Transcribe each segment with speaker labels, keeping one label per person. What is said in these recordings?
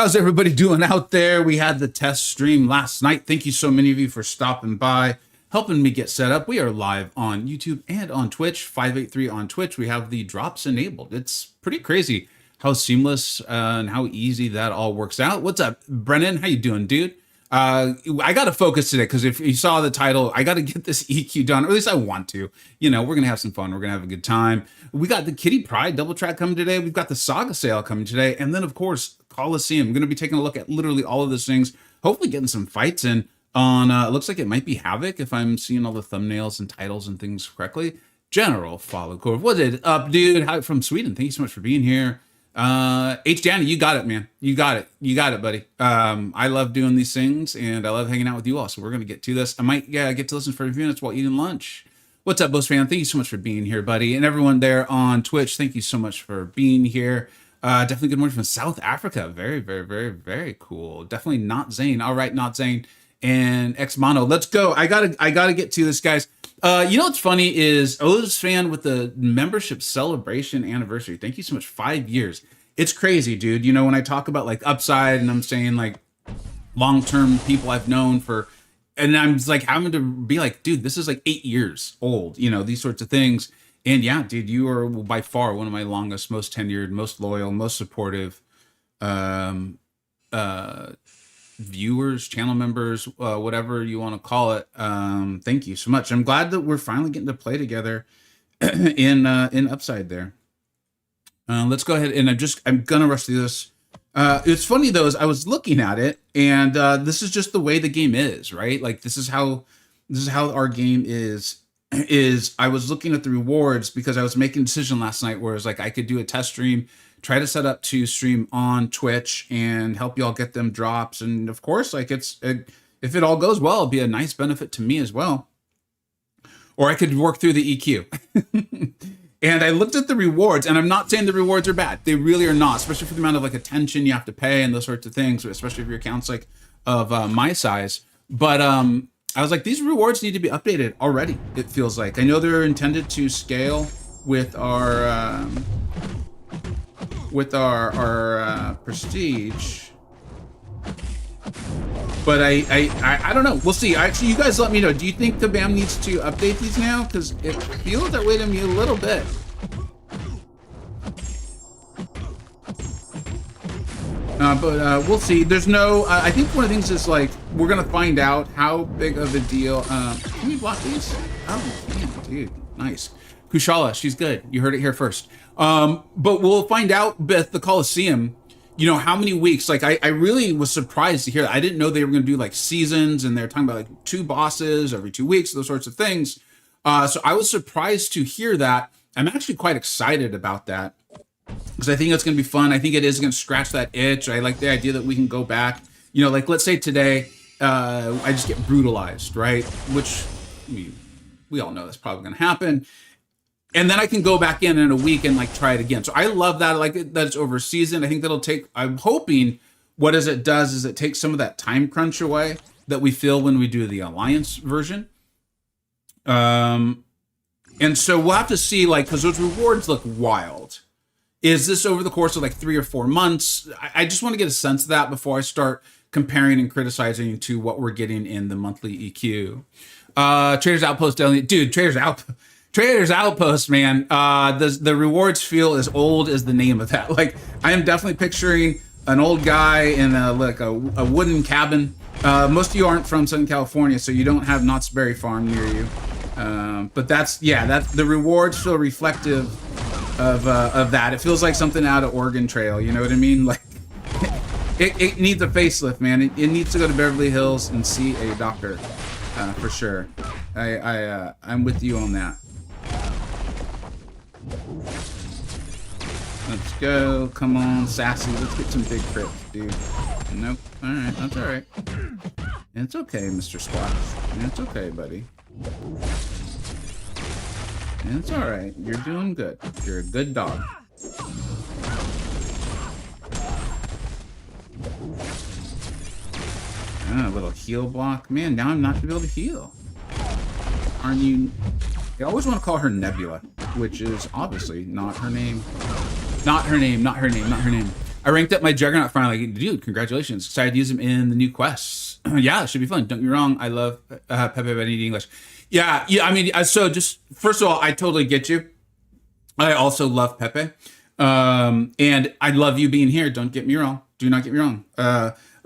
Speaker 1: How's everybody doing out there? We had the test stream last night. Thank you so many of you for stopping by, helping me get set up. We are live on YouTube and on Twitch, 583 on Twitch. We have the drops enabled. It's pretty crazy how seamless and how easy that all works out. What's up, Brennan? How you doing, dude? I got to focus today because if you saw the title, I got to get this EQ done, or at least I want to. You know, we're going to have some fun. We're going to have a good time. We got the Kitty Pryde double track coming today. We've got the Saga sale coming today. And then, of course, Coliseum. I'm going to be taking a look at literally all of those things, hopefully getting some fights in on, it looks like it might be Havoc if I'm seeing all the thumbnails and titles and things correctly. General follow Corv. What's it up, dude? How from Sweden? Thank you so much for being here. H Danny, you got it, man. You got it, buddy. I love doing these things and I love hanging out with you all. So we're gonna get to this. I might get to listen for a few minutes while eating lunch. What's up, Boast fan? Thank you so much for being here, buddy. And everyone there on Twitch, thank you so much for being here. Definitely good morning from South Africa. Very, very, very, very cool. Definitely not Zane. All right, not Zane and X Mono. Let's go. I gotta get to this, guys. You know what's funny is O's fan with the membership celebration anniversary. Thank you so much. 5 years. It's crazy, dude. You know, when I talk about like Upside and I'm saying like long-term people I've known for, and I'm just like having to be like, dude, this is like 8 years old, you know, these sorts of things. And yeah, dude, you are by far one of my longest, most tenured, most loyal, most supportive, viewers, channel members, whatever you want to call it. Thank you so much. I'm glad that we're finally getting to play together in Upside there. Let's go ahead and I'm gonna rush through this. It's funny though, as I was looking at it, and this is just the way the game is, right? Like this is how our game is I was looking at the rewards because I was making a decision last night where it was like I could do a test stream, try to set up to stream on Twitch and help y'all get them drops. And of course, like if it all goes well, it'll be a nice benefit to me as well. Or I could work through the EQ. And I looked at the rewards, and I'm not saying the rewards are bad. They really are not, especially for the amount of like attention you have to pay and those sorts of things, especially if your account's like of my size. But I was like, these rewards need to be updated already, it feels like. I know they're intended to scale with our prestige, but I don't know. We'll see. Actually, you guys let me know. Do you think the BAM needs to update these now? Because it feels that way to me a little bit. But we'll see. There's no. I think one of the things is like we're gonna find out how big of a deal. Can we block these? Oh, we can, dude. Nice. Kushala, she's good. You heard it here first. But we'll find out with the Coliseum, you know, how many weeks. Like I really was surprised to hear that. I didn't know they were going to do like seasons, and they're talking about like 2 bosses every 2 weeks, those sorts of things. So I was surprised to hear that. I'm actually quite excited about that because I think it's going to be fun. I think it is going to scratch that itch. I like the idea that we can go back, you know, like let's say today I just get brutalized, right? Which we all know that's probably going to happen. And then I can go back in a week and like try it again. So I love that. I like it, that it's over season. I think that'll take, I'm hoping what it does is it takes some of that time crunch away that we feel when we do the Alliance version. And so we'll have to see, like, because those rewards look wild. Is this over the course of like 3 or 4 months? I just want to get a sense of that before I start comparing and criticizing to what we're getting in the monthly EQ. Traders Outpost, dude, Trader's Outpost, man. The rewards feel as old as the name of that. Like, I am definitely picturing an old guy in a wooden cabin. Most of you aren't from Southern California, so you don't have Knott's Berry Farm near you. But that's the rewards feel reflective of that. It feels like something out of Oregon Trail. You know what I mean? Like, it needs a facelift, man. It needs to go to Beverly Hills and see a doctor, for sure. I'm with you on that. Let's go. Come on, sassy. Let's get some big crits, dude. Nope. All right. That's all right. It's okay, Mr. Squash. It's okay, buddy. It's all right. You're doing good. You're a good dog. A little heal block. Man, now I'm not going to be able to heal. Aren't you... I always want to call her Nebula, which is obviously not her name. Not her name. I ranked up my Juggernaut finally. Dude, congratulations. Excited to use him in the new quests. Yeah, it should be fun. Don't get me wrong. I love Pepe, but I need English. Yeah. I mean, so just, first of all, I totally get you. I also love Pepe. And I love you being here. Don't get me wrong. Do not get me wrong.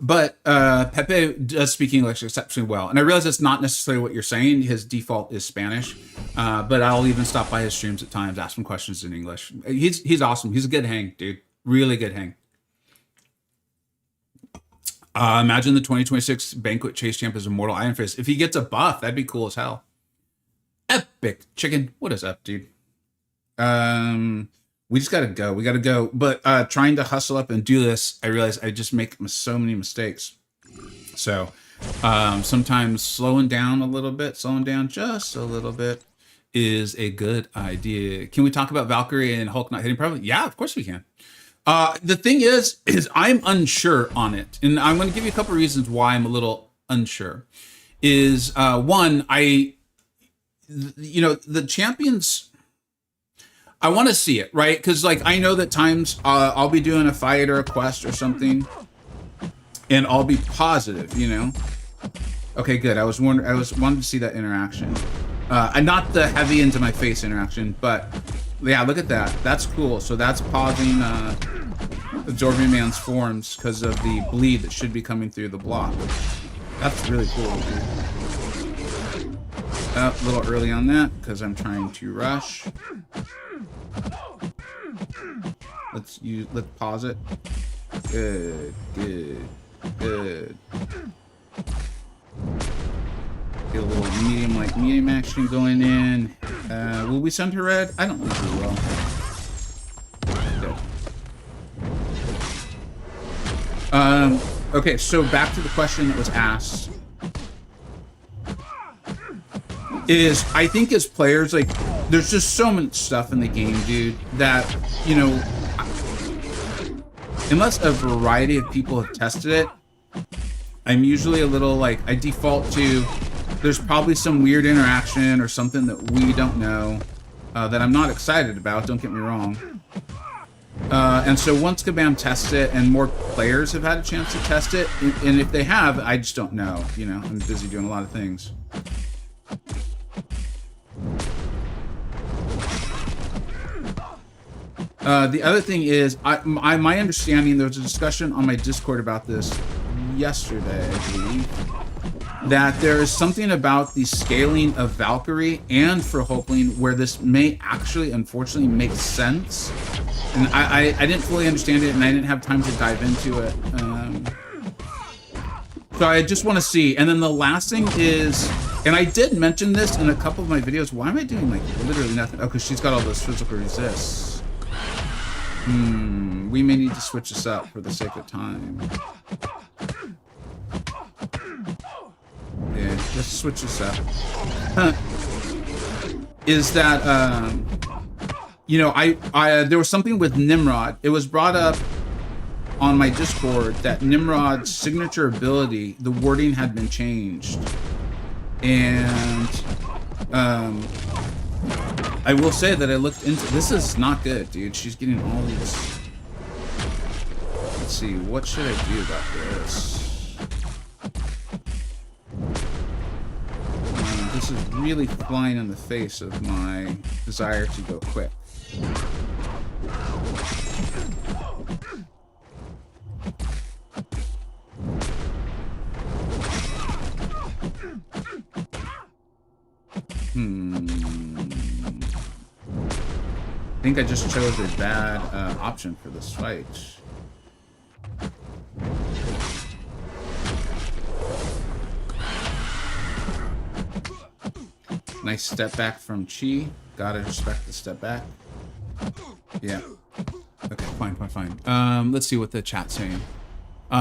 Speaker 1: But Pepe does speak English exceptionally well. And I realize that's not necessarily what you're saying. His default is Spanish. But I'll even stop by his streams at times, ask him questions in English. He's awesome. He's a good hang, dude. Really good hang. Imagine the 2026 Banquet Chase Champ as Immortal Iron Fist. If he gets a buff, that'd be cool as hell. Epic Chicken. What is up, dude? We just gotta go. We gotta go. But trying to hustle up and do this, I realize I just make so many mistakes. So sometimes slowing down a little bit, slowing down just a little bit is a good idea. Can we talk about Valkyrie and Hulk not hitting properly? Yeah, of course we can. The thing is I'm unsure on it. And I'm going to give you a couple of reasons why I'm a little unsure. Is one, the champions, I want to see it, right? Because like I know that times I'll be doing a fight or a quest or something, and I'll be positive, you know. Okay, good. I was wanting to see that interaction, and not the heavy into my face interaction, but yeah, look at that. That's cool. So that's pausing Absorbing Man's forms because of the bleed that should be coming through the block. That's really cool, dude. A little early on that because I'm trying to rush. Let's pause it. Good. Get a little medium action going in. Will we send her red? I don't think we will. Good. Okay, so back to the question that was asked. I think as players, like, there's just so much stuff in the game, dude, that, you know, unless a variety of people have tested it, I'm usually a little, like, I default to, there's probably some weird interaction or something that we don't know that I'm not excited about, don't get me wrong. And so once Kabam tests it and more players have had a chance to test it, and if they have, I just don't know, you know, I'm busy doing a lot of things. The other thing is, my understanding, there was a discussion on my Discord about this yesterday, I believe, that there is something about the scaling of Valkyrie and for Hulkling where this may actually, unfortunately, make sense. And I didn't fully understand it, and I didn't have time to dive into it. So I just want to see. And then the last thing is, and I did mention this in a couple of my videos. Why am I doing, like, literally nothing? Oh, because she's got all those physical resists. We may need to switch this up for the sake of time. Yeah, let's switch this up. Is that, you know, there was something with Nimrod. It was brought up on my Discord that Nimrod's signature ability, the wording had been changed. And, I will say that I looked into this. Is not good, dude. She's getting all these. Let's see. What should I do about this? This is really flying in the face of my desire to go quick. I think I just chose a bad option for this fight. Nice step back from Chi. Gotta respect the step back. Yeah. Okay, fine. Let's see what the chat's saying.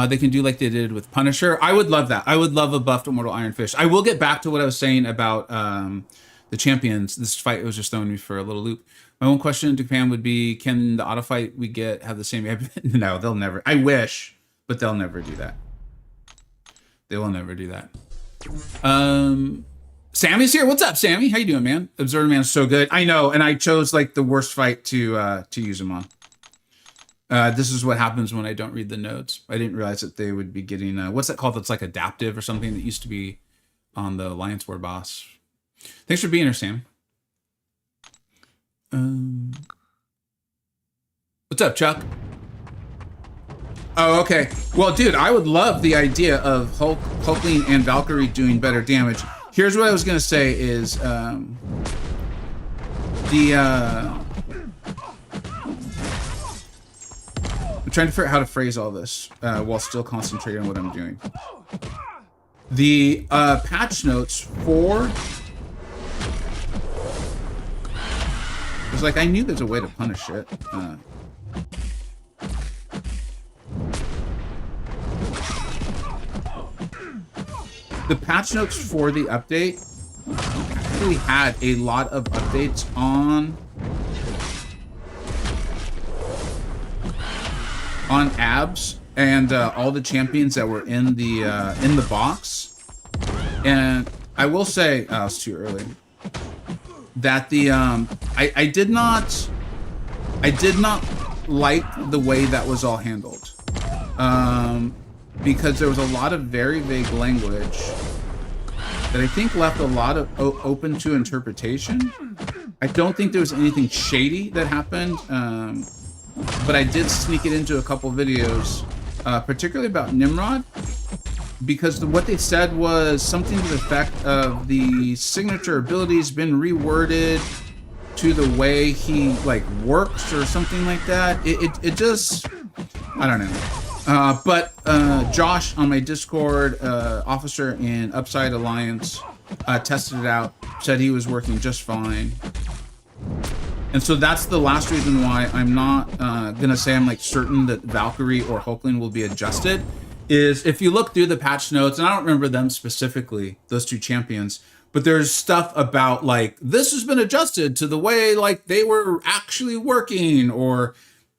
Speaker 1: They can do like they did with Punisher. I would love that. I would love a buffed Immortal Iron Fist. I will get back to what I was saying about the champions. This fight was just throwing me for a little loop. My one question to Japan would be, can the auto fight we get have the same... No, they'll never. I wish, but they'll never do that. They will never do that. Sammy's here. What's up, Sammy? How you doing, man? Observer Man's so good. I know, and I chose like the worst fight to use him on. This is what happens when I don't read the notes. I didn't realize that they would be getting, what's that called? That's like adaptive or something that used to be on the Alliance War boss. Thanks for being here, Sam. What's up, Chuck? Oh, okay. Well, dude, I would love the idea of Hulkling and Valkyrie doing better damage. Here's what I was going to say is, I'm trying to figure out how to phrase all this while still concentrating on what I'm doing. The patch notes for... It's like, I knew there's a way to punish it. The patch notes for the update actually had a lot of updates on abs and all the champions that were in the box. And I will say, it's too early, that the I did not like the way that was all handled, because there was a lot of very vague language that I think left a lot of open to interpretation. I don't think there was anything shady that happened, but I did sneak it into a couple videos, particularly about Nimrod, because what they said was something to the effect of the signature ability's been reworded to the way he like works or something like that. It just, I don't know. But Josh on my Discord, officer in Upside Alliance, tested it out, said he was working just fine. And so that's the last reason why I'm not gonna say I'm like certain that Valkyrie or Hulkling will be adjusted, is if you look through the patch notes, and I don't remember them specifically, those two champions, but there's stuff about like, this has been adjusted to the way like they were actually working, or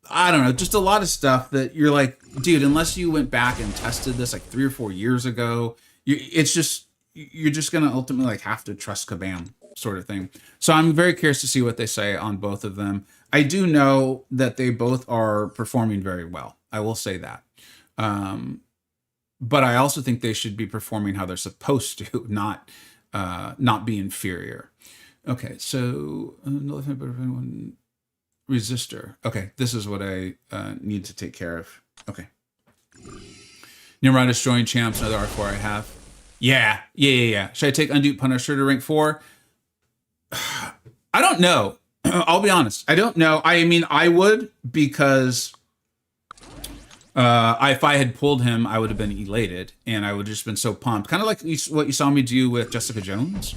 Speaker 1: I don't know, just a lot of stuff that you're like, dude, unless you went back and tested this like 3 or 4 years ago, you're just gonna ultimately like have to trust Kabam sort of thing. So I'm very curious to see what they say on both of them. I do know that they both are performing very well. I will say that. But I also think they should be performing how they're supposed to, not be inferior. Okay, so resistor. Okay, this is what I need to take care of. Okay. Nimrod destroying champs, another R4 I have. Yeah. Should I take Undue Punisher to rank 4? I don't know. I'll be honest. I don't know. I mean, I would, because if I had pulled him, I would have been elated, and I would have just been so pumped. Kind of like what you saw me do with Jessica Jones.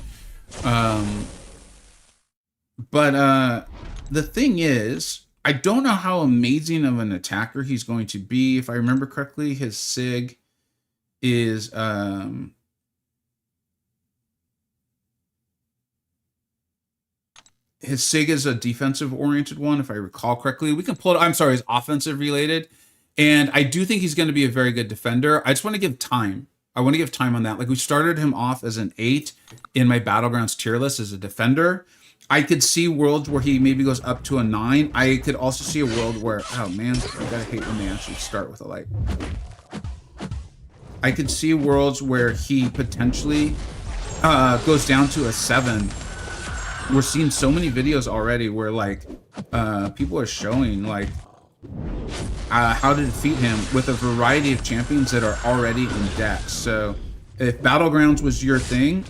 Speaker 1: But the thing is, I don't know how amazing of an attacker he's going to be. If I remember correctly, his SIG is... his SIG is a defensive-oriented one, if I recall correctly. We can pull it... I'm sorry, it's offensive-related. And I do think he's going to be a very good defender. I just want to give time. I want to give time on that. Like, we started him off as an 8 in my Battlegrounds tier list as a defender. I could see worlds where he maybe goes up to a 9. I could also see a world where... Oh, man. I gotta hate when they actually start with a light. I could see worlds where he potentially goes down to a 7. We're seeing so many videos already where, like, people are showing, like, how to defeat him with a variety of champions that are already in deck. So if Battlegrounds was your thing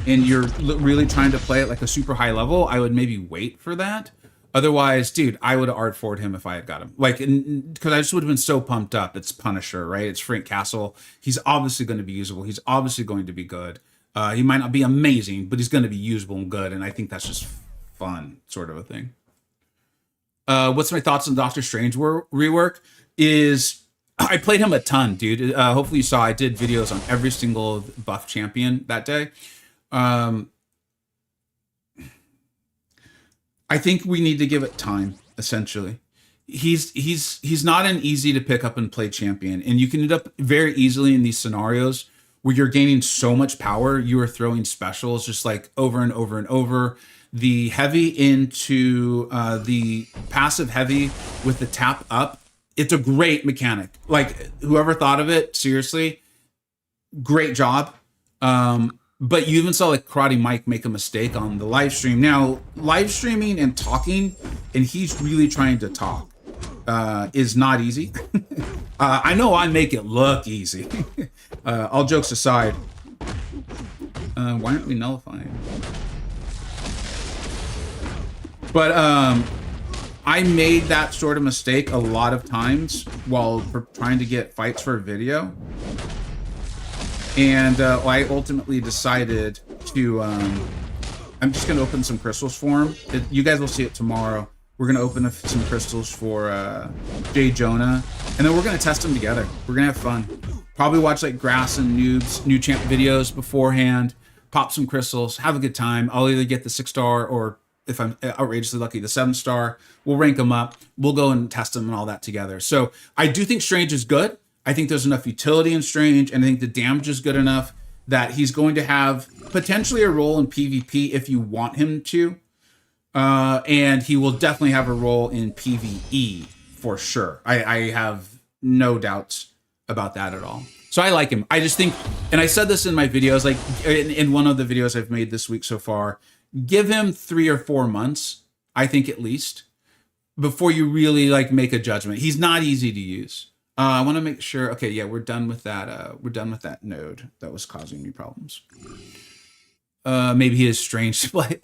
Speaker 1: and you're really trying to play it like a super high level, I would maybe wait for that. Otherwise, dude, I would have art forward him if I had got him. Like, because I just would have been so pumped up. It's Punisher, right? It's Frank Castle. He's obviously going to be usable. He's obviously going to be good. He might not be amazing, but he's going to be usable and good. And I think that's just fun, sort of a thing. What's my thoughts on Doctor Strange rework? Is I played him a ton, dude. Hopefully you saw I did videos on every single buff champion that day. I think we need to give it time, essentially. He's not an easy to pick up and play champion, and you can end up very easily in these scenarios where you're gaining so much power, you are throwing specials just like over and over and over. The heavy into the passive heavy with the tap up, it's a great mechanic. Like, whoever thought of it, seriously, great job. But you even saw like Karate Mike make a mistake on the live stream. Now, live streaming and talking, and he's really trying to talk, is not easy. I know I make it look easy. All jokes aside, why aren't we nullifying? But I made that sort of mistake a lot of times while trying to get fights for a video. And I ultimately decided to, I'm just going to open some crystals for him. You guys will see it tomorrow. We're going to open some crystals for Jay Jonah. And then we're going to test them together. We're going to have fun. Probably watch like Grass and Noob's new champ videos beforehand. Pop some crystals. Have a good time. I'll either get the 6-star or, if I'm outrageously lucky, the 7-star. We'll rank them up. We'll go and test them and all that together. So I do think Strange is good. I think there's enough utility in Strange, and I think the damage is good enough that he's going to have potentially a role in PvP if you want him to. And he will definitely have a role in PvE for sure. I have no doubts about that at all. So I like him. I just think, and I said this in my videos, like in one of the videos I've made this week so far, give him 3 or 4 months, I think at least, before you really like make a judgment. He's not easy to use. I want to make sure. Okay, yeah, we're done with that. We're done with that node that was causing me problems. Maybe he is strange to play.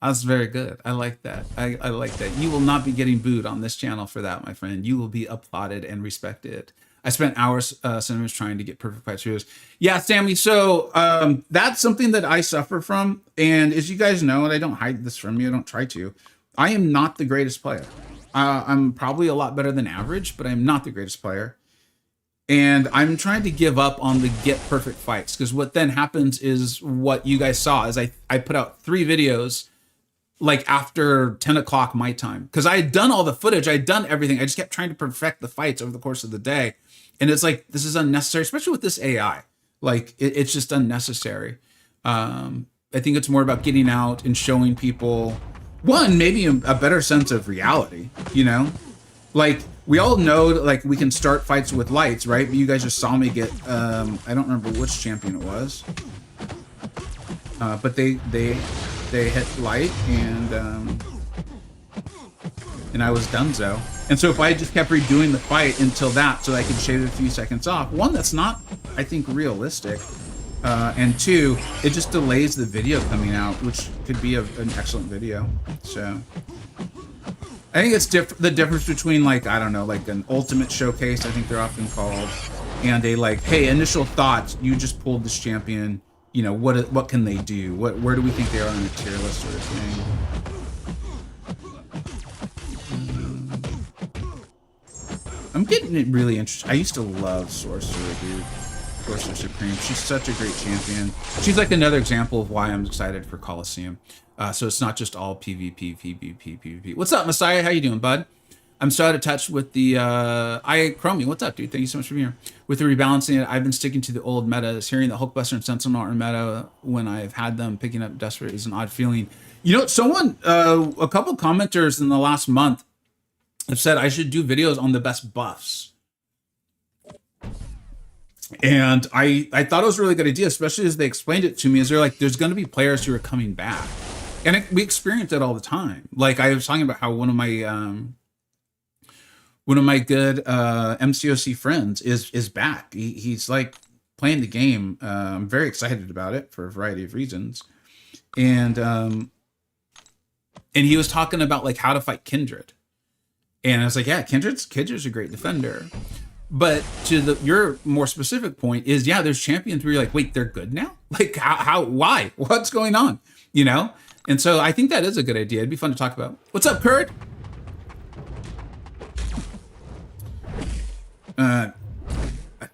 Speaker 1: That's very good. I like that. I like that. You will not be getting booed on this channel for that, my friend. You will be applauded and respected. I spent hours, cinemas trying to get perfect fight videos. Yeah, Sammy. So that's something that I suffer from, and as you guys know, and I don't hide this from you. I don't try to. I am not the greatest player. I'm probably a lot better than average, but I'm not the greatest player. And I'm trying to give up on the get perfect fights, because what then happens is what you guys saw is I put out 3 videos like after 10 o'clock my time, because I had done all the footage. I had done everything. I just kept trying to perfect the fights over the course of the day. And it's like, this is unnecessary, especially with this AI. Like it's just unnecessary. I think it's more about getting out and showing people, one, maybe a better sense of reality, you know? Like, we all know, like, we can start fights with lights, right? But you guys just saw me get, I don't remember which champion it was. But they hit light, and I was donezo. And so if I just kept redoing the fight until that, so I could shave a few seconds off, one, that's not, I think, realistic. And 2, it just delays the video coming out, which could be an excellent video. So I think it's the difference between, like, I don't know, like an ultimate showcase, I think they're often called, and a like, hey, initial thoughts, you just pulled this champion, you know, what can they do? Where do we think they are on the tier list, sort of thing. I'm getting it really interesting. I used to love Sorcerer, dude. Sorcerer Supreme. She's such a great champion. She's like another example of why I'm excited for Coliseum. So it's not just all PvP, PvP, PvP. What's up, Messiah? How you doing, bud? I'm so out of touch with the Chromie. What's up, dude? Thank you so much for being here. With the rebalancing, I've been sticking to the old metas. Hearing the Hulkbuster and Sentinel are meta when I've had them picking up Desperate is an odd feeling. You know, someone, a couple commenters in the last month have said I should do videos on the best buffs. And I thought it was a really good idea, especially as they explained it to me, is they're like, there's going to be players who are coming back. And we experience it all the time. Like, I was talking about how one of my good MCoC friends is back. He's like playing the game. I'm very excited about it for a variety of reasons. And he was talking about like how to fight Kindred. And I was like, yeah, Kindred's a great defender. But to your more specific point is, yeah, there's champions where you're like, wait, they're good now? Like, how, why? What's going on? You know? And so I think that is a good idea. It'd be fun to talk about. What's up, Kurt? I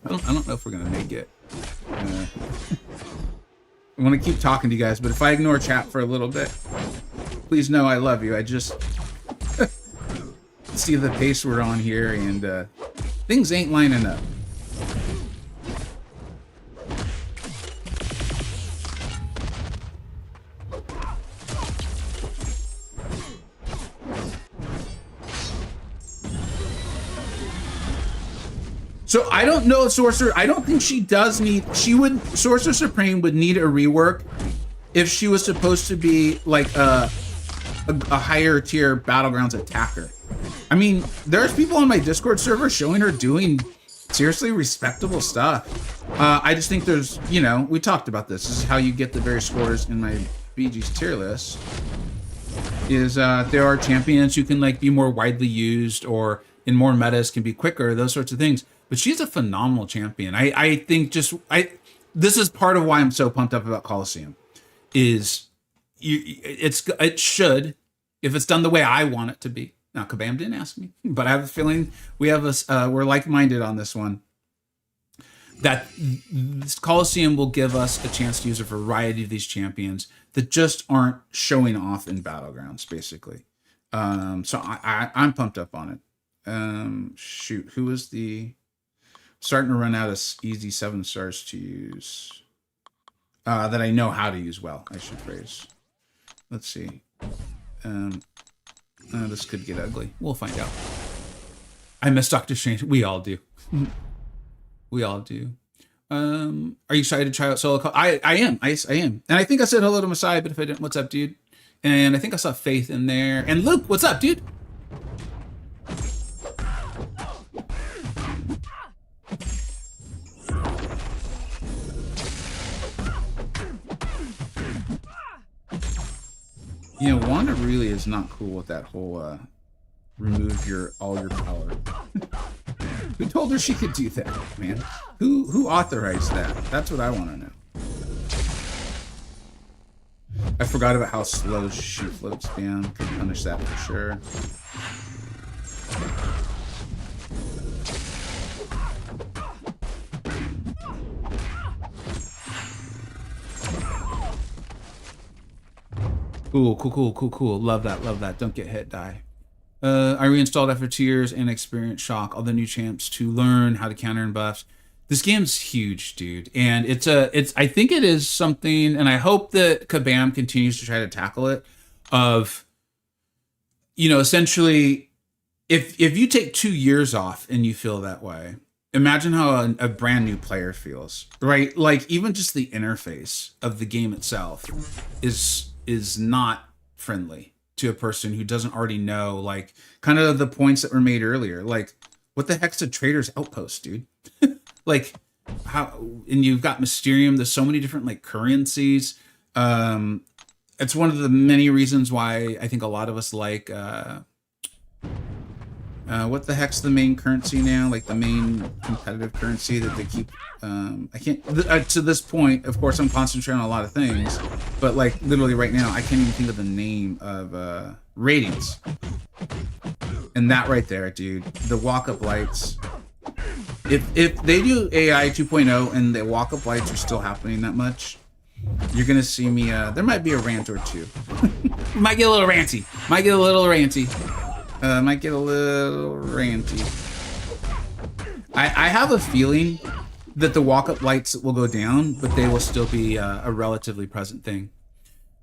Speaker 1: don't know if we're going to make it. I want to keep talking to you guys, but if I ignore chat for a little bit, please know I love you. I just see the pace we're on here, and things ain't lining up. So I don't know if Sorcerer, I don't think she does need, Sorcerer Supreme would need a rework if she was supposed to be like a higher tier Battlegrounds attacker. I mean, there's people on my Discord server showing her doing seriously respectable stuff. I just think there's, you know, we talked about this. This is how you get the various scores in my BG's tier list. Is there are champions who can like be more widely used or in more metas can be quicker, those sorts of things. But she's a phenomenal champion. I think this is part of why I'm so pumped up about Coliseum. Is it should, if it's done the way I want it to be. Now, Kabam didn't ask me, but I have a feeling we're like-minded on this one. That this Coliseum will give us a chance to use a variety of these champions that just aren't showing off in Battlegrounds, basically. So I'm pumped up on it. Shoot, who is starting to run out of easy 7 stars to use that I know how to use well, I should phrase. Let's see. This could get ugly. We'll find out. I miss Dr. Strange. We all do. We all do. Are you excited to try out solo? I am. I am. And I think I said hello to Masai, but if I didn't, what's up, dude? And I think I saw Faith in there. And Luke, what's up, dude? You know, Wanda really is not cool with that whole remove all your power. Who told her she could do that, man? Who authorized that? That's what I want to know. I forgot about how slow she floats down. Could punish that for sure. Cool. Love that. Don't get hit, die. I reinstalled after 2 years and experienced shock. All the new champs to learn how to counter and buffs. This game's huge, dude. And I think it is something, and I hope that Kabam continues to try to tackle it of, you know, essentially, if you take 2 years off and you feel that way, imagine how a brand new player feels, right? Like, even just the interface of the game itself is not friendly to a person who doesn't already know, like, kind of the points that were made earlier. Like, what the heck's a trader's outpost, dude? Like, how, and you've got Mysterium. There's so many different, like, currencies. It's one of the many reasons why I think a lot of us like, what the heck's the main currency now? Like, the main competitive currency that they keep, I can't, to this point, of course, I'm concentrating on a lot of things, but, like, literally right now, I can't even think of the name of, Radiance. And that right there, dude, the walk-up lights. If they do AI 2.0 and the walk-up lights are still happening that much, you're gonna see me, there might be a rant or two. Might get a little ranty. Might get a little ranty. I have a feeling that the walk-up lights will go down, but they will still be a relatively present thing.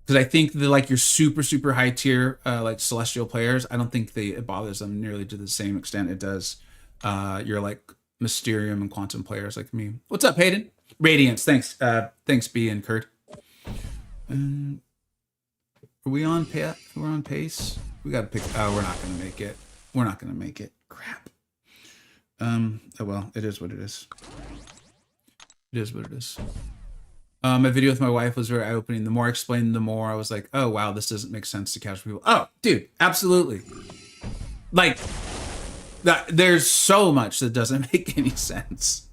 Speaker 1: Because I think that, like, your super high tier, like Celestial players, I don't think it bothers them nearly to the same extent it does your, like, Mysterium and Quantum players like me. What's up, Hayden? Radiance, thanks. Thanks, B and Kurt. Are we on pace? We're on pace. We gotta pick. Oh, we're not gonna make it. We're not gonna make it. Crap. Oh well, it is what it is. It is what it is. My video with my wife was very eye-opening. The more I explained, the more I was like, oh wow, this doesn't make sense to casual people. Oh, dude, absolutely. Like, there's so much that doesn't make any sense.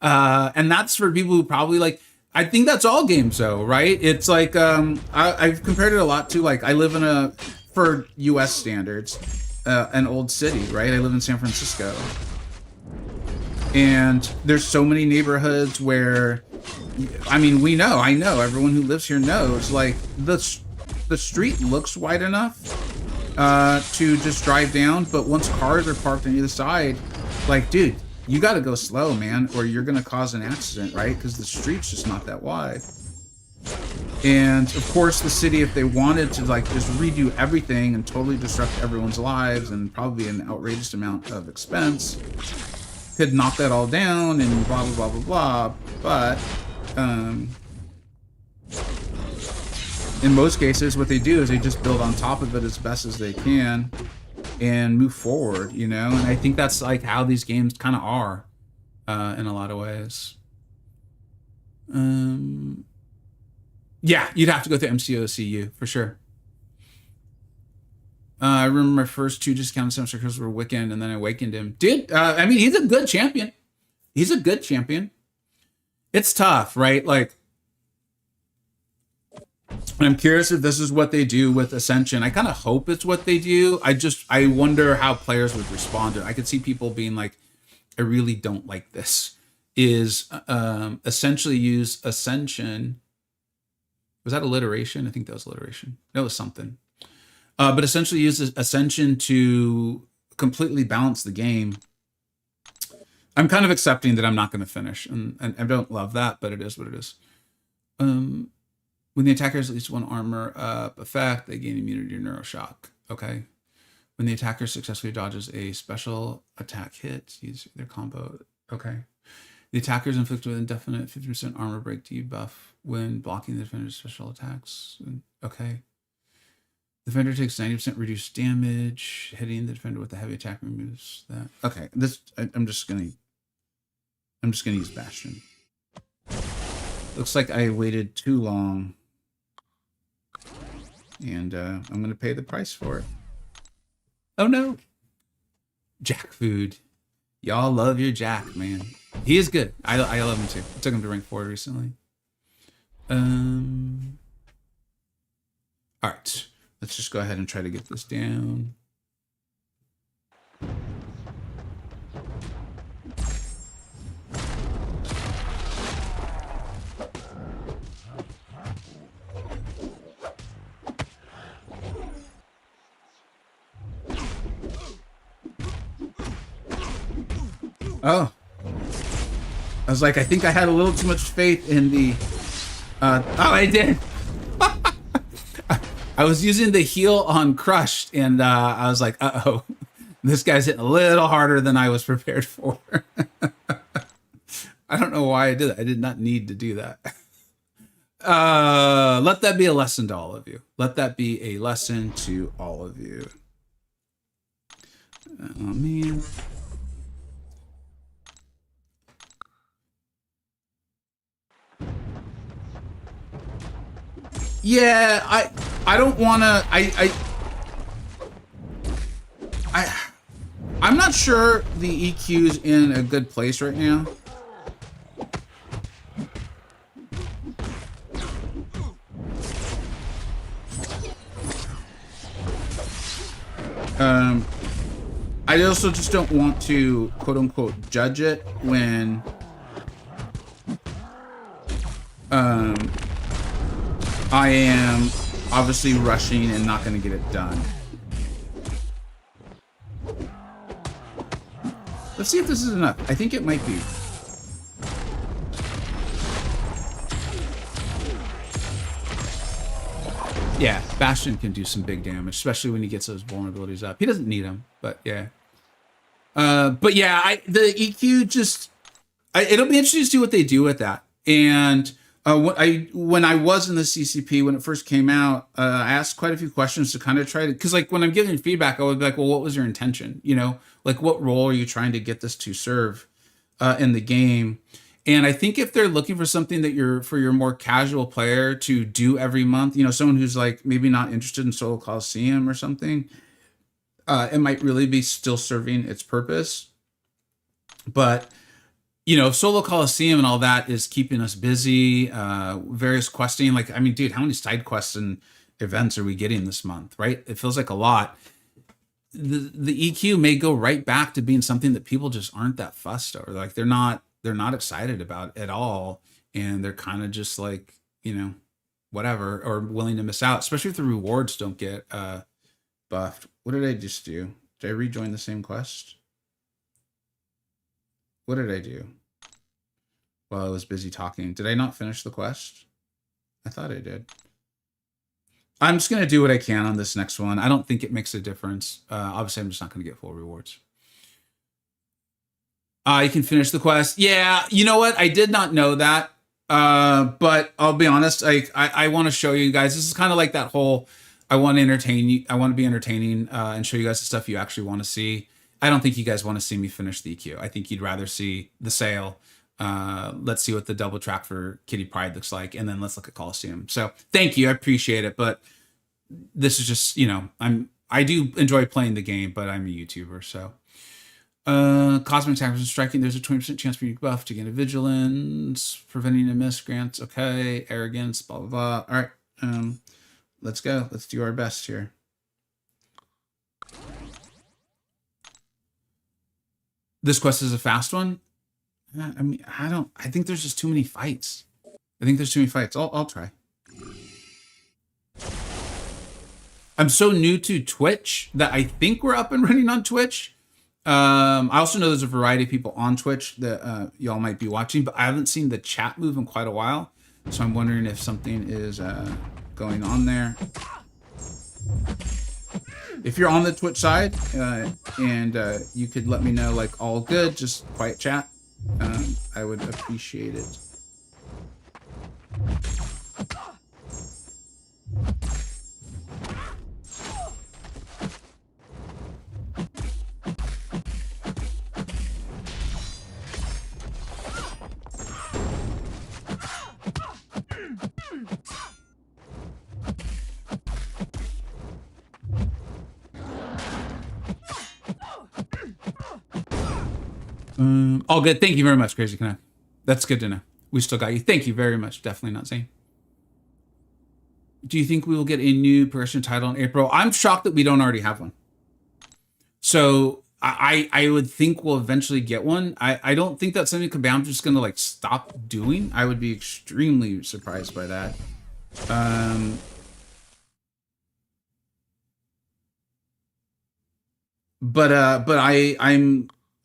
Speaker 1: And that's for people who probably, like, I think that's all games though, right? It's like, I've compared it a lot to, like, I live in for US standards, an old city, right? I live in San Francisco. And there's so many neighborhoods where, I mean, I know, everyone who lives here knows, like, the street looks wide enough to just drive down, but once cars are parked on either side, like, dude, you got to go slow, man, or you're going to cause an accident, right? Because the street's just not that wide. And of course, the city, if they wanted to, like, just redo everything and totally disrupt everyone's lives and probably an outrageous amount of expense, could knock that all down and blah, blah, blah, blah, blah. But in most cases, what they do is they just build on top of it as best as they can and move forward, you know? And I think that's like how these games kind of are in a lot of ways. Yeah, you'd have to go through MCoCU for sure. I remember my first 2 discounted semester because were Wiccan, and then I awakened him. Dude, I mean, he's a good champion. He's a good champion. It's tough, right? Like, I'm curious if this is what they do with Ascension. I kind of hope it's what they do. I wonder how players would respond to it. I could see people being like, I really don't like this. Is essentially use Ascension. Was that alliteration? I think that was alliteration. That was something. But essentially use Ascension to completely balance the game. I'm kind of accepting that I'm not going to finish. And I don't love that, but it is what it is. When the attacker has at least 1 armor up effect, they gain immunity to Neuroshock. Okay. When the attacker successfully dodges a special attack hit, use their combo. Okay. The attacker is inflicted with indefinite 50% armor break debuff when blocking the defender's special attacks. Okay. The defender takes 90% reduced damage. Hitting the defender with a heavy attack removes that. Okay. This I'm just gonna use Bastion. Looks like I waited too long. And I'm gonna pay the price for it. Oh no. Jack food. Y'all love your Jack, man. He is good. I love him too. I took him to rank 4 recently. Alright. Let's just go ahead and try to get this down. Oh. I was like, I think I had a little too much faith in the... oh, I did. I was using the heal on Crushed, and I was like, uh-oh. This guy's hitting a little harder than I was prepared for. I don't know why I did that. I did not need to do that. Let that be a lesson to all of you. Let that be a lesson to all of you. Oh, man. Yeah, I don't want to. I'm not sure the EQ's in a good place right now. I also just don't want to quote unquote judge it when I am obviously rushing and not going to get it done. Let's see if this is enough. I think it might be. Yeah, Bastion can do some big damage, especially when he gets those vulnerabilities up. He doesn't need them, but yeah. But yeah, the EQ just... it'll be interesting to see what they do with that. And... when I was in the CCP, when it first came out, I asked quite a few questions to kind of try to, because like when I'm giving feedback, I would be like, well, what was your intention? You know, like what role are you trying to get this to serve in the game? And I think if they're looking for something that for your more casual player to do every month, you know, someone who's like maybe not interested in Solo Coliseum or something, it might really be still serving its purpose. But you know, Solo Coliseum and all that is keeping us busy, various questing. Like, I mean, dude, how many side quests and events are we getting this month, right? It feels like a lot. The EQ may go right back to being something that people just aren't that fussed over. Like, they're not excited about at all. And they're kind of just like, you know, whatever, or willing to miss out, especially if the rewards don't get buffed. What did I just do? Did I rejoin the same quest? What did I do? While I was busy talking. Did I not finish the quest? I thought I did. I'm just going to do what I can on this next one. I don't think it makes a difference. Obviously, I'm just not going to get full rewards. You can finish the quest. Yeah, you know what? I did not know that. But I'll be honest, like I want to show you guys. This is kind of like that whole I want to entertain you. I want to be entertaining and show you guys the stuff you actually want to see. I don't think you guys want to see me finish the EQ. I think you'd rather see the sale. Let's see what the double track for Kitty Pryde looks like, and then let's look at Coliseum. So thank you, I appreciate it. But this is just, you know, I do enjoy playing the game, but I'm a YouTuber, so. Cosmic attackers and striking. There's a 20% chance for you to buff to gain a vigilance, preventing a miss grants. Okay, arrogance, blah blah blah. All right, let's go. Let's do our best here. This quest is a fast one. I mean, I think there's just too many fights. I think there's too many fights. I'll try. I'm so new to Twitch that I think we're up and running on Twitch. I also know there's a variety of people on Twitch that y'all might be watching, but I haven't seen the chat move in quite a while. So I'm wondering if something is going on there. If you're on the Twitch side and you could let me know, like, all good, just quiet chat, I would appreciate it. All good. Thank you very much, Crazy Connect. That's good to know. We still got you. Thank you very much. Definitely not saying. Do you think we will get a new progression title in April? I'm shocked that we don't already have one. So I would think we'll eventually get one. I don't think that's something Kabam's just gonna like stop doing. I would be extremely surprised by that. But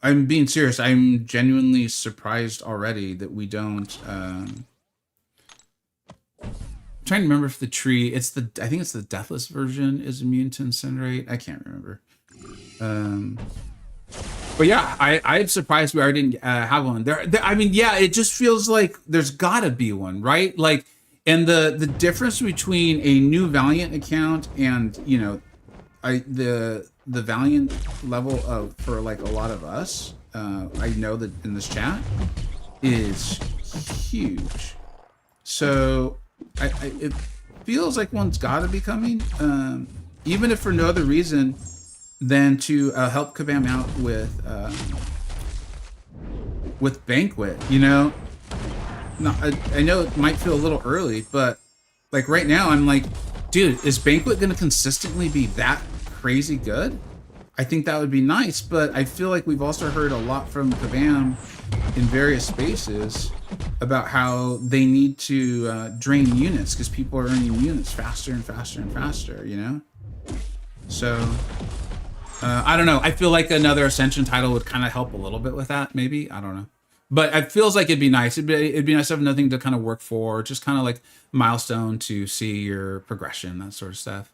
Speaker 1: I'm being serious. I'm genuinely surprised already that we don't. I'm trying to remember if the tree. I think it's the deathless version is immune to incinerate. I can't remember. But yeah, I'm surprised we already didn't have one. I mean, yeah, it just feels like there's gotta be one, right? Like, and the difference between a new Valiant account and, you know, the Valiant level of for like a lot of us, I know that in this chat is huge. So it feels like one's got to be coming, even if for no other reason than to help Kabam out with Banquet. You know, no, I know it might feel a little early, but like right now I'm like, dude, is Banquet gonna consistently be that crazy good? I think that would be nice, but I feel like we've also heard a lot from Kabam in various spaces about how they need to drain units because people are earning units faster and faster and faster, you know? So, I don't know. I feel like another Ascension title would kind of help a little bit with that, maybe. I don't know. But it feels like it'd be nice. It'd be nice to have nothing to kind of work for, just kind of like milestone to see your progression, that sort of stuff.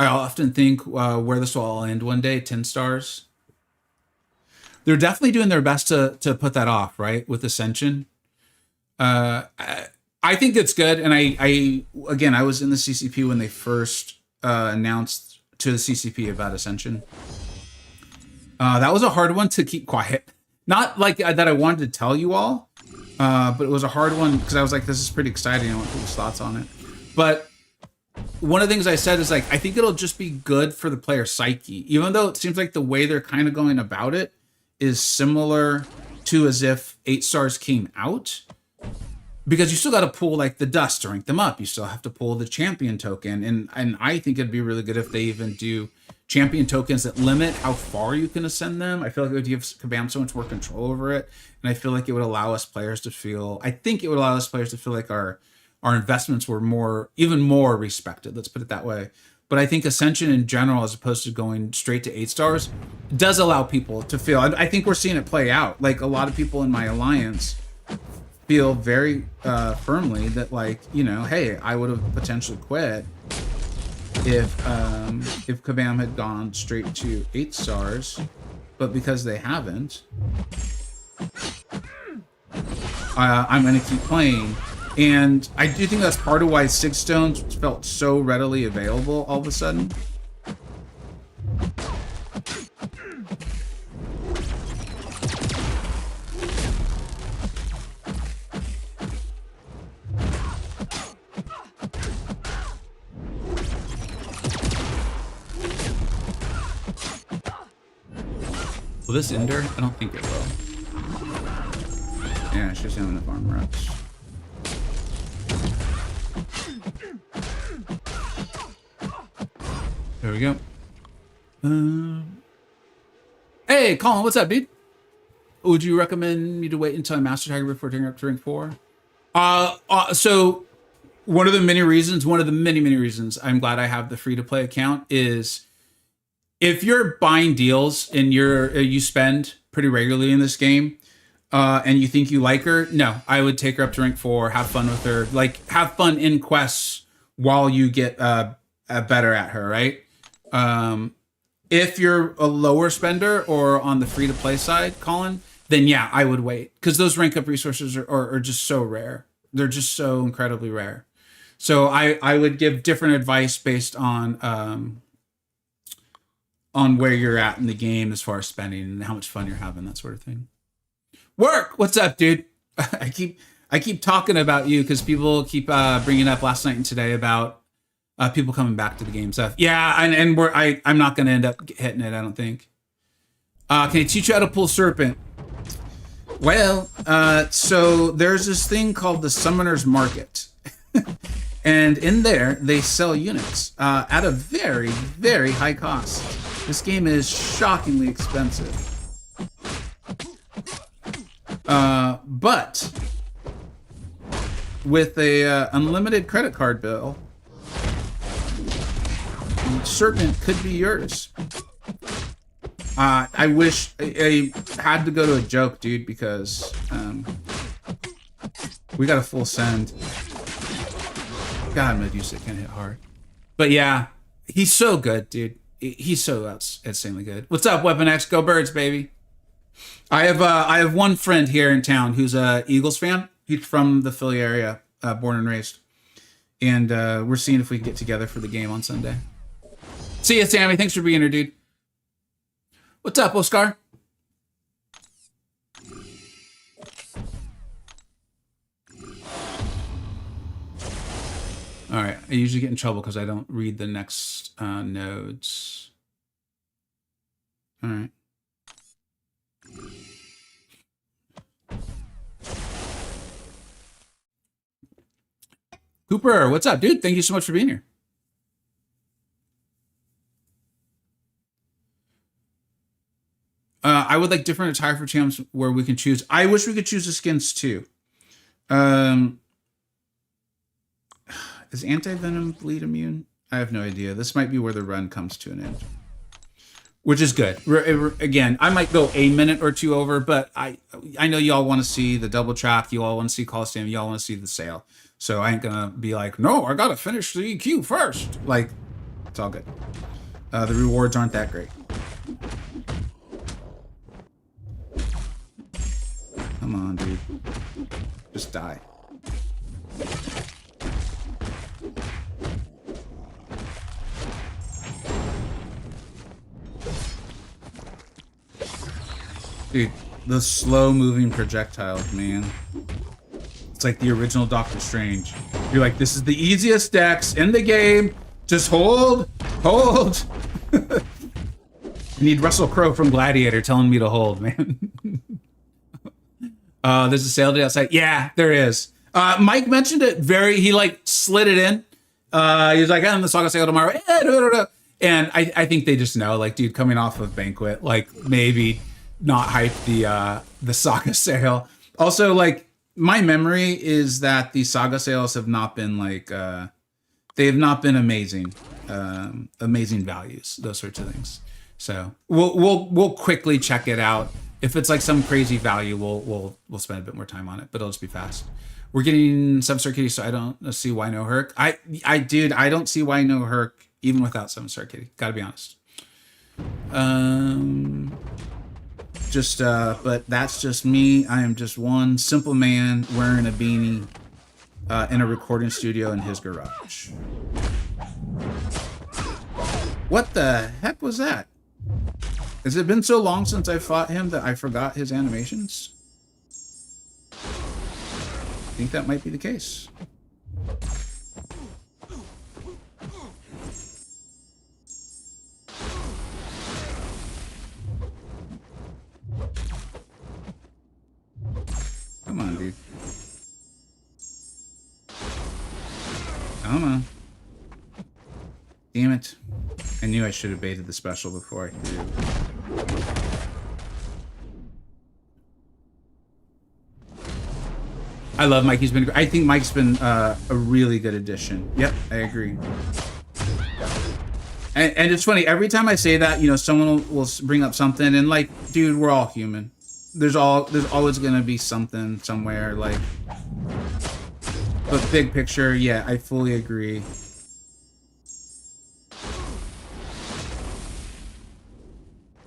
Speaker 1: I often think where this will all end one day, 10 stars. They're definitely doing their best to put that off, right? With Ascension. I think it's good. And I was in the CCP when they first announced to the CCP about Ascension. That was a hard one to keep quiet. Not like that I wanted to tell you all, but it was a hard one because I was like, this is pretty exciting. I want people's thoughts on it. But one of the things I said is like, I think it'll just be good for the player psyche, even though it seems like the way they're kind of going about it is similar to as if 8 stars came out, because you still got to pull like the dust to rank them up. You still have to pull the champion token. And I think it'd be really good if they even do champion tokens that limit how far you can ascend them. I feel like it would give Kabam so much more control over it. And I feel like it would allow us players to feel, like our investments were even more respected. Let's put it that way. But I think Ascension in general, as opposed to going straight to 8 stars, does allow people to feel, I think we're seeing it play out. Like a lot of people in my alliance feel very firmly that, like, you know, hey, I would have potentially quit if Kabam had gone straight to 8 stars, but because they haven't, I'm going to keep playing. And I do think that's part of why 6 stones felt so readily available all of a sudden. Will this ender? I don't think it will. Yeah, she's having enough armor ups. There we go. Hey, Colin, what's up, dude? Would you recommend me to wait until I master Tiger before taking up to rank 4? So one of the many reasons I'm glad I have the free-to-play account is if you're buying deals and you spend pretty regularly in this game, and you think you like her, no, I would take her up to rank 4, have fun with her, like have fun in quests while you get better at her, right? If you're a lower spender or on the free-to-play side, Colin, then yeah, I would wait, because those rank up resources are just so rare. They're just so incredibly rare. So I would give different advice based on where you're at in the game as far as spending and how much fun you're having, that sort of thing. Work, what's up, dude? I keep talking about you because people keep bringing up last night and today about people coming back to the game stuff. Yeah, and I'm not going to end up hitting it, I don't think. Can I teach you how to pull Serpent? Well, so there's this thing called the Summoner's Market. And in there, they sell units at a very, very high cost. This game is shockingly expensive. But with a unlimited credit card bill, Serpent could be yours. I wish I had to go to a joke, dude, because we got a full send. God, Medusa can hit hard. But yeah, he's so good, dude. He's so insanely good. What's up, Weapon X? Go Birds, baby. I have one friend here in town who's a Eagles fan. He's from the Philly area, born and raised. And we're seeing if we can get together for the game on Sunday. See ya, Sammy. Thanks for being here, dude. What's up, Oscar? All right, I usually get in trouble because I don't read the next nodes. All right. Cooper, what's up, dude? Thank you so much for being here. I would like different attire for champs where we can choose. I wish we could choose the skins too. Is anti-venom bleed immune? I have no idea. This might be where the run comes to an end. Which is good. Again, I might go a minute or two over, but I know y'all want to see the double track. You all want to see Coliseum. Y'all want to see the sale. So I ain't going to be like, no, I got to finish the EQ first. Like, it's all good. The rewards aren't that great. Come on, dude. Just die. Dude, the slow-moving projectiles, man. It's like the original Doctor Strange. You're like, this is the easiest dex in the game. Just hold. I need Russell Crowe from Gladiator telling me to hold, man. There's a sale day outside. Yeah, there is. Mike mentioned it he like slid it in. He was like, I'm the Saga sale tomorrow. And I think they just know, like, dude, coming off of Banquet, like, maybe not hype the Saga sale. Also, like, my memory is that the Saga sales have not been like they have not been amazing values, those sorts of things. So we'll quickly check it out. If it's like some crazy value, we'll spend a bit more time on it, but it'll just be fast. We're getting some Kitty, so I don't see why no Herc. Dude, I don't see why no Herc even without 7-star kitty. Gotta be honest. But that's just me. I am just one simple man wearing a beanie in a recording studio in his garage. What the heck was that? Has it been so long since I fought him that I forgot his animations? I think that might be the case. Come on, dude. Come on. Damn it. I knew I should have baited the special before I threw. I love Mike. He's been. I think Mike's been a really good addition. Yep, I agree. And it's funny, every time I say that, you know, someone will bring up something, and like, dude, we're all human. There's always gonna be something somewhere, like. But big picture, yeah, I fully agree.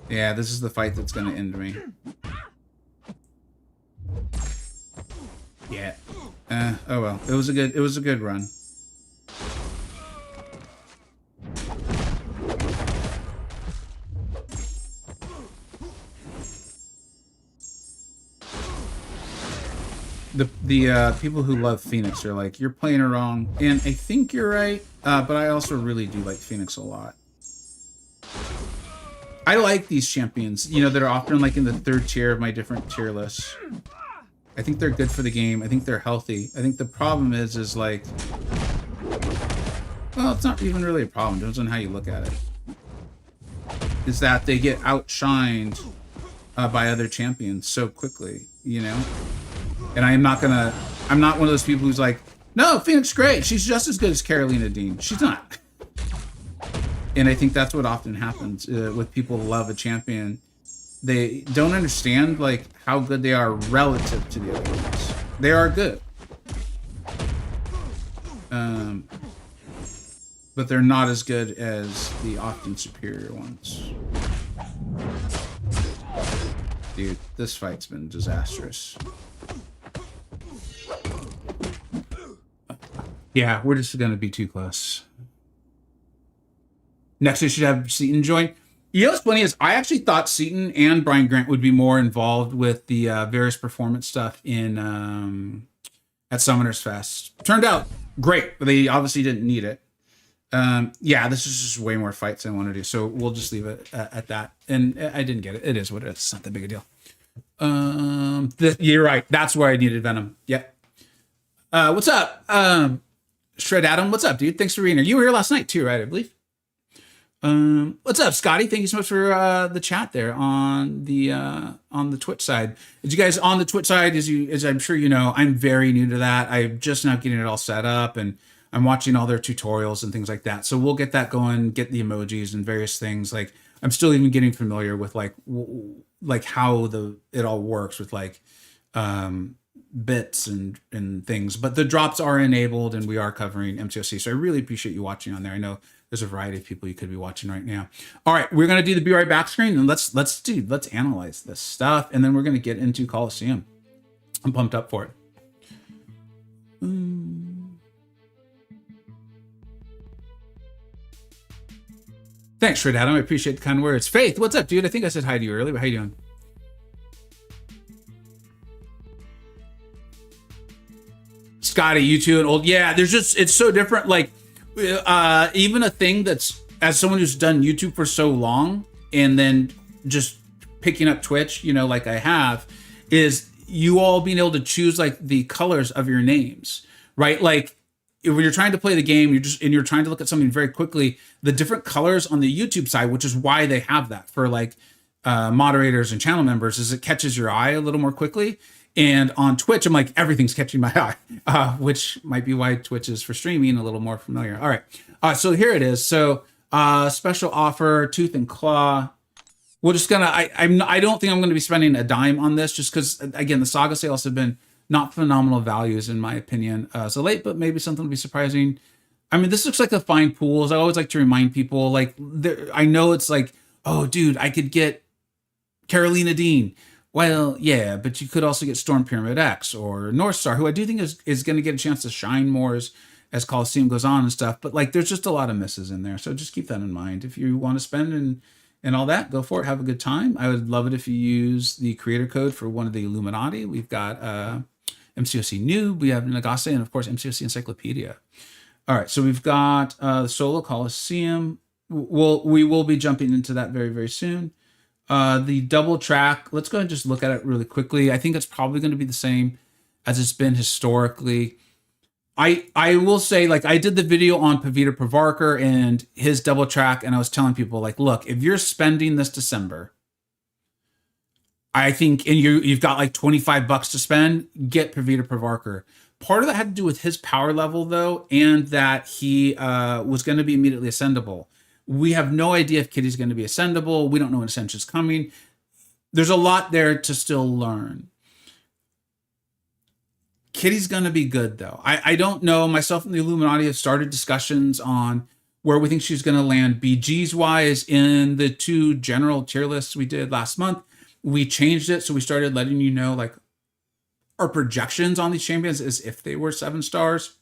Speaker 1: Yeah, this is the fight that's gonna end me. Yeah. Oh well. It was a good run. The people who love Phoenix are like, you're playing her wrong, and I think you're right, but I also really do like Phoenix a lot. I like these champions, you know, that are often like in the 3rd tier of my different tier lists. I think they're good for the game. I think they're healthy. I think the problem is like, well, it's not even really a problem. It depends on how you look at it. Is that they get outshined by other champions so quickly, you know? And I'm not one of those people who's like, no, Phoenix is great. She's just as good as Carolina Dean. She's not. And I think that's what often happens with people who love a champion. They don't understand like how good they are relative to the other ones. They are good. But they're not as good as the often superior ones. Dude, this fight's been disastrous. Yeah, we're just gonna be too close. Next, we should have Seaton join. You know what's funny is I actually thought Seaton and Brian Grant would be more involved with the various performance stuff in at Summoners Fest. Turned out great, but they obviously didn't need it. Yeah, this is just way more fights than I want to do, so we'll just leave it at that. And I didn't get it. It is what it is. It's not that big a deal. You're right. That's where I needed Venom. Yep. What's up? Shred Adam, what's up, dude? Thanks for being here. You were here last night too, right? I believe. What's up, Scotty? Thank you so much for the chat there on the Twitch side. As you guys on the Twitch side, as I'm sure you know, I'm very new to that. I'm just now getting it all set up, and I'm watching all their tutorials and things like that. So we'll get that going, get the emojis and various things. Like I'm still even getting familiar with like how it all works with like bits and things. But the drops are enabled, and we are covering MCoC. So I really appreciate you watching on there. I know there's a variety of people you could be watching right now. All right, we're gonna do the Be Right Back screen, and let's analyze this stuff, and then we're gonna get into Coliseum. I'm pumped up for it. Thanks, Shred Adam. I appreciate the kind words. Faith, what's up, dude? I think I said hi to you earlier, but how you doing? Scotty, you two and old. Yeah, it's so different. Like, even a thing that's, as someone who's done YouTube for so long and then just picking up Twitch, you know, like I have, is you all being able to choose like the colors of your names, right? Like when you're trying to play the game, you're trying to look at something very quickly, the different colors on the YouTube side, which is why they have that for like moderators and channel members, is it catches your eye a little more quickly. And on Twitch, I'm like, everything's catching my eye, which might be why Twitch is for streaming a little more familiar. All right. So here it is. So special offer, Tooth and Claw. We're just gonna, I don't think I'm gonna be spending a dime on this, just because again, the Saga sales have been not phenomenal values in my opinion. So late, but maybe something will be surprising. I mean, this looks like a fine pools. I always like to remind people, like, I know it's like, oh, dude, I could get Carolina Dean. Well, yeah, but you could also get Storm Pyramid X or North Star, who I do think is going to get a chance to shine more as Coliseum goes on and stuff. But like, there's just a lot of misses in there, so just keep that in mind. If you want to spend and all that, go for it. Have a good time. I would love it if you use the creator code for one of the Illuminati. We've got MCoC Noob, we have Nagase, and of course MCoC Encyclopedia. All right, so we've got the Solo Coliseum. We will be jumping into that very, very soon. The double track, let's go ahead and just look at it really quickly. I think it's probably going to be the same as it's been historically. I will say, like, I did the video on Pavita Pravarkar and his double track, and I was telling people, like, look, if you're spending this December, I think, and you've got like $25 to spend, get Pavita Pravarkar. Part of that had to do with his power level, though, and that he was going to be immediately ascendable. We have no idea if Kitty's going to be ascendable. We don't know when Ascension's coming. There's a lot there to still learn. Kitty's going to be good, though. I don't know. Myself and the Illuminati have started discussions on where we think she's going to land BGs-wise in the 2 general tier lists we did last month. We changed it, so we started letting you know, like, our projections on these champions as if they were 7 stars.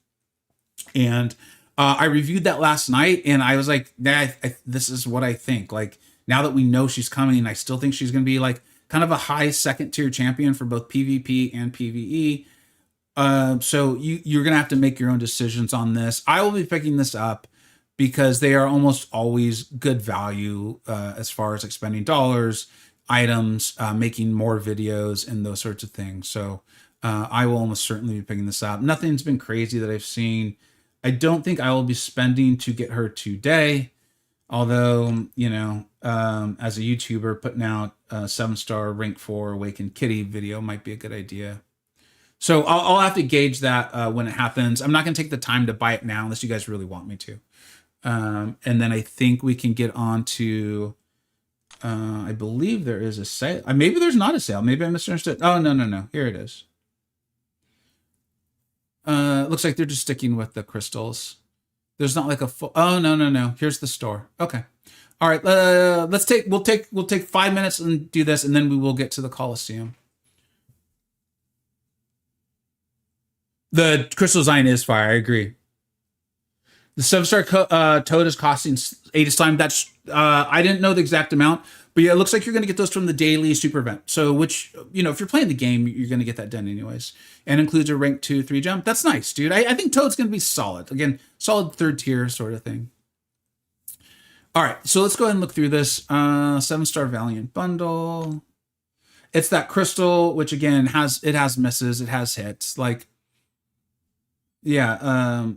Speaker 1: And I reviewed that last night, and I was like, nah, this is what I think. Like, now that we know she's coming, I still think she's going to be like kind of a high 2nd tier champion for both PvP and PvE. So you're going to have to make your own decisions on this. I will be picking this up because they are almost always good value as far as like spending dollars, items, making more videos, and those sorts of things. So I will almost certainly be picking this up. Nothing's been crazy that I've seen. I don't think I will be spending to get her today. Although, you know, as a YouTuber, putting out a 7-star rank 4 Awakened Kitty video might be a good idea. So I'll have to gauge that when it happens. I'm not going to take the time to buy it now unless you guys really want me to. And then I think we can get on to, I believe there is a sale. Maybe there's not a sale. Maybe I misunderstood. Oh, no. Here it is. Looks like they're just sticking with the crystals. There's not like a full, oh, no. Here's the store. Okay. All right. We'll take 5 minutes and do this, and then we will get to the Coliseum. The crystal design is fire. I agree. The 7-star toad is costing 8 slime. That's I didn't know the exact amount, but yeah, it looks like you're going to get those from the daily super event. So, which, you know, if you're playing the game, you're going to get that done anyways. And includes a rank 2, 3 jump. That's nice, dude. I think Toad's going to be solid. Again, solid 3rd tier sort of thing. All right, so let's go ahead and look through this 7-star Valiant bundle. It's that crystal, which again has misses, it has hits. Like, yeah,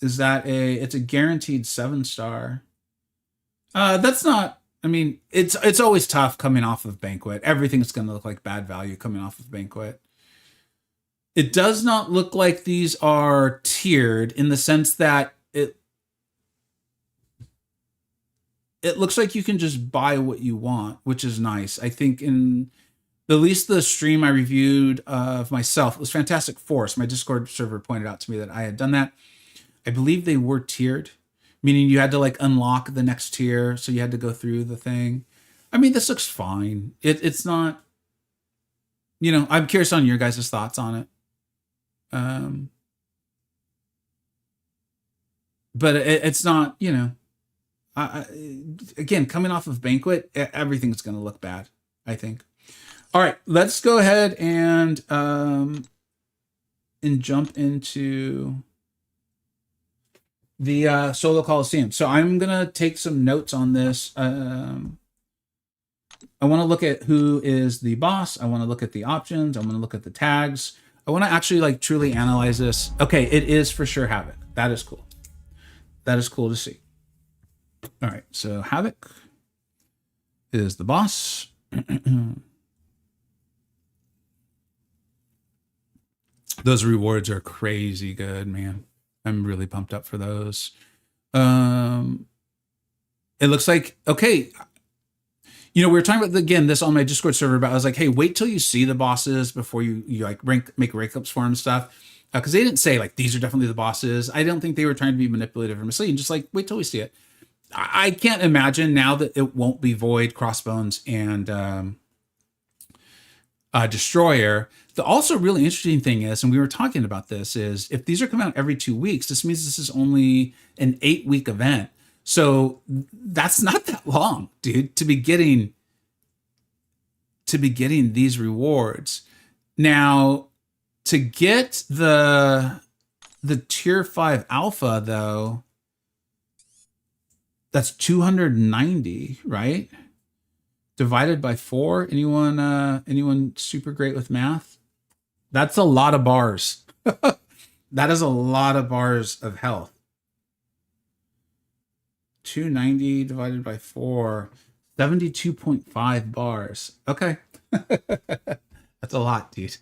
Speaker 1: is that it's a guaranteed 7-star. That's not, I mean, it's always tough coming off of Banquet. Everything's going to look like bad value coming off of Banquet. It does not look like these are tiered in the sense that it looks like you can just buy what you want, which is nice. I think in at least the stream I reviewed of myself, it was Fantastic Force. My Discord server pointed out to me that I had done that. I believe they were tiered, meaning you had to like unlock the next tier, so you had to go through the thing. I mean, this looks fine. It's not, you know, I'm curious on your guys' thoughts on it. But it's not, you know, again, coming off of Banquet, everything's going to look bad, I think. All right, let's go ahead and jump into the Solo Coliseum. So I'm going to take some notes on this. I want to look at who is the boss. I want to look at the options. I want to look at the tags. I want to actually like truly analyze this. Okay, it is for sure Havoc. That is cool. That is cool to see. All right, so Havoc is the boss. Those rewards are crazy good, man. I'm really pumped up for those. It looks like, okay, you know, we were talking about, again, this on my Discord server, but I was like, hey, wait till you see the bosses before you like make rank ups for them and stuff. Because they didn't say like these are definitely the bosses. I don't think they were trying to be manipulative or misleading. Just like wait till we see it. I can't imagine now that it won't be Void, Crossbones, and Destroyer. The also really interesting thing is, and we were talking about this, is if these are coming out every 2 weeks, this means this is only an 8-week event. So that's not that long, dude, to be getting these rewards. Now, to get the tier 5 alpha though, that's 290, right? Divided by 4. Anyone super great with math? That's a lot of bars. That is a lot of bars of health. 290 divided by 4, 72.5 bars. Okay. That's a lot, dude.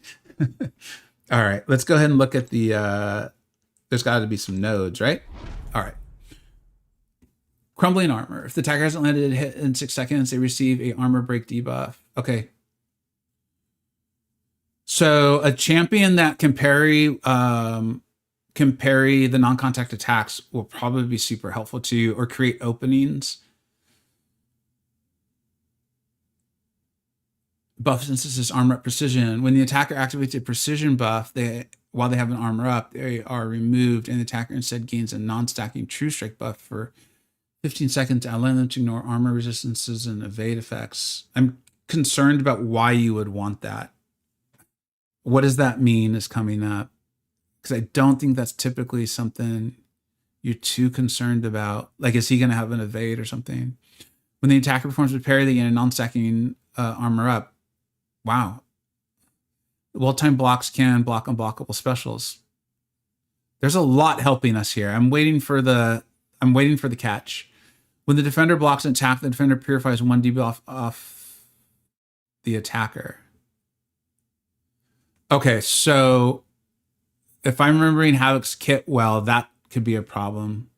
Speaker 1: All right, let's go ahead and look at the, there's got to be some nodes, right? All right. Crumbling armor. If the attacker hasn't landed a hit in 6 seconds, they receive a armor break debuff. Okay. So a champion that can parry the non-contact attacks will probably be super helpful to you, or create openings. Buff instances armor up precision. When the attacker activates a precision buff, while they have an armor up, they are removed, and the attacker instead gains a non-stacking true strike buff for 15 seconds, allowing them to ignore armor resistances and evade effects. I'm concerned about why you would want that. What does that mean is coming up? Because I don't think that's typically something you're too concerned about. Like, is he going to have an evade or something? When the attacker performs a parry, they gain a non-stacking armor up. Wow. Well-timed blocks can block unblockable specials. There's a lot helping us here. I'm waiting for the catch. When the defender blocks an attack, the defender purifies 1 debuff off the attacker. Okay, so if I'm remembering Havoc's kit well, that could be a problem.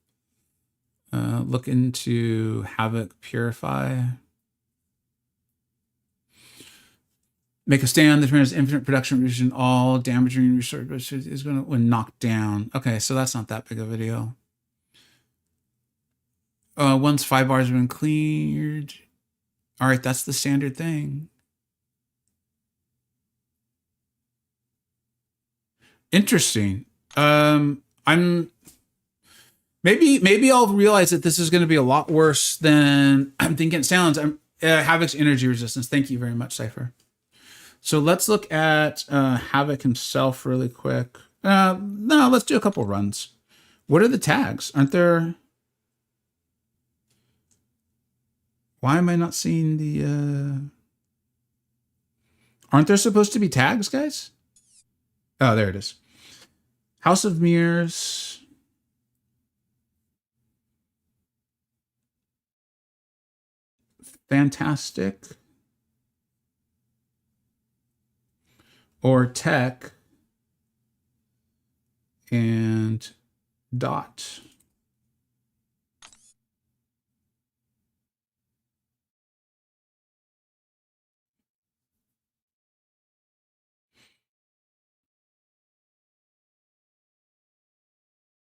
Speaker 1: Look into Havoc Purify. Make a stand. The defender has infinite production reduction. All damaging resource is going to when knocked down. Okay, so that's not that big of a deal. Once 5 bars have been cleared. All right, that's the standard thing. Interesting. I'm maybe I'll realize that this is going to be a lot worse than I'm thinking it sounds. Havoc's energy resistance. Thank you very much, Cypher. So let's look at Havoc himself really quick. No, let's do a couple runs. What are the tags? Aren't there? Why am I not seeing the... Aren't there supposed to be tags, guys? Oh, there it is. House of Mirrors. Fantastic. Or Tech. And Dot.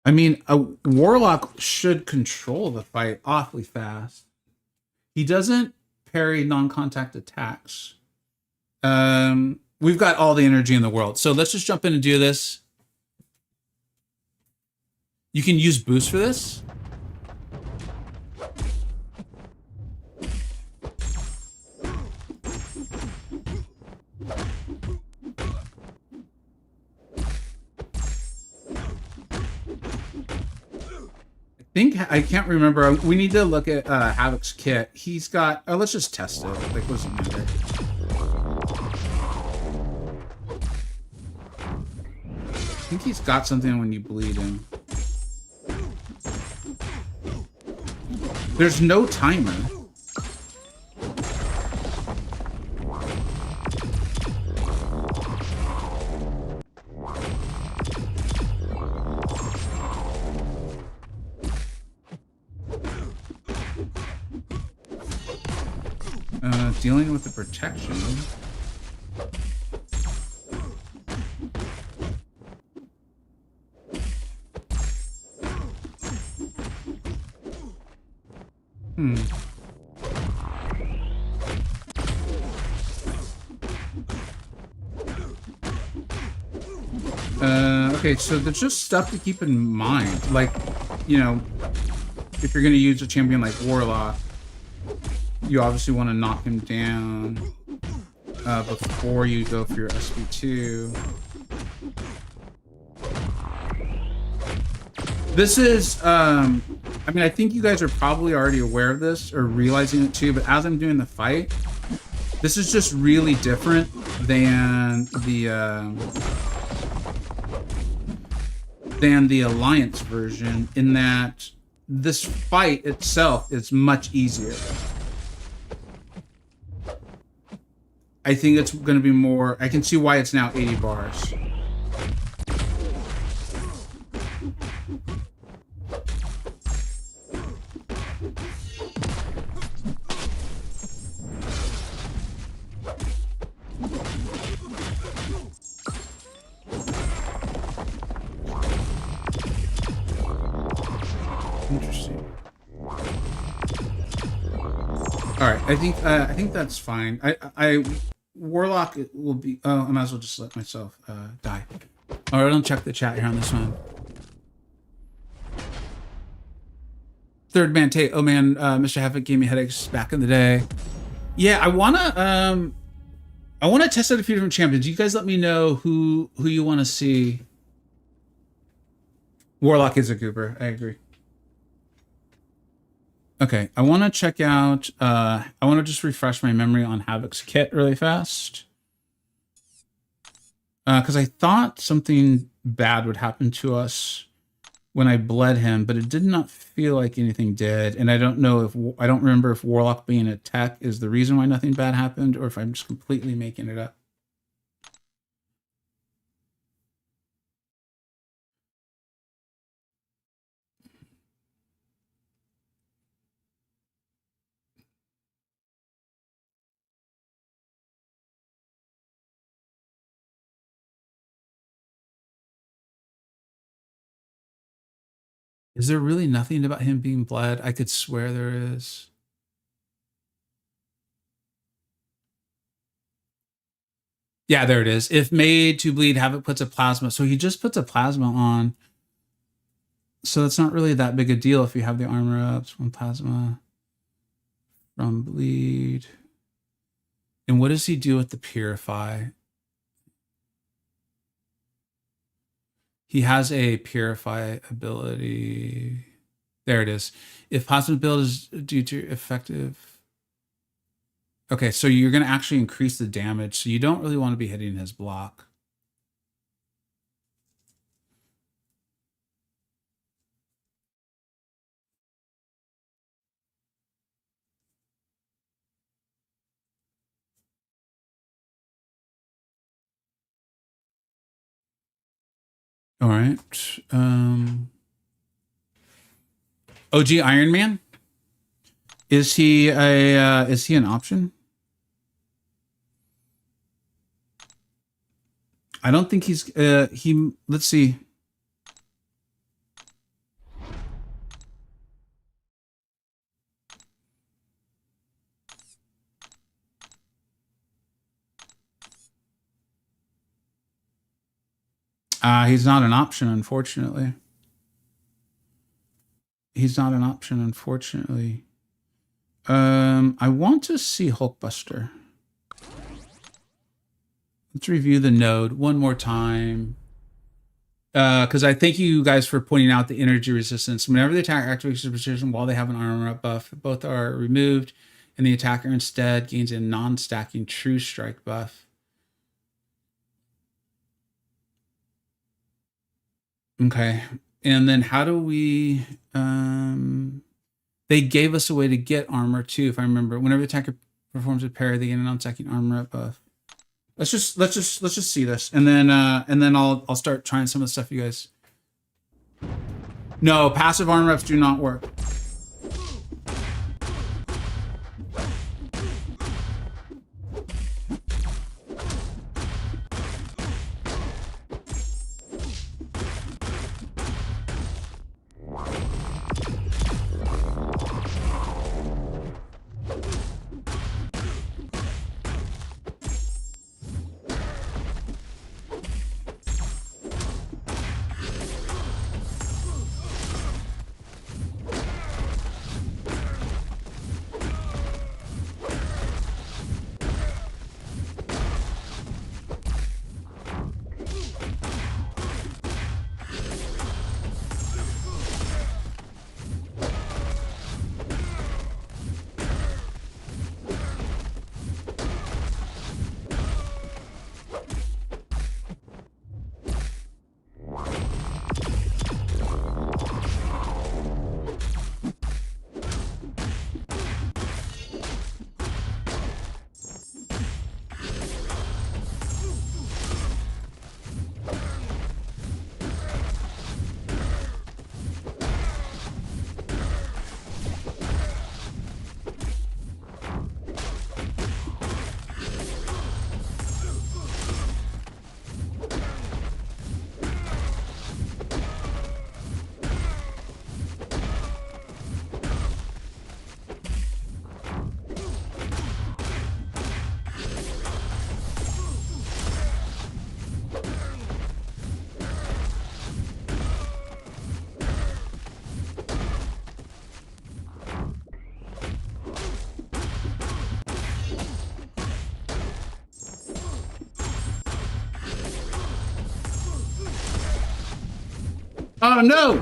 Speaker 1: I mean, a Warlock should control the fight awfully fast. He doesn't parry non-contact attacks. We've got all the energy in the world. So let's just jump in and do this. You can use boost for this. I can't remember. We need to look at Havoc's kit. He's got. Let's just test it. Like, what's it do? I think he's got something when you bleed him. There's no timer. Dealing with the protection. Okay, so there's just stuff to keep in mind. Like, you know, if you're going to use a champion like Warlock, you obviously want to knock him down before you go for your SP2. This is, I mean, I think you guys are probably already aware of this or realizing it too, but as I'm doing the fight, this is just really different than the Alliance version in that this fight itself is much easier. I think it's going to be more, I can see why it's now 80 bars. Interesting. All right, I think that's fine. I Warlock will be. Oh, I might as well just let myself die. All right, don't check the chat here on this one. Third man Tate. Oh man, Mr. Havoc gave me headaches back in the day. Yeah, I wanna test out a few different champions. You guys let me know who you want to see. Warlock is a goober. I agree. Okay, I want to check out, I want to just refresh my memory on Havoc's kit really fast. Because I thought something bad would happen to us when I bled him, but it did not feel like anything did. And I don't know if, I don't remember if Warlock being a tech is the reason why nothing bad happened, or if I'm just completely making it up. Is there really nothing about him being bled? I could swear there is. Yeah, there it is. If made to bleed, Havoc puts a plasma. So he just puts a plasma on. So it's not really that big a deal if you have the armor ups. One plasma from bleed. And what does he do with the purify? He has a purify ability. There it is. If plasma build is due to effective. Okay, so you're going to actually increase the damage. So you don't really want to be hitting his block. All right. OG Iron Man. Is he an option? I don't think he's let's see. He's not an option, unfortunately. He's not an option, unfortunately. I want to see Hulkbuster. Let's review the node one more time. Because I thank you guys for pointing out the energy resistance. Whenever the attacker activates a position while they have an armor up buff, both are removed, and the attacker instead gains a non-stacking true strike buff. Okay. And then how do we they gave us a way to get armor too, if I remember. Whenever the attacker performs a parry, they gain a non-stacking armor up buff. Let's just see this, and then I'll start trying some of the stuff you guys. No, passive armor ups do not work. Oh no!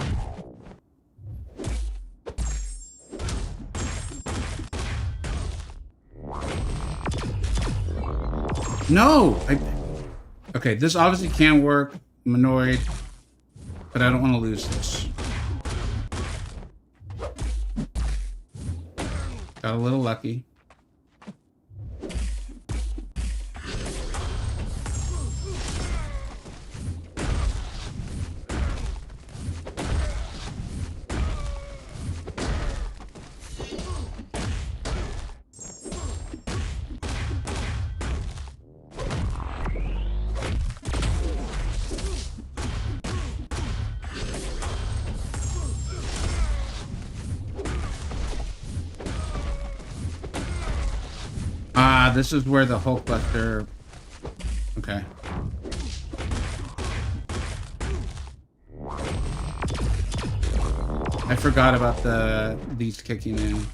Speaker 1: No! Okay, this obviously can work. I'm annoyed, but I don't want to lose this. Got a little lucky. This is where the Hulk Buster. Okay. I forgot about these kicking in.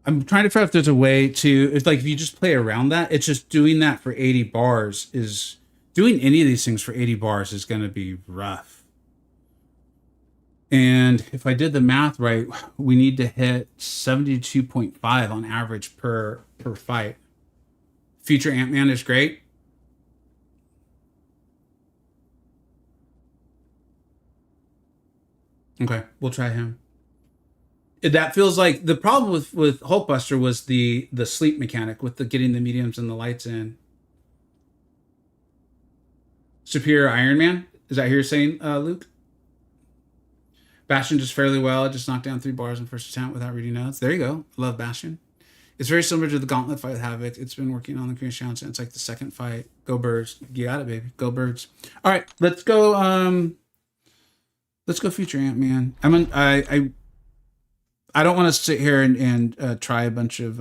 Speaker 1: I'm trying to figure out if there's a way to, if you just play around that, it's just doing that for 80 bars is, doing any of these things for 80 bars is going to be rough. And if I did the math right, we need to hit 72.5 on average per fight. Future Ant-Man is great. Okay, we'll try him. That feels like the problem with Hulkbuster was the sleep mechanic with the getting the mediums and the lights in. Superior Iron Man? Is that who you're saying, Luke? Bastion just fairly well. Just knocked down 3 bars in first attempt without reading notes. There you go. Love Bastion. It's very similar to the Gauntlet fight with Havoc. It's been working on the Korean challenge since like the second fight. Go Birds. You got it, baby. Go Birds. All right, let's go. Let's go Future Ant-Man. I don't want to sit here and try a bunch of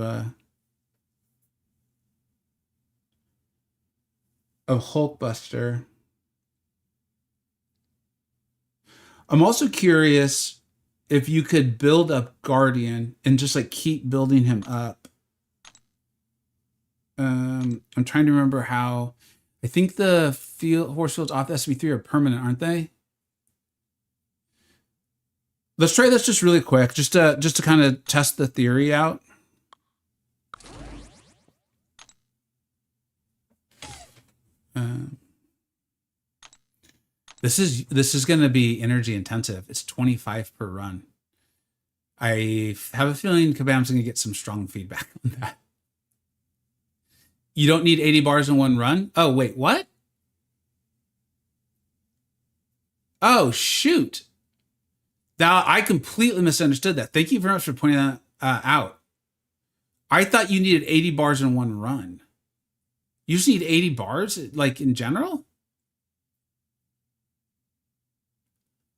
Speaker 1: Hulkbuster. I'm also curious if you could build up Guardian and just like keep building him up. I'm trying to remember how. I think the horse fields off the SB3 are permanent, aren't they? Let's try this just really quick, just to kind of test the theory out. This is going to be energy intensive. It's 25 per run. I have a feeling Kabam's going to get some strong feedback on that. You don't need 80 bars in one run? Oh, wait, what? Oh, shoot. Now, I completely misunderstood that. Thank you very much for pointing that out. I thought you needed 80 bars in one run. You just need 80 bars, like, in general?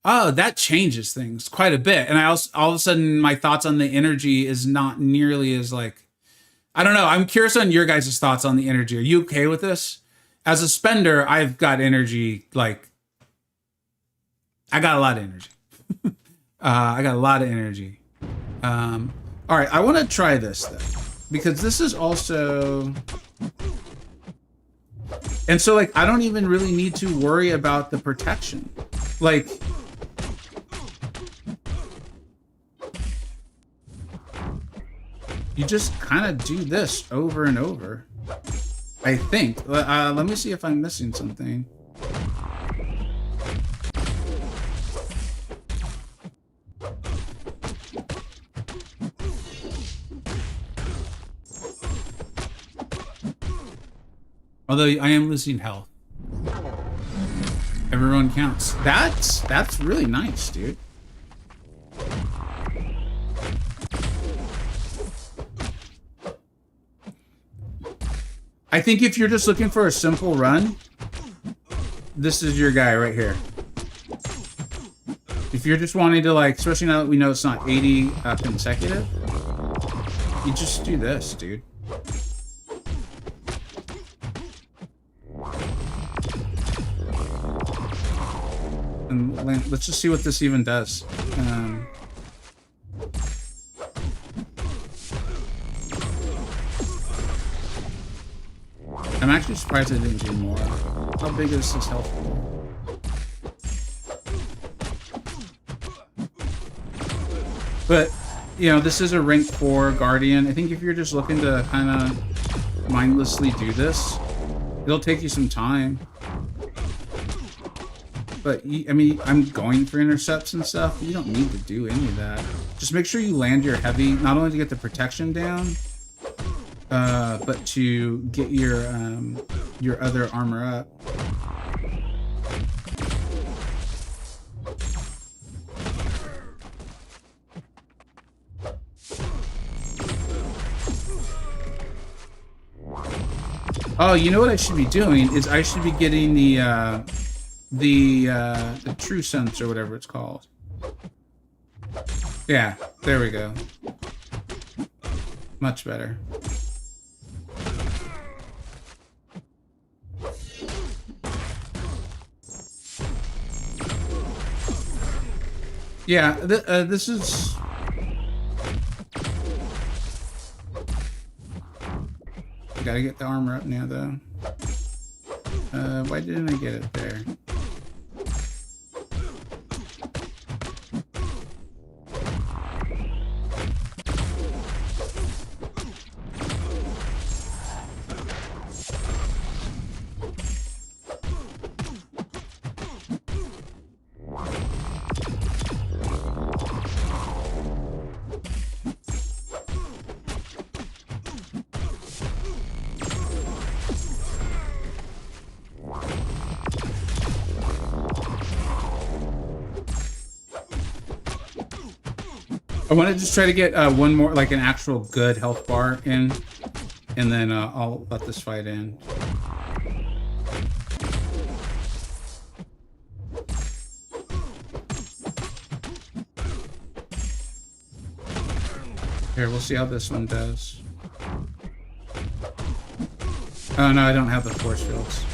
Speaker 1: Oh, that changes things quite a bit. And I also, all of a sudden, my thoughts on the energy is not nearly as, like... I don't know. I'm curious on your guys' thoughts on the energy. Are you okay with this? As a spender, I've got energy, like... I got a lot of energy. I got a lot of energy. All right, I want to try this, though. Because this is also... And so, like, I don't even really need to worry about the protection. Like... You just kind of do this over and over. I think. Let me see if I'm missing something. Although I am losing health. Everyone counts. That's really nice, dude. I think if you're just looking for a simple run, this is your guy right here. If you're just wanting to, like, especially now that we know it's not 80 consecutive, you just do this, dude. And let's just see what this even does. I'm actually surprised I didn't do more. How big is this health pool? But, you know, this is a rank 4 Guardian. I think if you're just looking to kind of mindlessly do this, it'll take you some time. But, I mean, I'm going for intercepts and stuff. You don't need to do any of that. Just make sure you land your heavy, not only to get the protection down, but to get your other armor up. Oh, you know what I should be doing is I should be getting the true sense or whatever it's called. Yeah, there we go. Much better. Yeah, this is... Gotta get the armor up now, though. Why didn't I get it there? I want to just try to get one more, like an actual good health bar in, and then I'll let this fight end. Here, we'll see how this one does. Oh no, I don't have the force fields.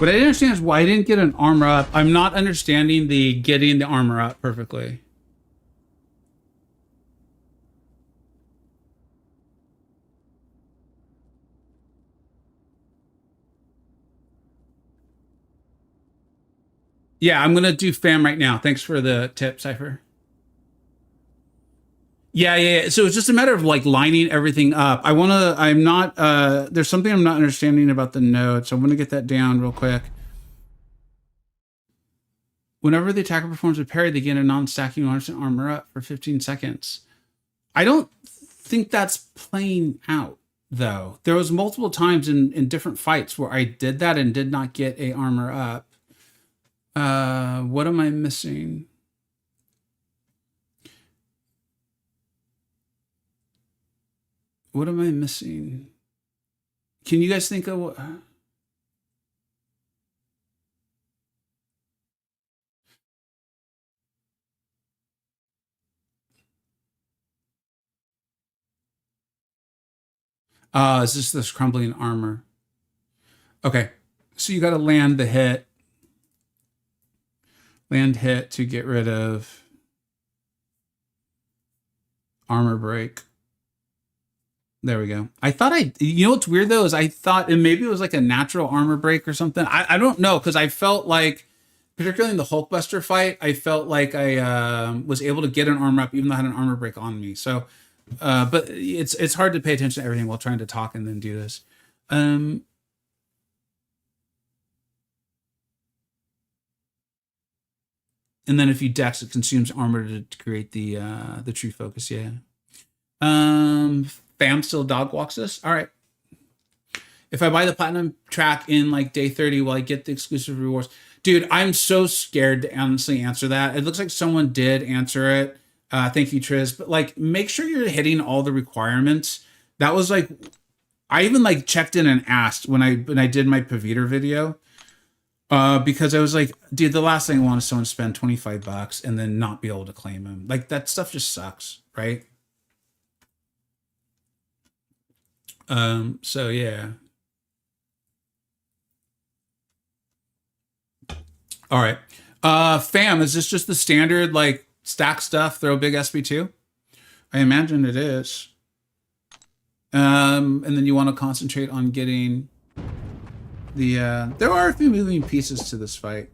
Speaker 1: What I didn't understand is why I didn't get an armor up. I'm not understanding the getting the armor up perfectly. Yeah, I'm gonna do fam right now. Thanks for the tip, Cypher. Yeah. So it's just a matter of like lining everything up. I'm not, there's something I'm not understanding about the node, so I'm gonna get that down real quick. Whenever the attacker performs a parry, they gain a non-stacking armor up for 15 seconds. I don't think that's playing out, though. There was multiple times in different fights where I did that and did not get a armor up. What am I missing? What am I missing? Can you guys think of what? Is this crumbling armor? Okay, so you got to land the hit. Land hit to get rid of armor break. There we go. I thought you know what's weird though is I thought, and maybe it was like a natural armor break or something. I don't know, because I felt like, particularly in the Hulkbuster fight, I felt like I was able to get an armor up even though I had an armor break on me. So, but it's hard to pay attention to everything while trying to talk and then do this. And then if you dex, it consumes armor to create the true focus. Yeah. Fam still dog walks us. All right. If I buy the platinum track in like day 30, will I get the exclusive rewards? Dude, I'm so scared to honestly answer that. It looks like someone did answer it. Thank you, Triz. But like, make sure you're hitting all the requirements. That was like, I even like checked in and asked when I did my Paviter video. Because I was like, dude, the last thing I want is someone to spend $25 and then not be able to claim him. Like, that stuff just sucks, right? So yeah. All right. Fam, is this just the standard like stack stuff, throw big SB2? I imagine it is. And then you want to concentrate on getting the there are a few moving pieces to this fight.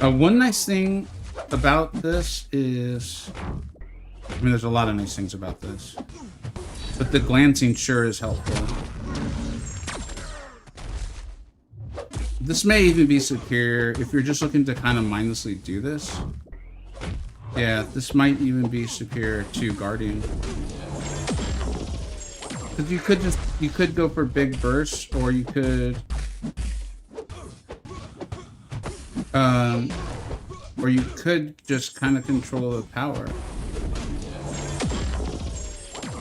Speaker 1: One nice thing about this is, I mean, there's a lot of nice things about this, but the glancing sure is helpful. This may even be superior if you're just looking to kind of mindlessly do this. Yeah, this might even be superior to Guardian. Because you could go for big bursts, or you could just kind of control the power.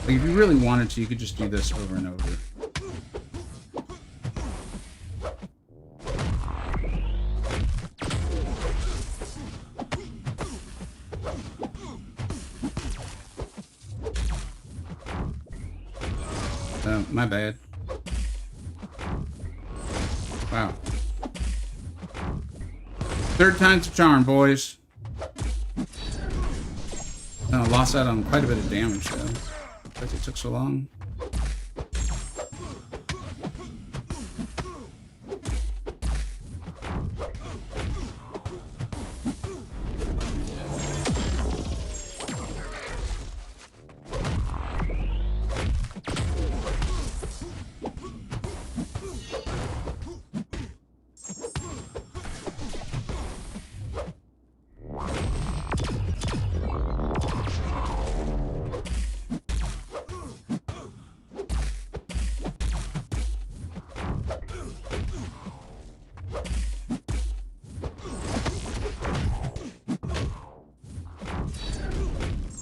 Speaker 1: Like, if you really wanted to, you could just do this over and over. Oh, my bad. Wow. Third time's a charm, boys. Lost out on quite a bit of damage, though. Because it took so long.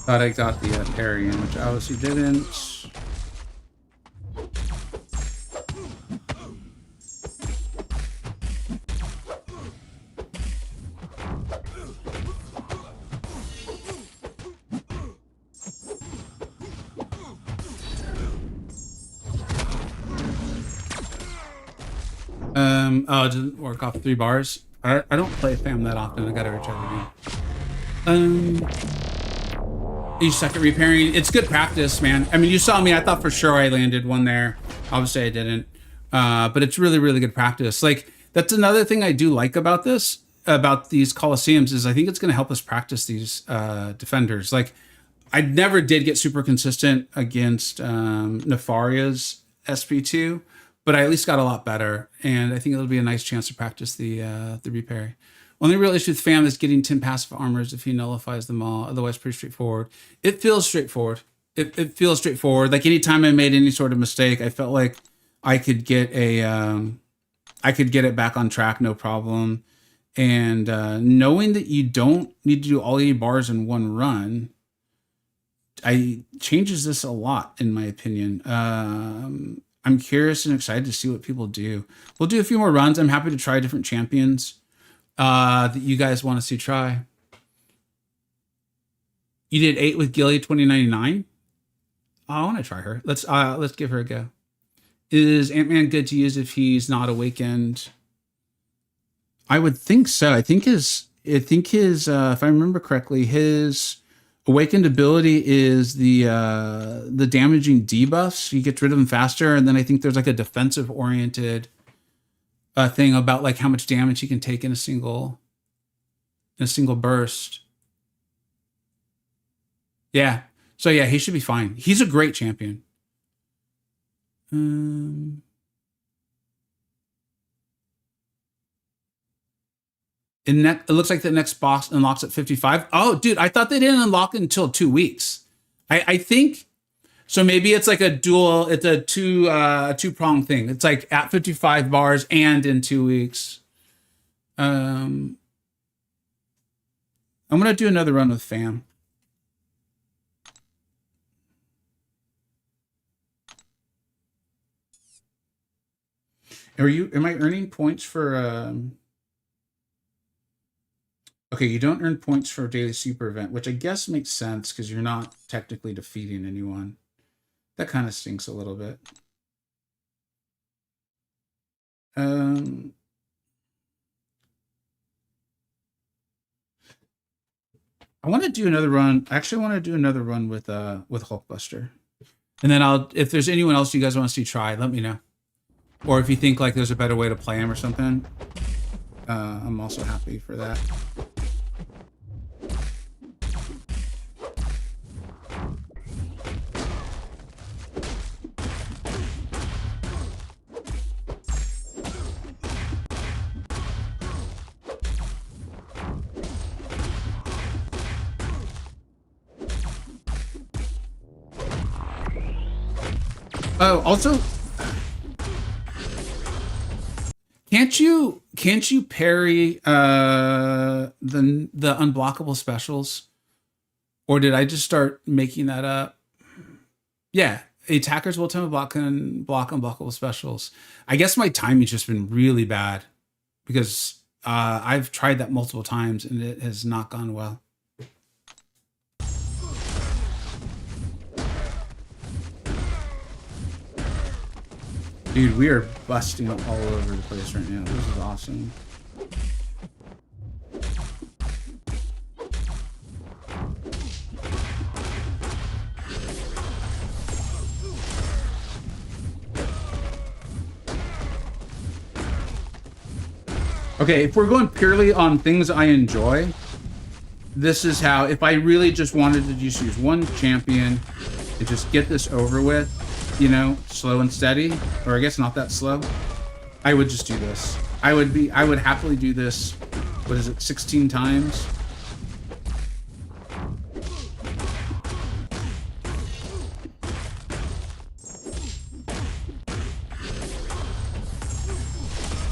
Speaker 1: Thought I got the parry in, which I obviously didn't. Oh, it didn't work off 3 bars. I don't play FAM that often. I gotta retry the game. Each second repairing, it's good practice, man. I mean, you saw me. I thought for sure I landed one there. Obviously, I didn't. But it's really, really good practice. Like, that's another thing I do like about this, about these Coliseums, is I think it's going to help us practice these defenders. Like, I never did get super consistent against Nefaria's SP2, but I at least got a lot better. And I think it'll be a nice chance to practice the repair. Only real issue with FAM is getting 10 passive armors if he nullifies them all. Otherwise, pretty straightforward. It feels straightforward. It feels straightforward. Like, anytime I made any sort of mistake, I felt like I could get it back on track, no problem. And knowing that you don't need to do all 80 bars in one run, changes this a lot, in my opinion. I'm curious and excited to see what people do. We'll do a few more runs. I'm happy to try different champions that you guys want to see try. You did 8 with Gilly 2099. Oh, I want to try her. Let's give her a go. Is Ant-Man good to use if he's not awakened? I would think so. I think his if I remember correctly, his awakened ability is the damaging debuffs. He gets rid of them faster, and then I think there's like a defensive oriented thing about like how much damage he can take in a single burst. Yeah. So yeah, he should be fine. He's a great champion. It looks like the next boss unlocks at 55. Oh, dude, I thought they didn't unlock it until 2 weeks. I think so. Maybe it's like a dual. It's a two-prong thing. It's like at 55 bars and in 2 weeks. I'm gonna do another run with FAM. Am I earning points for? Okay, you don't earn points for a daily super event, which I guess makes sense because you're not technically defeating anyone. That kind of stinks a little bit. I want to do another run. Actually, I want to do another run with Hulkbuster, and then if there's anyone else you guys want to see try, let me know. Or if you think like there's a better way to play him or something, I'm also happy for that. Oh, also, can't you parry the unblockable specials? Or did I just start making that up? Yeah, attackers will attempt to block unblockable specials. I guess my timing's just been really bad because I've tried that multiple times and it has not gone well. Dude, we are busting all over the place right now. This is awesome. Okay, if we're going purely on things I enjoy, this is how, if I really just wanted to just use one champion and just get this over with, you know, slow and steady, or I guess not that slow, I would just do this. I would happily do this, what is it, 16 times?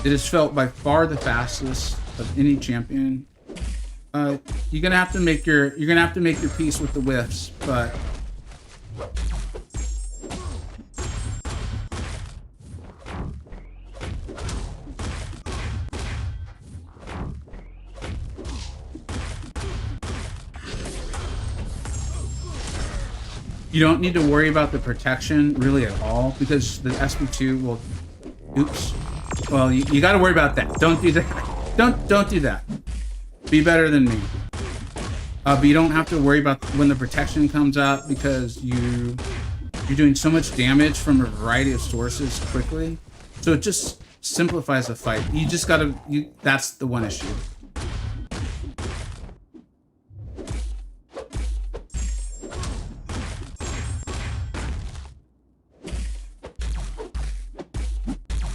Speaker 1: It is felt by far the fastest of any champion. You're gonna have to make your peace with the whiffs, but you don't need to worry about the protection really at all, because the SP2 will, oops. Well, you got to worry about that. Don't do that. Don't do that. Be better than me. But you don't have to worry about when the protection comes up, because you're doing so much damage from a variety of sources quickly. So it just simplifies the fight. You just got to. That's the one issue.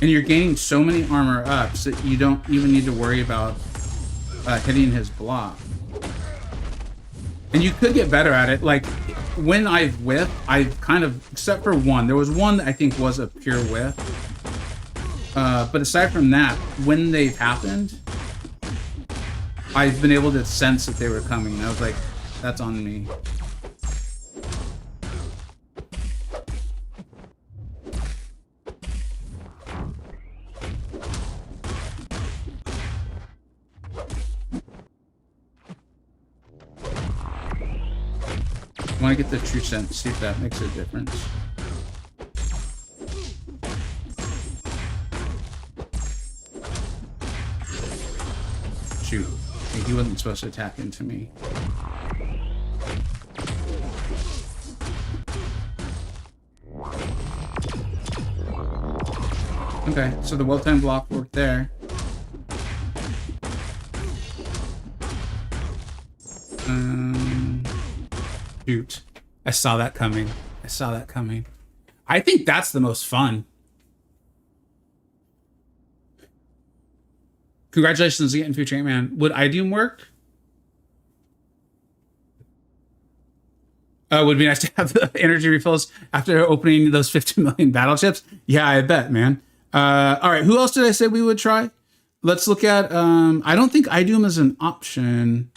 Speaker 1: And you're gaining so many armor ups that you don't even need to worry about hitting his block. And you could get better at it. Like, when I've whiffed, I've kind of, except for one, there was one that I think was a pure whiff. But aside from that, when they've happened, I've been able to sense that they were coming. And I was like, that's on me. I want to get the true sense, see if that makes a difference. Shoot, he wasn't supposed to attack into me. Okay, so the well-timed block worked there. Shoot. I saw that coming. I saw that coming. I think that's the most fun. Congratulations on getting Future Ant-Man. Would iDoom work? Would be nice to have the energy refills after opening those 50 million battleships. Yeah, I bet, man. All right, who else did I say we would try? Let's look at... I don't think iDoom is an option.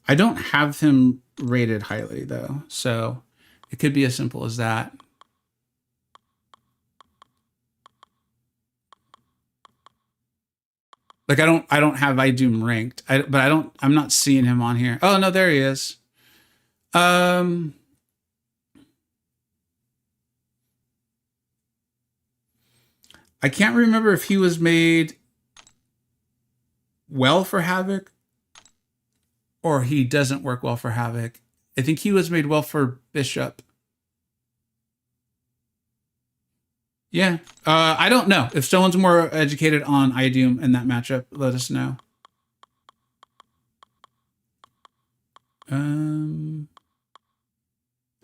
Speaker 1: I don't have him rated highly though, so it could be as simple as that. Like I don't have iDoom ranked, but I'm not seeing him on here. Oh no, there he is. I can't remember if he was made well for Havoc or he doesn't work well for Havoc. I think he was made well for Bishop. Yeah. I don't know. If someone's more educated on iDoom in that matchup, let us know.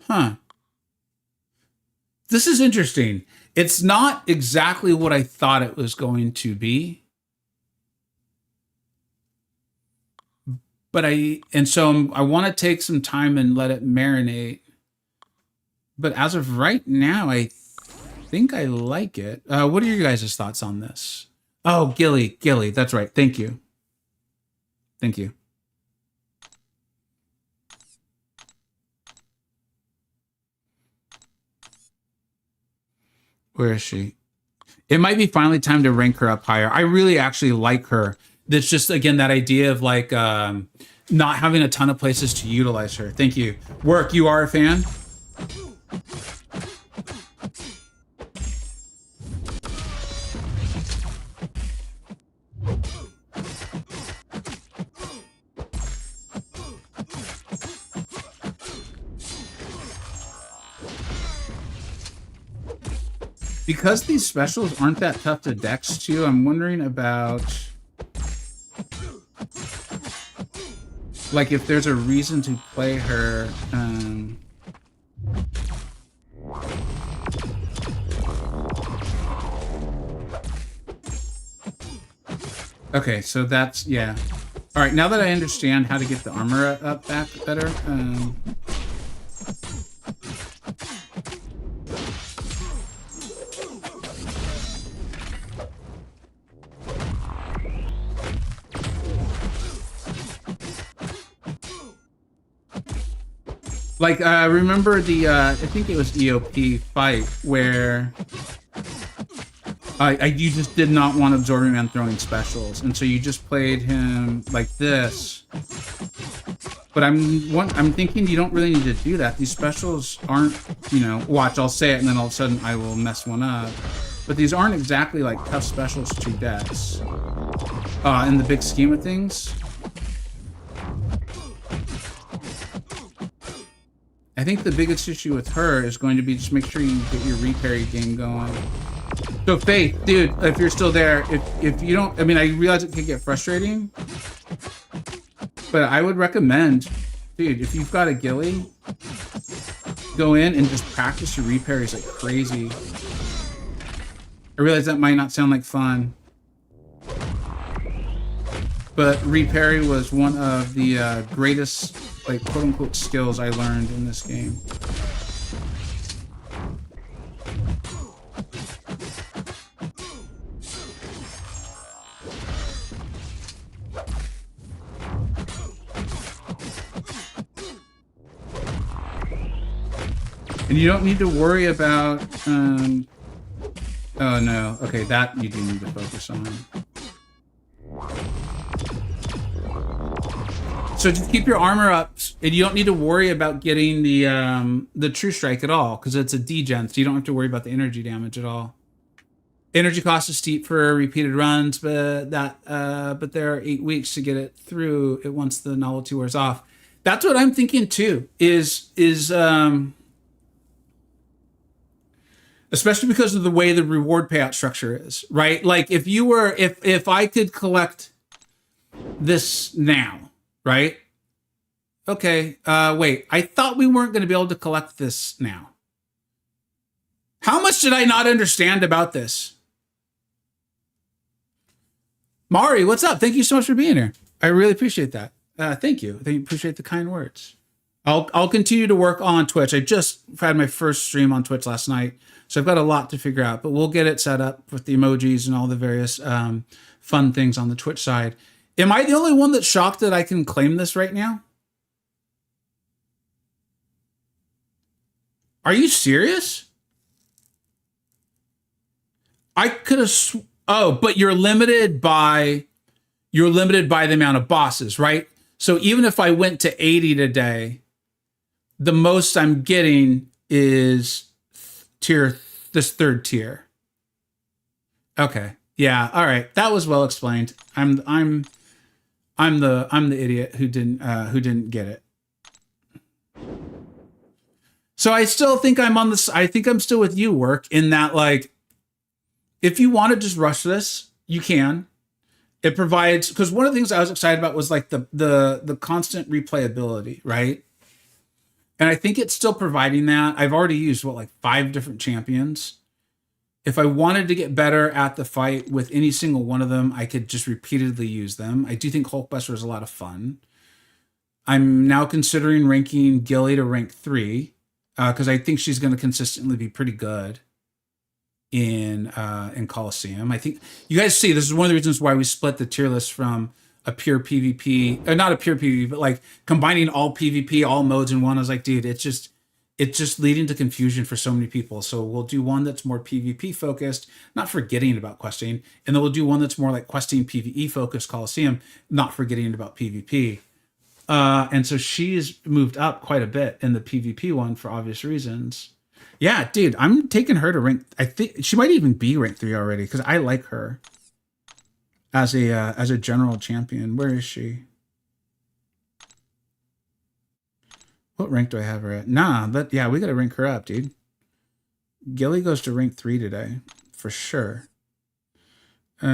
Speaker 1: Huh. This is interesting. It's not exactly what I thought it was going to be. But I want to take some time and let it marinate. But as of right now, I think I like it. What are your guys' thoughts on this? Oh, Gilly, that's right. Thank you. Thank you. Where is she? It might be finally time to rank her up higher. I really actually like her. That's just, again, that idea of like not having a ton of places to utilize her. Thank you. Work, you are a fan? Because these specials aren't that tough to dex too, I'm wondering about like if there's a reason to play her. Okay, so that's, yeah. All right, now that I understand how to get the armor up back better, like, remember the, I think it was EOP fight where you just did not want Absorbing Man throwing specials, and so you just played him like this. But I'm thinking you don't really need to do that. These specials aren't, you know, watch, I'll say it, and then all of a sudden I will mess one up. But these aren't exactly like tough specials to dex. In the big scheme of things. I think the biggest issue with her is going to be just make sure you get your reparry game going. So Faith, dude, if you're still there, if you don't, I mean, I realize it can get frustrating, but I would recommend, dude, if you've got a ghillie, go in and just practice your reparries like crazy. I realize that might not sound like fun, but reparry was one of the greatest, like, quote-unquote skills I learned in this game. And you don't need to worry about, oh no, okay, that you do need to focus on. So just keep your armor up, and you don't need to worry about getting the True Strike at all, because it's a degen, so you don't have to worry about the energy damage at all. Energy cost is steep for repeated runs, but there are 8 weeks to get it through it once the novelty wears off. That's what I'm thinking too, is especially because of the way the reward payout structure is, right? Like if I could collect this now, right? Okay, wait, I thought we weren't going to be able to collect this now. How much did I not understand about this? Mari, what's up? Thank you so much for being here. I really appreciate that. Thank you. I appreciate the kind words. I'll continue to work on Twitch. I just had my first stream on Twitch last night, so I've got a lot to figure out, but we'll get it set up with the emojis and all the various fun things on the Twitch side. Am I the only one that's shocked that I can claim this right now? Are you serious? I could have... Oh, but you're limited by the amount of bosses, right? So even if I went to 80 today, the most I'm getting is this third tier. Okay. Yeah. All right. That was well explained. I'm the idiot who didn't get it. So I still think I think I'm still with you, Work, in that, like, if you want to just rush this, you can. It provides, because one of the things I was excited about was like the constant replayability, right? And I think it's still providing that. I've already used, like 5 different champions. If I wanted to get better at the fight with any single one of them, I could just repeatedly use them. I do think Hulkbuster is a lot of fun. I'm now considering ranking Gilly to rank 3, because I think she's going to consistently be pretty good in Coliseum. I think you guys see this is one of the reasons why we split the tier list from a pure PvP, or not a pure PvP, but like combining all PvP, all modes in one. I was like, dude, it's just leading to confusion for so many people. So we'll do one that's more PvP focused, not forgetting about questing, and then we'll do one that's more like questing PvE focused, Coliseum, not forgetting about PvP. And so she's moved up quite a bit in the PvP one for obvious reasons. Yeah, dude, I'm taking her to rank. I think she might even be rank 3 already, because I like her as a general champion. Where is she? What rank do I have her at? Nah, but yeah, we gotta rank her up, dude. Gilly goes to rank 3 today, for sure. Do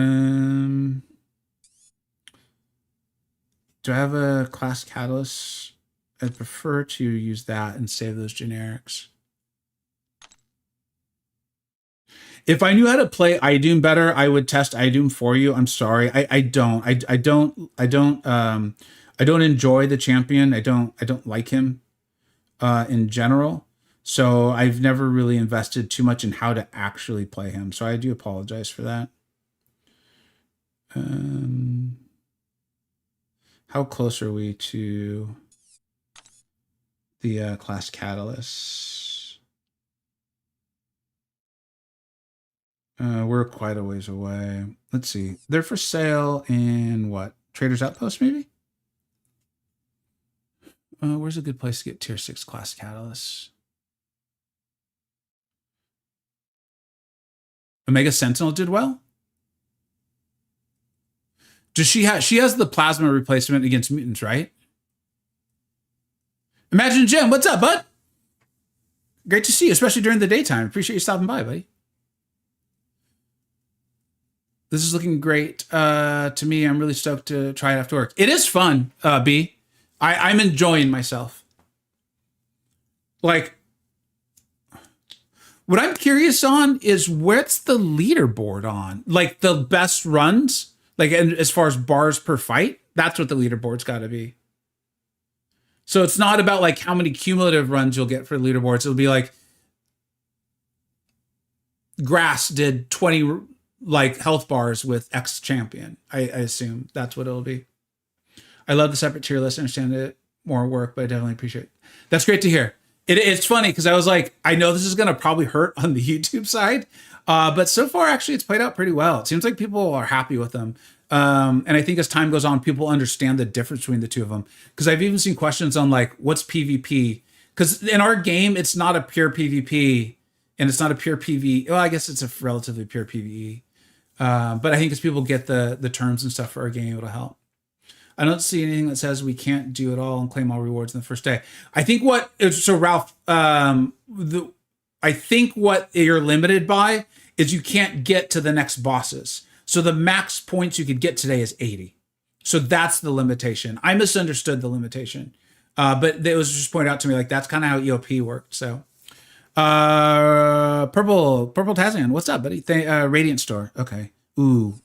Speaker 1: I have a class catalyst? I'd prefer to use that and save those generics. If I knew how to play iDoom better, I would test iDoom for you. I'm sorry. I don't. I don't enjoy the champion. I don't like him in general. So I've never really invested too much in how to actually play him. So I do apologize for that. How close are we to the class catalyst? We're quite a ways away. Let's see. They're for sale in what? Trader's Outpost, maybe? Where's a good place to get tier 6 class catalysts? Omega Sentinel did well. Does she has the plasma replacement against mutants, right? Imagine Jim, what's up, bud? Great to see you, especially during the daytime. Appreciate you stopping by, buddy. This is looking great to me. I'm really stoked to try it after work. It is fun, B. I'm enjoying myself. Like, what I'm curious on is what's the leaderboard on? Like the best runs? Like, and as far as bars per fight, that's what the leaderboard's got to be. So it's not about like how many cumulative runs you'll get for leaderboards. It'll be like Grass did 20 like health bars with X champion. I assume that's what it'll be. I love the separate tier list. I understand it more work, but I definitely appreciate it. That's great to hear. It's funny because I was like, I know this is going to probably hurt on the YouTube side. But so far, actually, it's played out pretty well. It seems like people are happy with them. And I think as time goes on, people understand the difference between the two of them. Because I've even seen questions on like, what's PvP? Because in our game, it's not a pure PvP and it's not a pure PvE. Well, I guess it's a relatively pure PvE. But I think as people get the terms and stuff for our game, it'll help. I don't see anything that says we can't do it all and claim all rewards in the first day. I think Ralph, I think what you're limited by is you can't get to the next bosses. So the max points you could get today is 80. So that's the limitation. I misunderstood the limitation. But it was just pointed out to me like that's kind of how EOP worked. So Purple Tazian, what's up, buddy? Radiant Store. Okay. Ooh.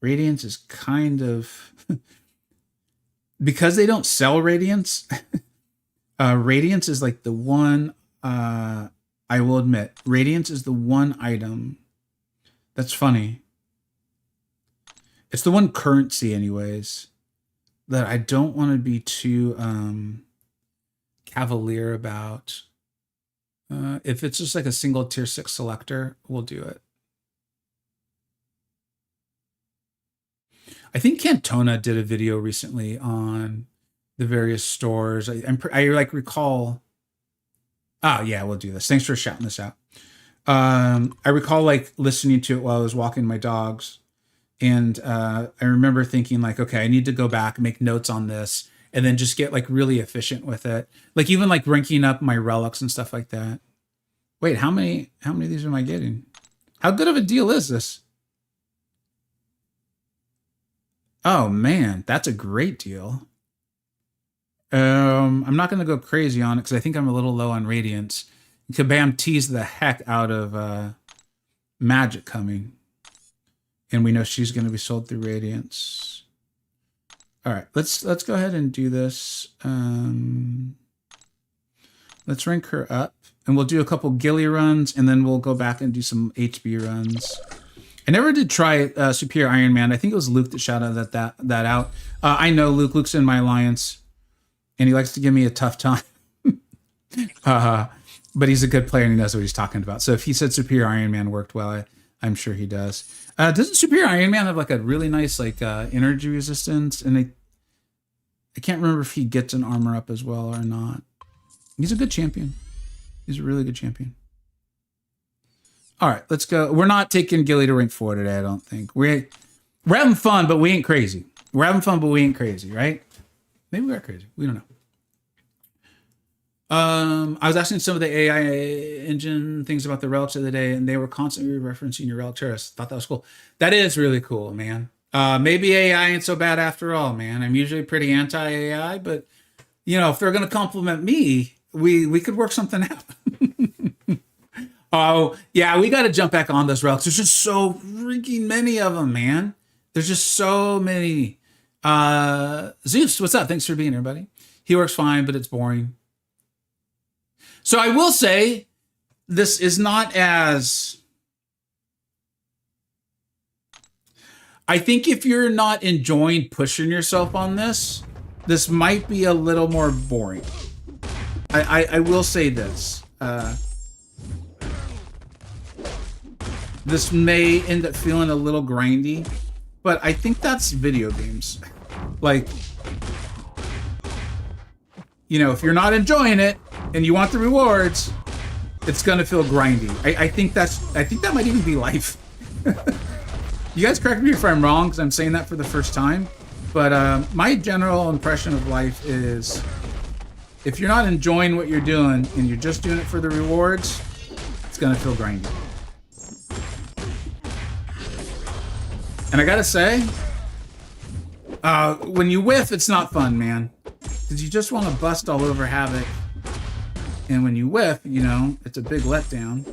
Speaker 1: Radiance is kind of because they don't sell Radiance. Radiance is like the one. I will admit, Radiance is the one item that's funny. It's the one currency, anyways, that I don't want to be too cavalier about. If it's just like a single tier 6 selector, we'll do it. I think Cantona did a video recently on the various stores. I like recall. Oh yeah, we'll do this. Thanks for shouting this out. I recall like listening to it while I was walking my dogs, and I remember thinking like, okay, I need to go back and make notes on this, and then just get like really efficient with it. Like even like ranking up my relics and stuff like that. Wait, how many of these am I getting? How good of a deal is this? Oh man, that's a great deal. I'm not going to go crazy on it because I think I'm a little low on Radiance. Kabam teased the heck out of Magic coming. And we know she's going to be sold through Radiance. All right, let's go ahead and do this. Let's rank her up. And we'll do a couple Gilly runs, and then we'll go back and do some HB runs. I never did try Superior Iron Man. I think it was Luke that shouted that out. I know Luke. Luke's in my alliance, and he likes to give me a tough time. But he's a good player, and he knows what he's talking about. So if he said Superior Iron Man worked well, I'm sure he does. Doesn't Superior Iron Man have like a really nice like energy resistance? And I can't remember if he gets an armor up as well or not. He's a good champion. He's a really good champion. All right, let's go. We're not taking Gilly to rank 4 today, I don't think. We're having fun, but we ain't crazy. We're having fun, but we ain't crazy, right? Maybe we are crazy. We don't know. I was asking some of the AI engine things about the relics of the day, and they were constantly referencing your relic terrace. Thought that was cool. That is really cool, man. Maybe AI ain't so bad after all, man. I'm usually pretty anti AI, but if they're gonna compliment me, we could work something out. Oh yeah, we got to jump back on those relics. There's just so freaking many of them, man. There's just so many. Zeus, what's up? Thanks for being here, buddy. He works fine, but it's boring. So I will say, this is not as. I think if you're not enjoying pushing yourself on this might be a little more boring. I will say this. This may end up feeling a little grindy, but I think that's video games. Like, if you're not enjoying it and you want the rewards, it's gonna feel grindy. I think that might even be life. You guys correct me if I'm wrong, because I'm saying that for the first time. But my general impression of life is, if you're not enjoying what you're doing and you're just doing it for the rewards, it's gonna feel grindy. And I gotta say, when you whiff, it's not fun, man. Because you just want to bust all over Havoc. And when you whiff, it's a big letdown.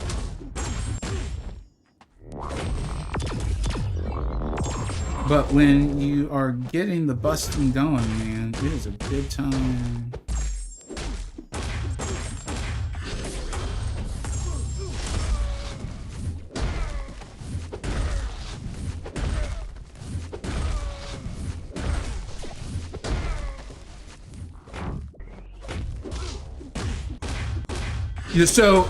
Speaker 1: But when you are getting the busting going, man, it is a good time. So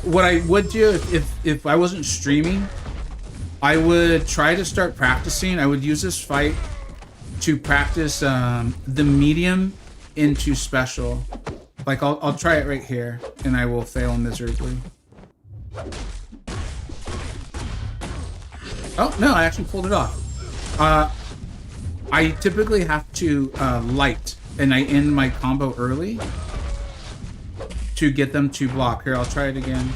Speaker 1: what I would do if I wasn't streaming, I would try to start practicing. I would use this fight to practice the medium into special. Like I'll try it right here, and I will fail miserably. Oh no, I actually pulled it off. I typically have to light, and I end my combo early to get them to block. Here, I'll try it again.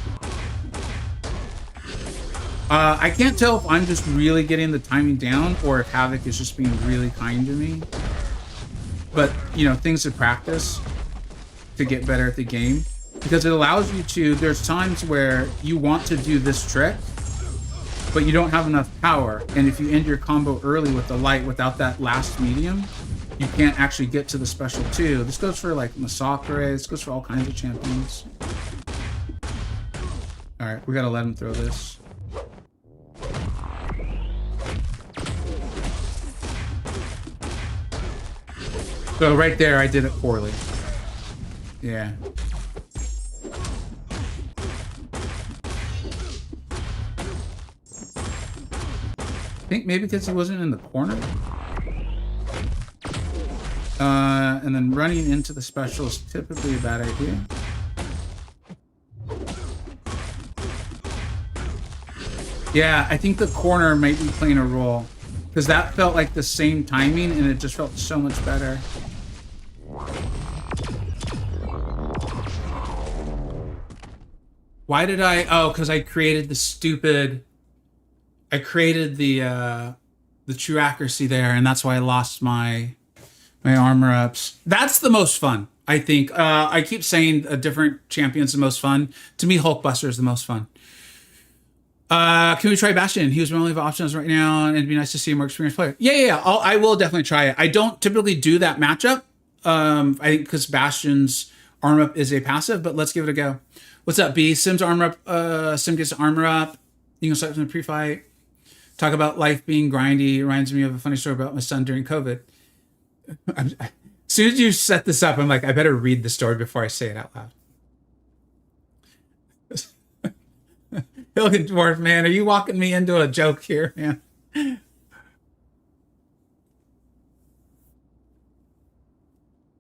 Speaker 1: I can't tell if I'm just really getting the timing down or if Havoc is just being really kind to me. But, things to practice to get better at the game. Because it allows you to, there's times where you want to do this trick, but you don't have enough power. And if you end your combo early with the light without that last medium, you can't actually get to the special 2. This goes for like MCoC, this goes for all kinds of champions. Alright, we gotta let him throw this. So right there, I did it poorly. Yeah. I think maybe because he wasn't in the corner. And then running into the special is typically a bad idea. Yeah, I think the corner might be playing a role. Because that felt like the same timing, and it just felt so much better. Why did I... Oh, because I created the stupid... I created the true accuracy there, and that's why I lost my armor ups. That's the most fun, I think. I keep saying a different champion's the most fun. To me, Hulkbuster is the most fun. Can we try Bastion? He was my only options right now, and it'd be nice to see a more experienced player. Yeah. I will definitely try it. I don't typically do that matchup. I think because Bastion's armor up is a passive, but let's give it a go. What's up, B? Sim's armor up. Sim gets armor up. You can start from the pre-fight. Talk about life being grindy. Reminds me of a funny story about my son during COVID. As soon as you set this up, I'm like, I better read the story before I say it out loud. Hilton Dwarf, man, are you walking me into a joke here, man?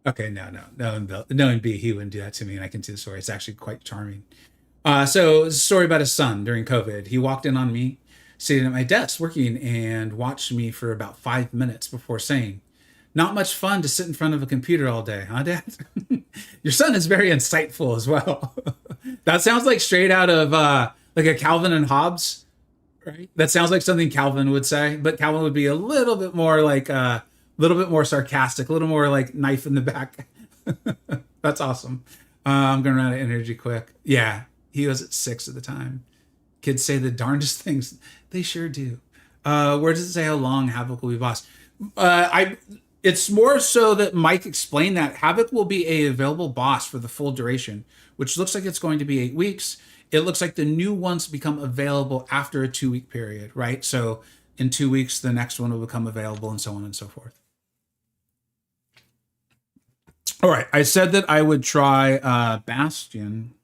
Speaker 1: Okay, knowing B, he wouldn't do that to me, and I can see the story. It's actually quite charming. So it's a story about his son during COVID. He walked in on me, sitting at my desk working, and watched me for about 5 minutes before saying, "Not much fun to sit in front of a computer all day, huh, Dad?" Your son is very insightful as well. That sounds like straight out of like a Calvin and Hobbes, right? That sounds like something Calvin would say, but Calvin would be a little bit more like a little bit more sarcastic, a little more like knife in the back. That's awesome. I'm gonna run out of energy quick. Yeah, he was at 6 at the time. Kids say the darndest things. They sure do. Where does it say how long Havoc will be boss? It's more so that Mike explained that Havoc will be a available boss for the full duration, which looks like it's going to be 8 weeks. It looks like the new ones become available after a 2-week period, right? So in 2 weeks, the next one will become available and so on and so forth. All right, I said that I would try Bastion.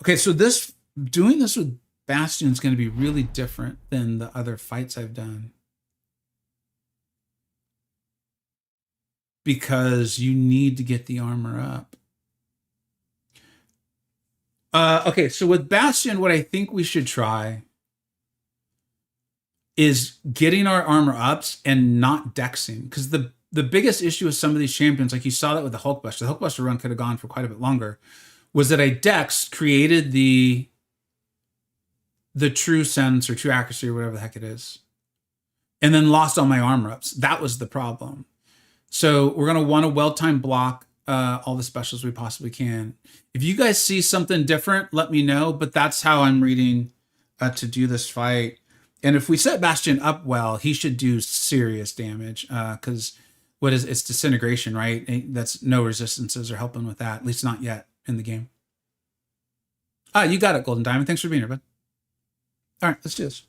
Speaker 1: Okay, so doing this with Bastion is going to be really different than the other fights I've done. Because you need to get the armor up. Okay, so with Bastion, what I think we should try is getting our armor ups and not dexing. Because the biggest issue with some of these champions, like you saw that with the Hulkbuster, the Hulkbuster run could have gone for quite a bit longer, was that I dexed, created the true sense or true accuracy or whatever the heck it is, and then lost all my armor ups. That was the problem. So we're going to want to well-time block all the specials we possibly can. If you guys see something different, let me know, but that's how I'm reading to do this fight. And if we set Bastion up well, he should do serious damage because it's disintegration, right? That's no resistances are helping with that, at least not yet in the game. You got it, Golden Diamond. Thanks for being here, bud. All right, let's do this.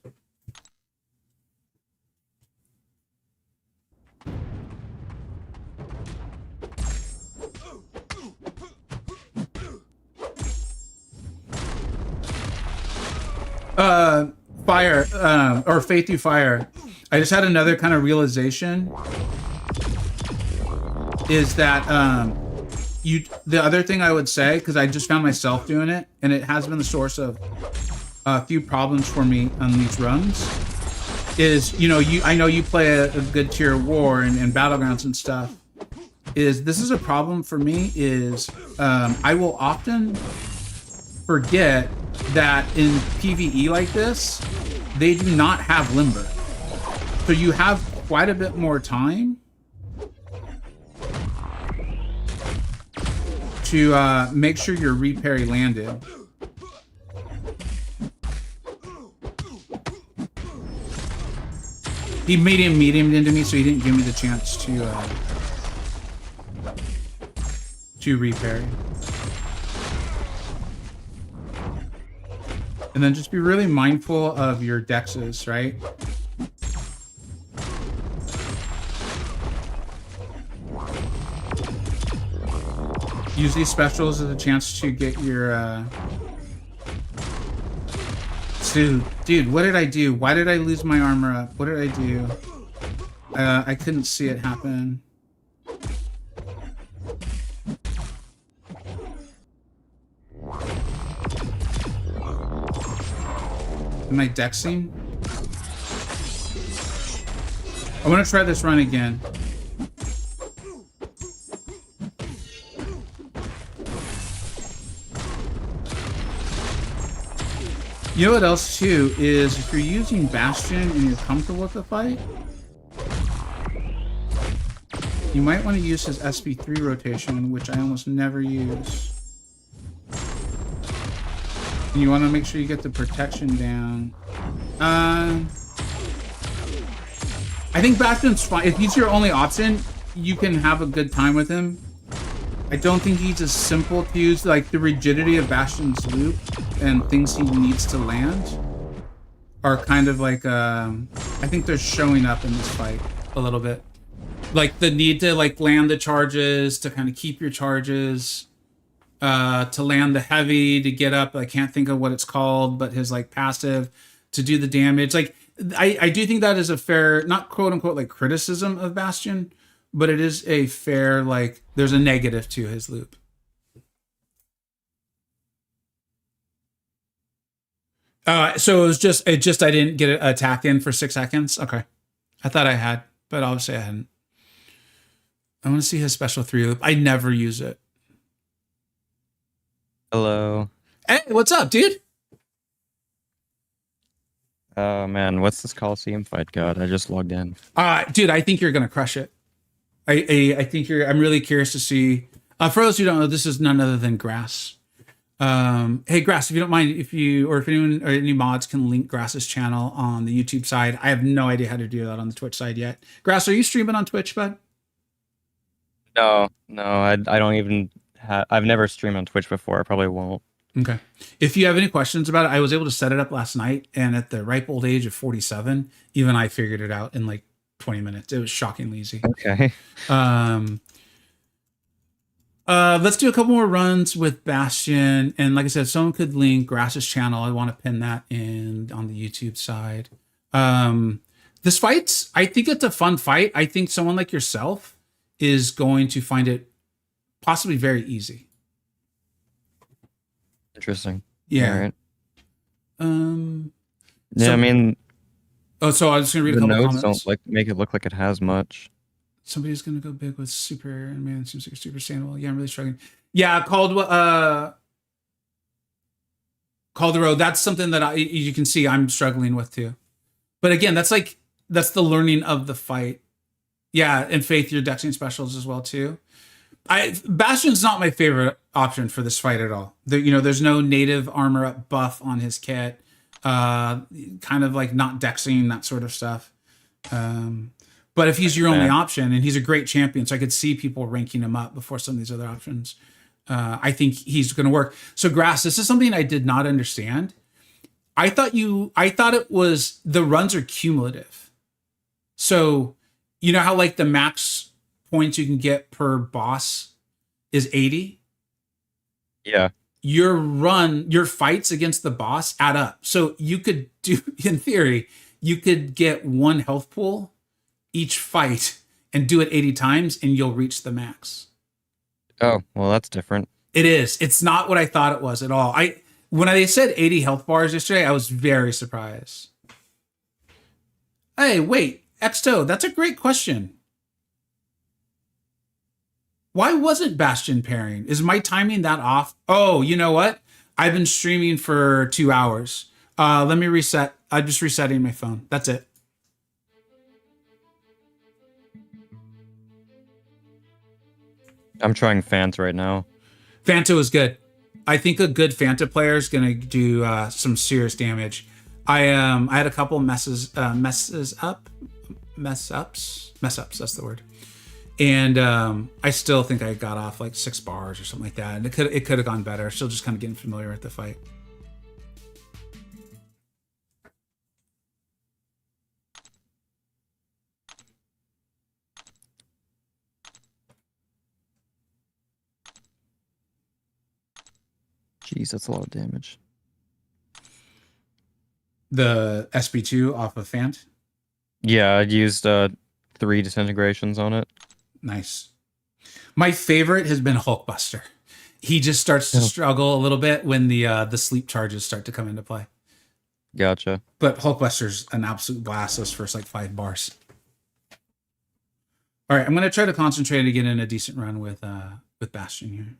Speaker 1: Fire, or Faith Through Fire. I just had another kind of realization is that the other thing I would say, because I just found myself doing it, and it has been the source of a few problems for me on these runs, is, I know you play a good tier of war and battlegrounds and stuff, this is a problem for me, is I will often forget that in PvE like this, they do not have limber. So you have quite a bit more time to make sure your reparry landed. He mediumed into me, so he didn't give me the chance to reparry. And then just be really mindful of your dexes, right? Use these specials as a chance to get your Dude, what did I do? Why did I lose my armor up? What did I do? I couldn't see it happen. Am I dexing? I want to try this run again. You know what else too is if you're using Bastion and you're comfortable with the fight, you might want to use his SP3 rotation, which I almost never use. And you want to make sure you get the protection down. I think Bastion's fine. If he's your only option, you can have a good time with him. I don't think he's as simple to use. Like the rigidity of Bastion's loop and things he needs to land are kind of like, I think they're showing up in this fight a little bit. Like the need to like land the charges, to kind of keep your charges, to land the heavy, to get up. I can't think of what it's called, but his like passive to do the damage. Like I do think that is a fair, not quote unquote like criticism of Bastion, but it is a fair, like there's a negative to his loop. So it just I didn't get an attack in for 6 seconds. Okay. I thought I had, but obviously I hadn't. I want to see his special 3 loop. I never use it.
Speaker 2: Hello.
Speaker 1: Hey, what's up, dude?
Speaker 2: Oh man, what's this Coliseum fight? God, I just logged in.
Speaker 1: Dude, I think you're gonna crush it. I think you're. I'm really curious to see. For those who don't know, this is none other than Grass. Hey, Grass, if you don't mind, if anyone or any mods can link Grass's channel on the YouTube side. I have no idea how to do that on the Twitch side yet. Grass, are you streaming on Twitch, bud?
Speaker 2: No, I don't even have. I've never streamed on Twitch before. I probably won't.
Speaker 1: Okay. If you have any questions about it, I was able to set it up last night, and at the ripe old age of 47, even I figured it out in like 20 minutes. It was shockingly easy.
Speaker 2: Okay.
Speaker 1: Let's do a couple more runs with Bastion, and like I said, someone could link Grass's channel. I want to pin that in on the YouTube side. This fight's, I think it's a fun fight. I think someone like yourself is going to find it possibly very easy.
Speaker 2: Interesting.
Speaker 1: Yeah.
Speaker 2: All right.
Speaker 1: So,
Speaker 2: I mean,
Speaker 1: so I was just gonna read a
Speaker 2: the
Speaker 1: couple
Speaker 2: nodes
Speaker 1: comments.
Speaker 2: don't like make it look like it has much.
Speaker 1: Somebody's gonna go big with super, and man, it seems like a super standable. Yeah, I'm really struggling. Yeah, Caldero. That's something that you can see I'm struggling with too. But again, that's the learning of the fight. Yeah, and Faith, your dexing specials as well too. Bastion's not my favorite option for this fight at all. There's no native armor up buff on his kit. Kind of like not dexing, that sort of stuff. But if he's your only option, and he's a great champion, so I could see people ranking him up before some of these other options. I think he's going to work. So Grass, this is something I did not understand. I thought it was the runs are cumulative. So you know how like the max points you can get per boss is 80?
Speaker 2: Yeah.
Speaker 1: Your fights against the boss add up. So you could do, in theory, you could get one health pool each fight and do it 80 times and you'll reach the max.
Speaker 2: Oh, well, that's different.
Speaker 1: It is. It's not what I thought it was at all. When they said 80 health bars yesterday, I was very surprised. Hey, wait, Xto, that's a great question. Why wasn't Bastion pairing? Is my timing that off? Oh, you know what? I've been streaming for 2 hours. Let me reset. I'm just resetting my phone. That's it.
Speaker 2: I'm trying Fanta right now.
Speaker 1: Fanta is good. I think a good Fanta player is going to do some serious damage. I had a couple mess ups. That's the word. And I still think I got off like 6 bars or something like that. And it could have gone better. Still just kind of getting familiar with the fight.
Speaker 2: Jeez, that's a lot of damage.
Speaker 1: The SB2 off of Fant?
Speaker 2: Yeah, I used 3 disintegrations on it.
Speaker 1: Nice. My favorite has been Hulkbuster. He just starts to struggle a little bit when the sleep charges start to come into play.
Speaker 2: Gotcha.
Speaker 1: But Hulkbuster's an absolute blast those first like 5 bars. All right, I'm going to try to concentrate to get in a decent run with Bastion here.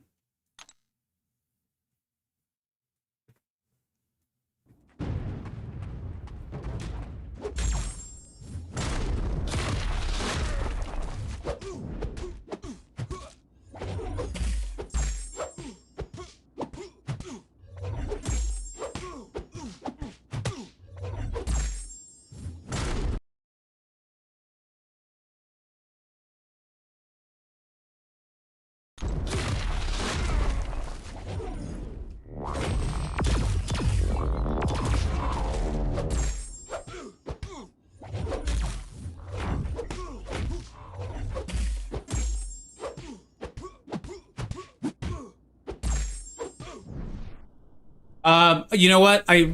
Speaker 1: You know what? I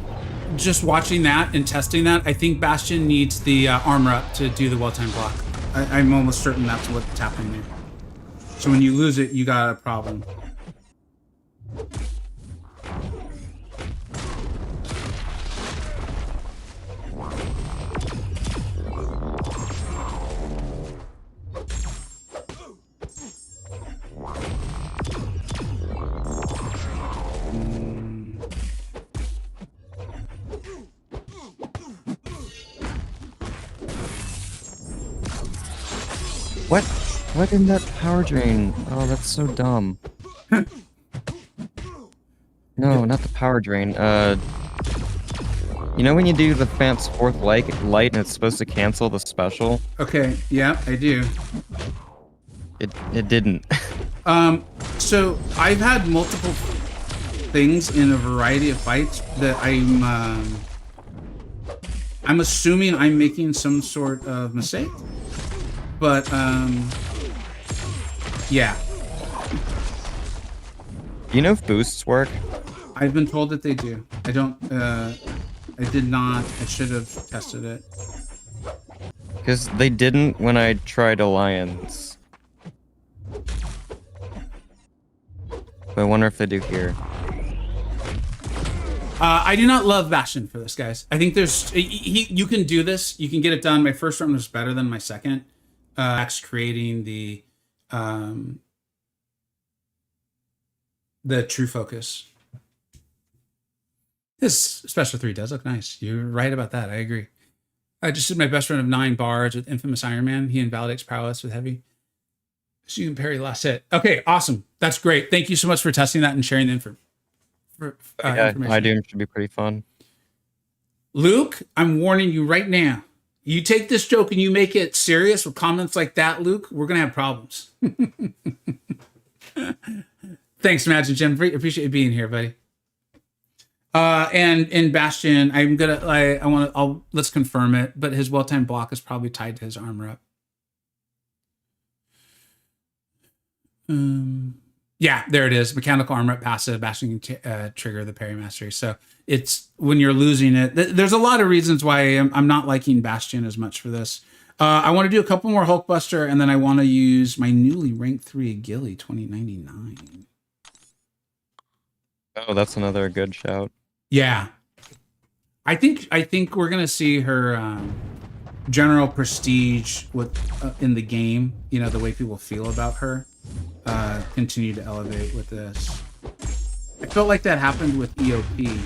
Speaker 1: just watching that and testing that. I think Bastion needs the armor up to do the well-timed block. I'm almost certain that's what's happening there. So when you lose it, you got a problem.
Speaker 2: What? What in that power drain? Oh, that's so dumb. No, not the power drain. You know when you do the Fant's fourth light and it's supposed to cancel the special?
Speaker 1: Okay, yeah, I do.
Speaker 2: It didn't.
Speaker 1: So I've had multiple things in a variety of fights that I'm assuming I'm making some sort of mistake, but yeah.
Speaker 2: You know if boosts work?
Speaker 1: I've been told that they do. I don't. I did not. I should have tested it.
Speaker 2: Because they didn't when I tried Alliance. But I wonder if they do here.
Speaker 1: I do not love Bastion for this, guys. I think there's you can do this. You can get it done. My first run was better than my second. Creating the true focus. This special 3 does look nice. You're right about that. I agree. I just did my best run of 9 bars with Infamous Iron Man. He invalidates prowess with heavy. So you can parry last hit. Okay, awesome. That's great. Thank you so much for testing that and sharing the information.
Speaker 2: Yeah, I do. Should be pretty fun.
Speaker 1: Luke, I'm warning you right now. You take this joke and you make it serious with comments like that, Luke, we're going to have problems. Thanks, Imagine Jim. Appreciate you being here, buddy. And in Bastion, I'm going to, let's confirm it, but his well-timed block is probably tied to his armor up. Yeah, there it is. Mechanical armor up passive. Bastion can trigger the parry mastery. So it's when you're losing it. There's a lot of reasons why I'm not liking Bastion as much for this. I want to do a couple more Hulkbuster, and then I want to use my newly ranked 3 Gilly 2099.
Speaker 2: Oh, that's another good shout.
Speaker 1: Yeah, I think we're gonna see her general prestige with in the game. You know, the way people feel about her continue to elevate with this. I felt like that happened with EOP.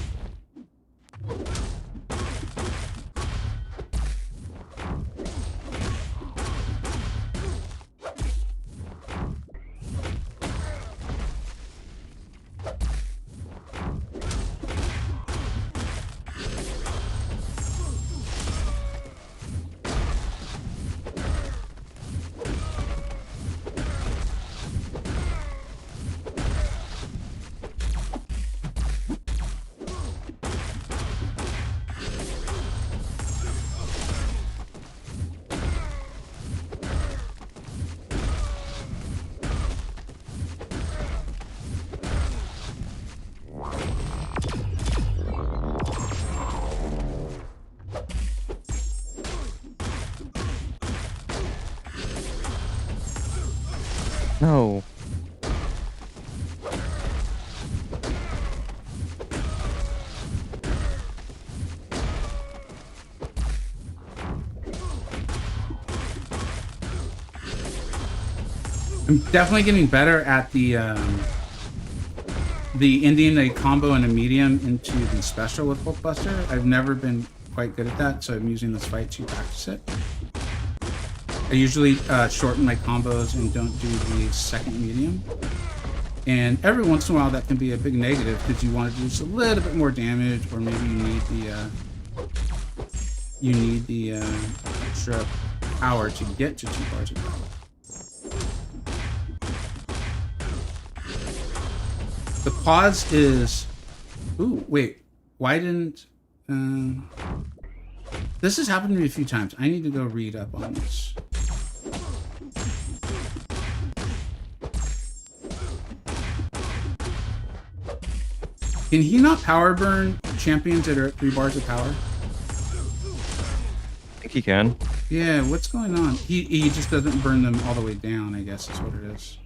Speaker 2: No.
Speaker 1: I'm definitely getting better at the Indian a combo and a medium into the special with Hulkbuster. I've never been quite good at that, so I'm using this fight to practice it. I usually shorten my combos and don't do the second medium. And every once in a while that can be a big negative because you want to do just a little bit more damage, or maybe you need the extra power to get to 2 bars of power. The pause is... Ooh, wait. Why didn't... This has happened to me a few times. I need to go read up on this. Can he not power burn champions that are at 3 bars of power?
Speaker 2: I think he can.
Speaker 1: Yeah, what's going on? He just doesn't burn them all the way down, I guess is what it is.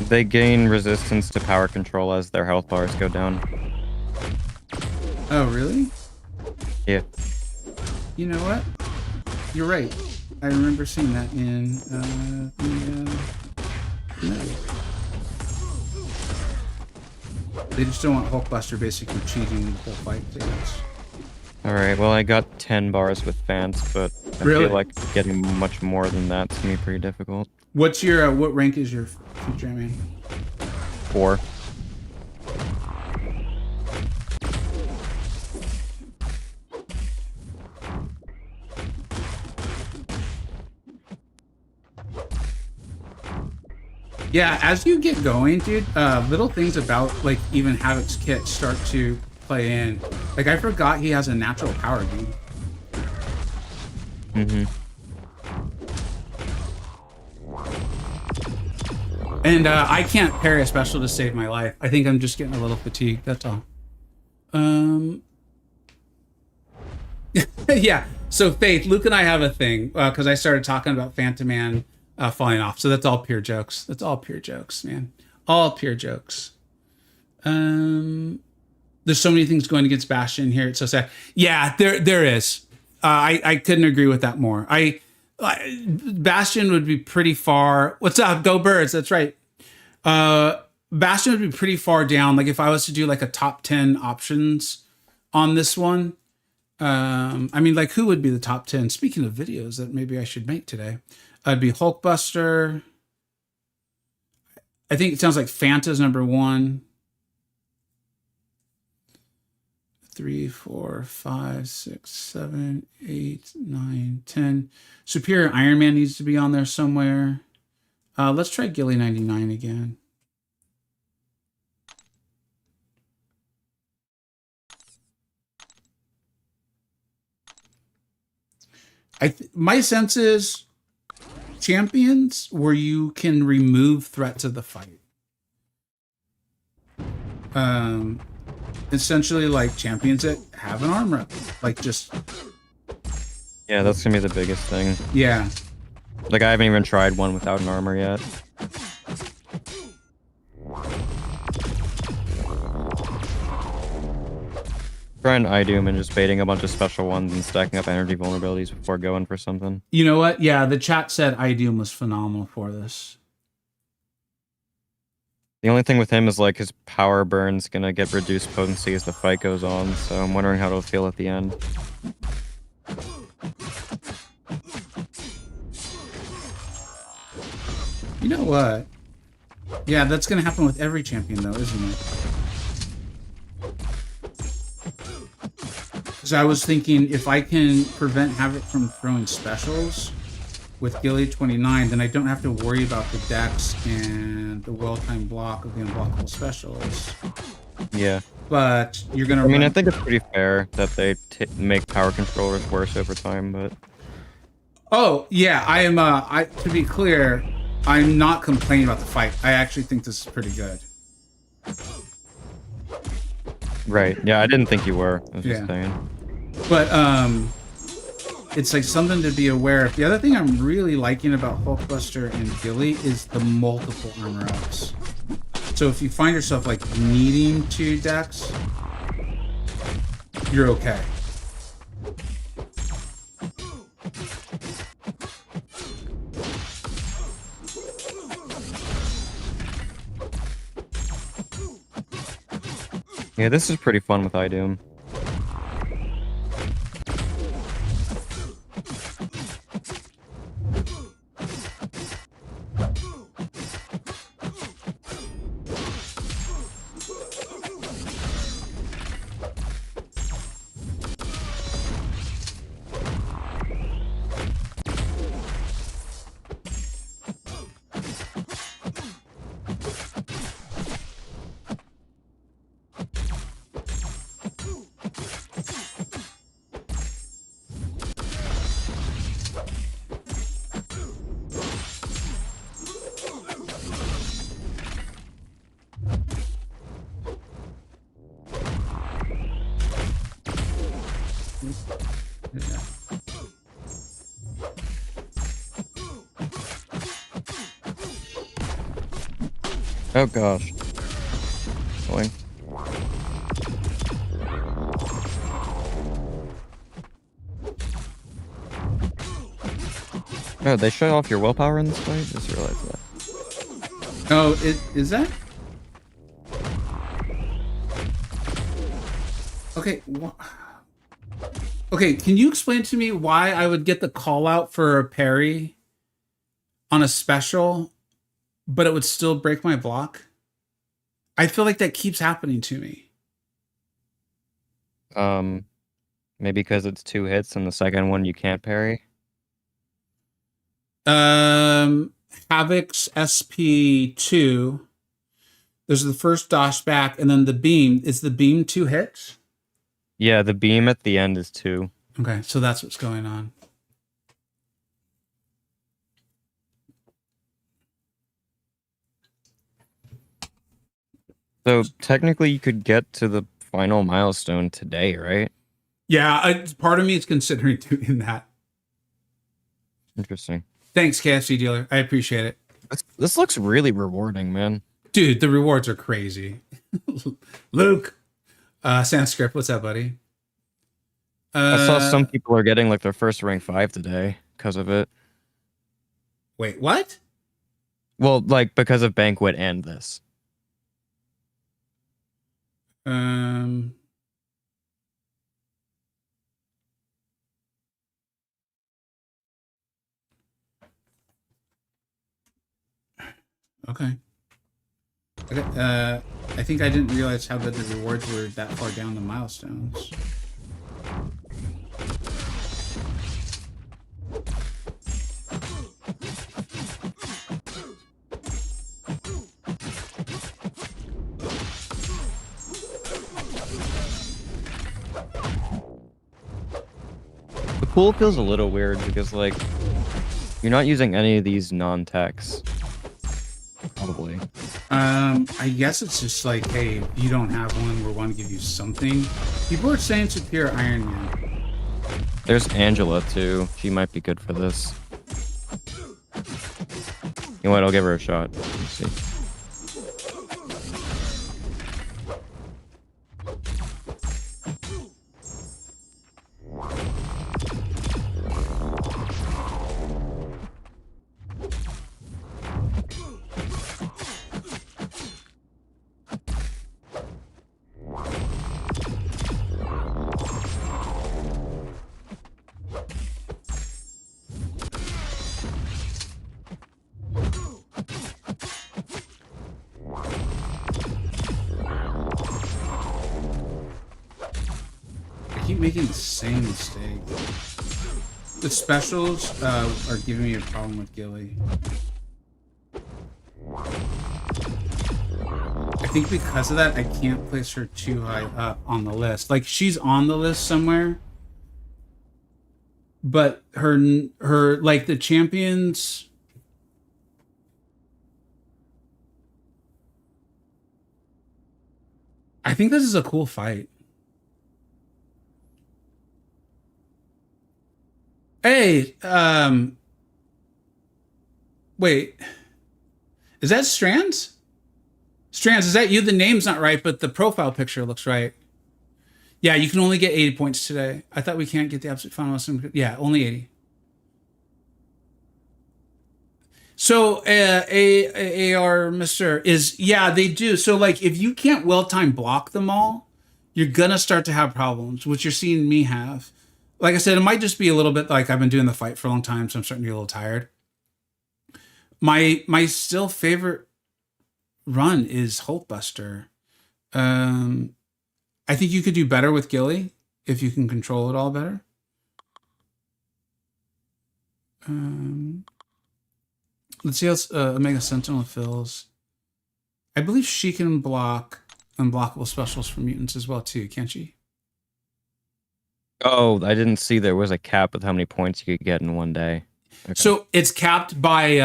Speaker 2: They gain resistance to power control as their health bars go down.
Speaker 1: Oh, really?
Speaker 2: Yeah.
Speaker 1: You know what? You're right. I remember seeing that in no. They just don't want Hulkbuster basically cheating the whole fight, I guess.
Speaker 2: Alright, well I got 10 bars with fans, but I
Speaker 1: Really?
Speaker 2: feel like getting much more than that's gonna be pretty difficult.
Speaker 1: What's your what rank is your future man?
Speaker 2: 4.
Speaker 1: Yeah, as you get going, dude, little things about like even Havoc's kit start to play in. Like I forgot he has a natural power, dude.
Speaker 2: Mm-hmm.
Speaker 1: And I can't parry a special to save my life. I think I'm just getting a little fatigued. That's all. Yeah. So Faith, Luke and I have a thing because I started talking about Phantom Man falling off. So that's all pure jokes. That's all pure jokes, man. All pure jokes. There's so many things going against Bastion here. It's so sad. Yeah, there is. I couldn't agree with that more. Bastion would be pretty far. What's up? Go Birds. That's right. Bastion would be pretty far down. Like if I was to do like a top 10 options on this one. I mean, like who would be the top 10? Speaking of videos that maybe I should make today, I'd be Hulkbuster. I think it sounds like Fanta's number 1. 3, 4, 5, 6, 7, 8, 9, 10. Superior Iron Man needs to be on there somewhere. Let's try Gilly 99 again. My sense is champions where you can remove threat to the fight. Essentially like champions that have an armor up. Like just...
Speaker 2: Yeah, that's gonna be the biggest thing.
Speaker 1: Yeah.
Speaker 2: Like I haven't even tried one without an armor yet. Trying Idoom and just baiting a bunch of special ones and stacking up energy vulnerabilities before going for something.
Speaker 1: You know what? Yeah, the chat said Idoom was phenomenal for this.
Speaker 2: The only thing with him is like his power burn's gonna get reduced potency as the fight goes on, so I'm wondering how it'll feel at the end.
Speaker 1: You know what? Yeah, that's gonna happen with every champion though, isn't it? Because I was thinking if I can prevent Havoc from throwing specials with Gilly 29, then I don't have to worry about the dex and the well-timed block of the unblockable specials.
Speaker 2: Yeah.
Speaker 1: But you're gonna.
Speaker 2: I mean, I think it's pretty fair that they make power controllers worse over time, but.
Speaker 1: Oh yeah, I am. To be clear, I'm not complaining about the fight. I actually think this is pretty good.
Speaker 2: Right. Yeah, I didn't think you were. I was just saying.
Speaker 1: But it's like something to be aware of. The other thing I'm really liking about Hulkbuster and Gilly is the multiple armor ups. So if you find yourself like needing 2 decks, you're okay.
Speaker 2: Yeah, this is pretty fun with Idoom. Oh gosh. Going. Oh, they shut off your willpower in this fight? Just realized that.
Speaker 1: Oh, is that? Okay. Okay, can you explain to me why I would get the call out for a parry on a special, but it would still break my block. I feel like that keeps happening to me.
Speaker 2: Maybe because it's 2 hits and the second one you can't parry.
Speaker 1: Havoc's SP2. There's the first dash back, and then the beam. Is the beam 2 hits?
Speaker 2: Yeah, the beam at the end is 2.
Speaker 1: Okay, so that's what's going on.
Speaker 2: So technically you could get to the final milestone today, right?
Speaker 1: Yeah, part of me is considering doing that.
Speaker 2: Interesting.
Speaker 1: Thanks, KFC dealer. I appreciate it.
Speaker 2: This looks really rewarding, man.
Speaker 1: Dude, the rewards are crazy. Luke, Sanskrit, what's up, buddy?
Speaker 2: I saw some people are getting like their first rank 5 today because of it.
Speaker 1: Wait, what?
Speaker 2: Well, like because of Banquet and this.
Speaker 1: Okay. I think I didn't realize how good the rewards were that far down the milestones.
Speaker 2: The pool feels a little weird because like you're not using any of these non-techs. Probably.
Speaker 1: I guess it's just like, hey, you don't have one, we want to give you something. People are saying Superior Iron Man.
Speaker 2: There's Angela too. She might be good for this. You know what? I'll give her a shot. Let's see.
Speaker 1: I keep making the same mistake. The specials are giving me a problem with Gilly. I think because of that, I can't place her too high up on the list. Like, she's on the list somewhere, but her like the champions. I think this is a cool fight. Hey, wait, is that Strands? Strands, is that you? The name's not right, but the profile picture looks right. Yeah, you can only get 80 points today. I thought we can't get the absolute final. Yeah, only 80. So, AR Mr. is, yeah, they do. So, like, if you can't well-time block them all, you're gonna start to have problems, which you're seeing me have. Like I said, it might just be a little bit like I've been doing the fight for a long time, so I'm starting to get a little tired. My still favorite run is Hulkbuster. I think you could do better with Gilly if you can control it all better. Let's see how Omega Sentinel fills. I believe she can block unblockable specials for mutants as well too, can't she?
Speaker 2: Oh, I didn't see there was a cap with how many points you could get in one day. Okay.
Speaker 1: So it's capped by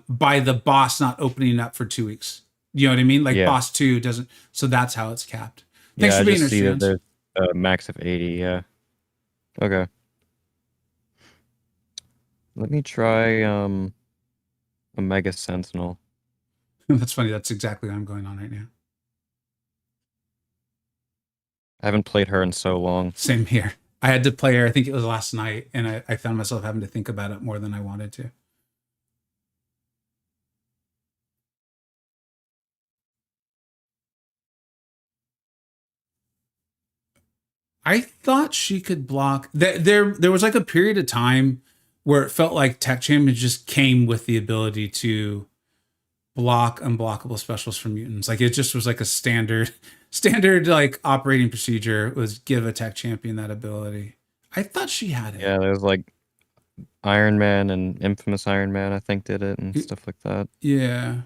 Speaker 1: the boss not opening up for 2 weeks. You know what I mean? Like, yeah. Boss 2 doesn't. So that's how it's capped. Thanks for being here,
Speaker 2: see that there's a max of 80. Yeah. Okay. Let me try Omega Sentinel.
Speaker 1: That's funny. That's exactly what I'm going on right now.
Speaker 2: I haven't played her in so long.
Speaker 1: Same here. I had to play her, I think it was last night, and I found myself having to think about it more than I wanted to. I thought she could block. There was like a period of time where it felt like Tech Champion just came with the ability to block unblockable specials from mutants. Like it just was like a standard like operating procedure was give a Tech Champion that ability. I thought she had it.
Speaker 2: Yeah, there's like Iron Man and Infamous Iron Man, I think, did it and stuff like that.
Speaker 1: Yeah.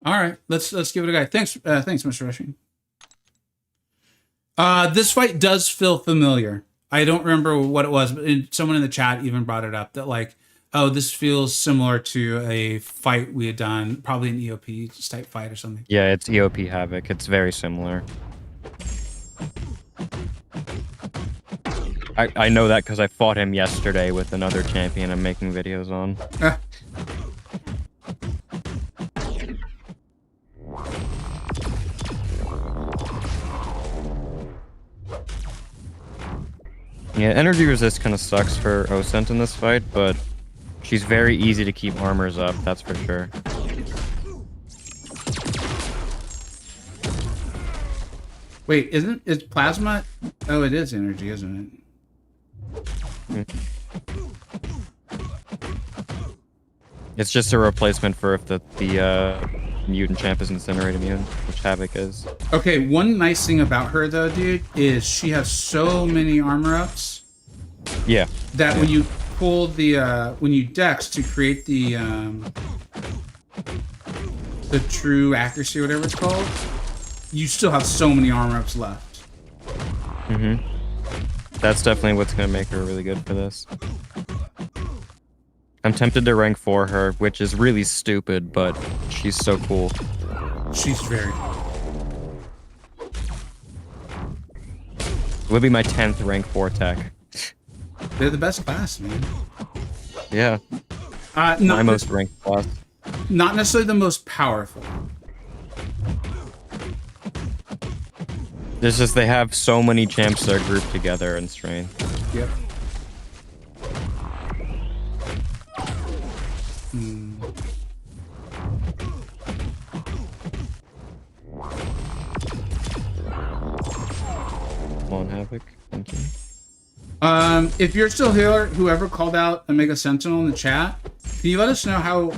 Speaker 1: All right, let's give it a go. Thanks, Mr. Rushing. This fight does feel familiar. I don't remember what it was, but someone in the chat even brought it up that like, oh, this feels similar to a fight we had done, probably an EOP type fight or something.
Speaker 2: Yeah, it's EOP Havoc. It's very similar. I know that because I fought him yesterday with another champion I'm making videos on. Yeah, energy resist kind of sucks for Osent in this fight, but she's very easy to keep armors up, that's for sure.
Speaker 1: Wait, is plasma? Oh, it is energy, isn't it?
Speaker 2: It's just a replacement for if the mutant champ is incinerate immune, which Havoc is.
Speaker 1: Okay, one nice thing about her though, dude, is she has so many armor ups.
Speaker 2: Yeah.
Speaker 1: That when you pull the when you dex to create the true accuracy, whatever it's called, you still have so many armor ups left.
Speaker 2: Mm-hmm. That's definitely what's gonna make her really good for this. I'm tempted to rank 4 her, which is really stupid, but she's so cool.
Speaker 1: She's very cool.
Speaker 2: It would be my 10th rank 4 tech.
Speaker 1: They're the best class, man.
Speaker 2: Yeah. My most ranked class.
Speaker 1: Not necessarily the most powerful.
Speaker 2: It's just they have so many champs that are grouped together in strength.
Speaker 1: Yep.
Speaker 2: Come on, Havoc. Thank you.
Speaker 1: If you're still here, whoever called out Omega Sentinel in the chat, can you let us know how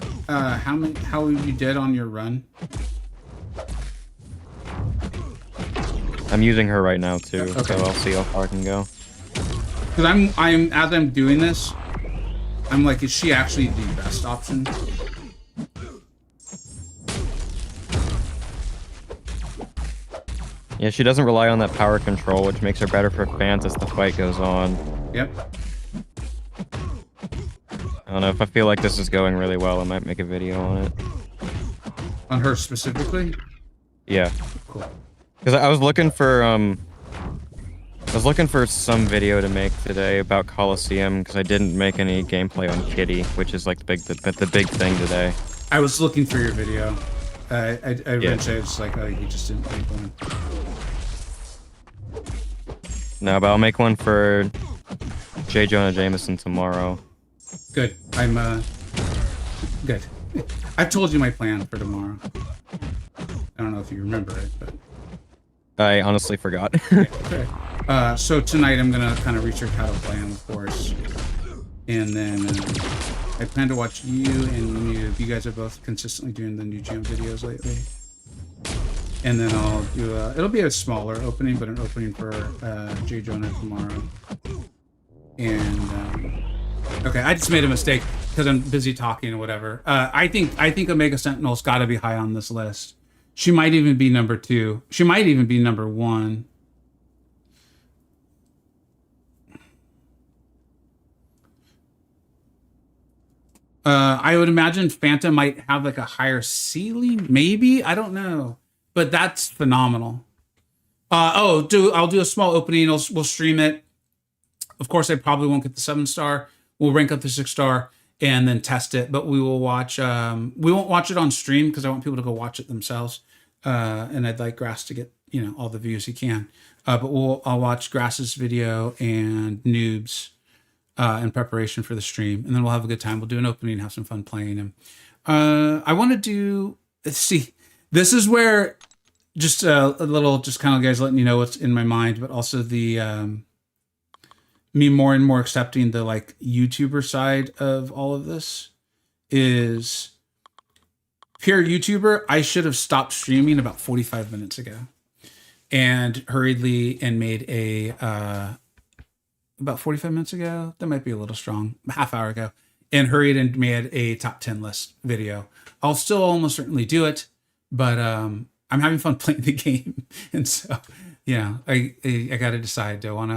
Speaker 1: you did on your run?
Speaker 2: I'm using her right now too,
Speaker 1: okay.
Speaker 2: so I'll see how far I can go.
Speaker 1: Because as I'm doing this, I'm like, is she actually the best option?
Speaker 2: Yeah, she doesn't rely on that power control, which makes her better for fans as the fight goes on.
Speaker 1: Yep.
Speaker 2: I don't know, if I feel like this is going really well, I might make a video on it.
Speaker 1: On her specifically?
Speaker 2: Yeah.
Speaker 1: Cool.
Speaker 2: Because I was looking for some video to make today about Coliseum, because I didn't make any gameplay on Kitty, which is like the big thing today.
Speaker 1: I was looking for your video. I eventually was like, oh, you just didn't make one.
Speaker 2: No, but I'll make one for J. Jonah Jameson tomorrow.
Speaker 1: Good. I'm good. I've told you my plan for tomorrow. I don't know if you remember it, but
Speaker 2: I honestly forgot.
Speaker 1: okay. So tonight I'm gonna kind of research how to play him, of course, and then I plan to watch you and Noob. You guys are both consistently doing the new gym videos lately, and then I'll do it'll be a smaller opening, but an opening for J. Jonah tomorrow. And okay, I just made a mistake because I'm busy talking or whatever. I think Omega Sentinel's got to be high on this list. She might even be number 2. She might even be number 1. I would imagine Phantom might have like a higher ceiling, maybe. I don't know, but that's phenomenal. I'll do a small opening. We'll stream it. Of course, I probably won't get the 7-star. We'll rank up the 6-star and then test it. But we will watch. We won't watch it on stream because I want people to go watch it themselves. And I'd like Grass to get all the views he can. But I'll watch Grass's video and Noob's in preparation for the stream, and then we'll have a good time. We'll do an opening, have some fun playing him. I want to do. Let's see. This is where just a little, just kind of guys letting you know what's in my mind, but also the me more and more accepting the like YouTuber side of all of this is pure YouTuber. I should have stopped streaming about 45 minutes ago and hurriedly and made a about 45 minutes ago. That might be a little strong. A half hour ago, and hurried and made a top 10 list video. I'll still almost certainly do it, but I'm having fun playing the game, and so yeah, I got to decide. Do I want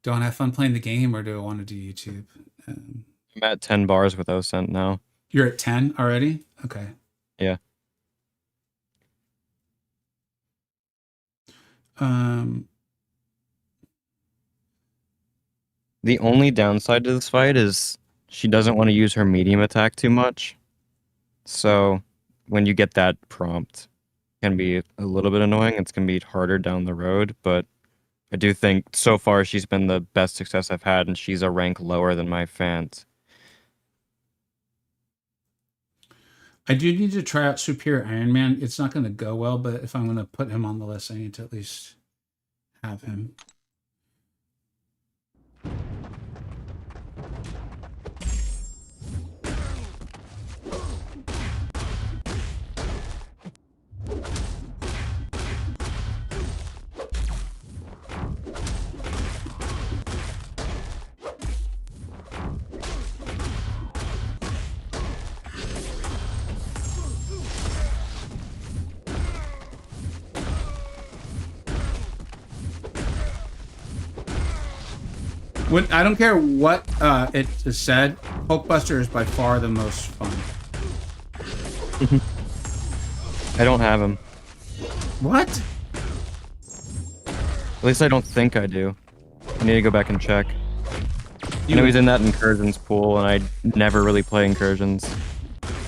Speaker 1: to have fun playing the game, or do I want to do YouTube?
Speaker 2: I'm at 10 bars with OSENT now.
Speaker 1: You're at 10 already? Okay.
Speaker 2: Yeah. The only downside to this fight is she doesn't want to use her medium attack too much. So when you get that prompt, it can be a little bit annoying. It's going to be harder down the road, but I do think so far she's been the best success I've had, and she's a rank lower than my fans.
Speaker 1: I do need to try out Superior Iron Man. It's not going to go well, but if I'm going to put him on the list, I need to at least have him. When, I don't care what it is said, Hulkbuster is by far the most fun.
Speaker 2: I don't have him.
Speaker 1: What?
Speaker 2: At least I don't think I do. I need to go back and check. I know he's in that incursions pool, and I never really play incursions.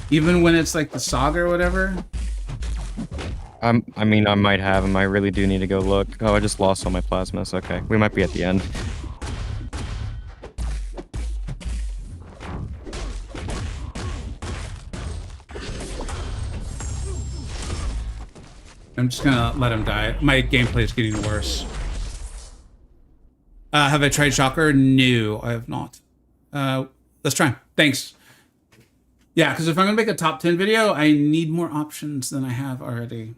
Speaker 1: Even when it's like the Saga or whatever?
Speaker 2: I mean, I might have him. I really do need to go look. Oh, I just lost all my plasmas. Okay, we might be at the end.
Speaker 1: I'm just gonna let him die. My gameplay is getting worse. Have I tried Shocker? No, I have not. Let's try him. Thanks. Yeah, because if I'm gonna make a top 10 video, I need more options than I have already.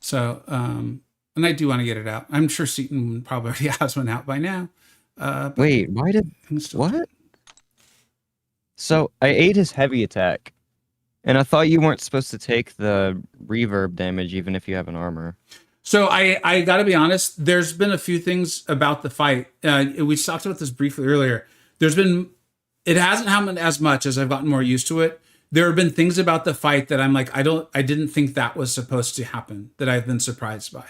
Speaker 1: So, and I do want to get it out. I'm sure Seaton probably already has one out by now.
Speaker 2: Wait, why did... What? So, I ate his heavy attack. And I thought you weren't supposed to take the reverb damage even if you have an armor.
Speaker 1: So I gotta be honest, there's been a few things about the fight. We talked about this briefly earlier. It hasn't happened as much as I've gotten more used to it. There have been things about the fight that I'm like, I didn't think that was supposed to happen, that I've been surprised by.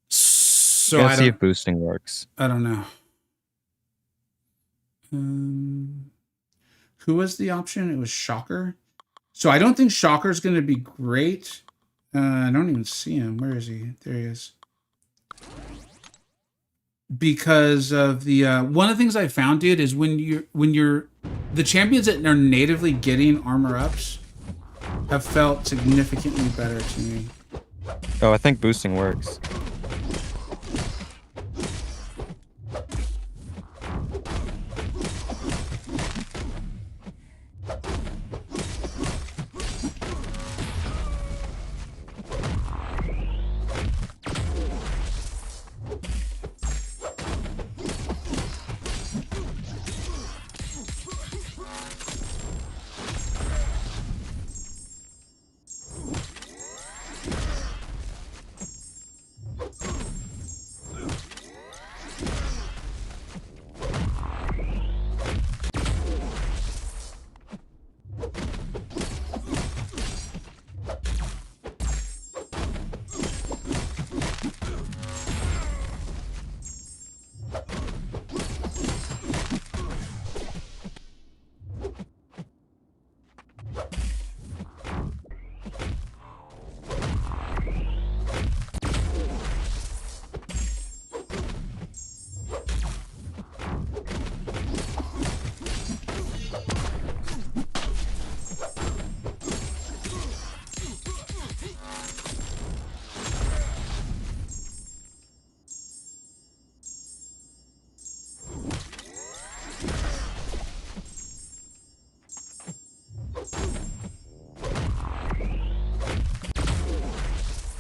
Speaker 1: So
Speaker 2: Let's see if boosting works.
Speaker 1: I don't know. Who was the option? It was Shocker. So I don't think Shocker's going to be great. I don't even see him. Where is he? There he is. Because of the one of the things I found, dude, is when you're the champions that are natively getting armor ups have felt significantly better to me.
Speaker 2: Oh, I think boosting works.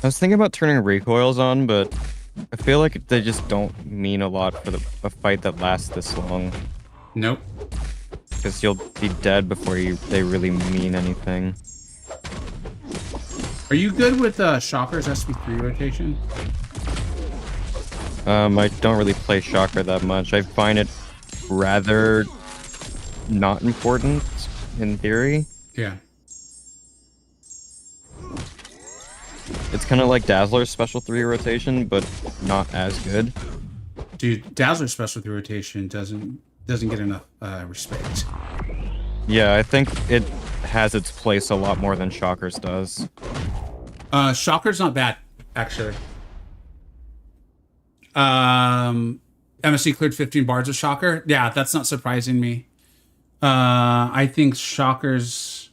Speaker 2: I was thinking about turning recoils on, but I feel like they just don't mean a lot for a fight that lasts this long.
Speaker 1: Nope.
Speaker 2: Because you'll be dead before they really mean anything.
Speaker 1: Are you good with Shocker's SP3 rotation?
Speaker 2: I don't really play Shocker that much. I find it rather not important in theory.
Speaker 1: Yeah.
Speaker 2: It's kind of like Dazzler's special 3 rotation, but not as good.
Speaker 1: Dude, Dazzler's special 3 rotation doesn't get enough respect.
Speaker 2: Yeah, I think it has its place a lot more than Shocker's does.
Speaker 1: Shocker's not bad, actually. MSC cleared 15 bars of Shocker. Yeah, that's not surprising me. I think Shocker's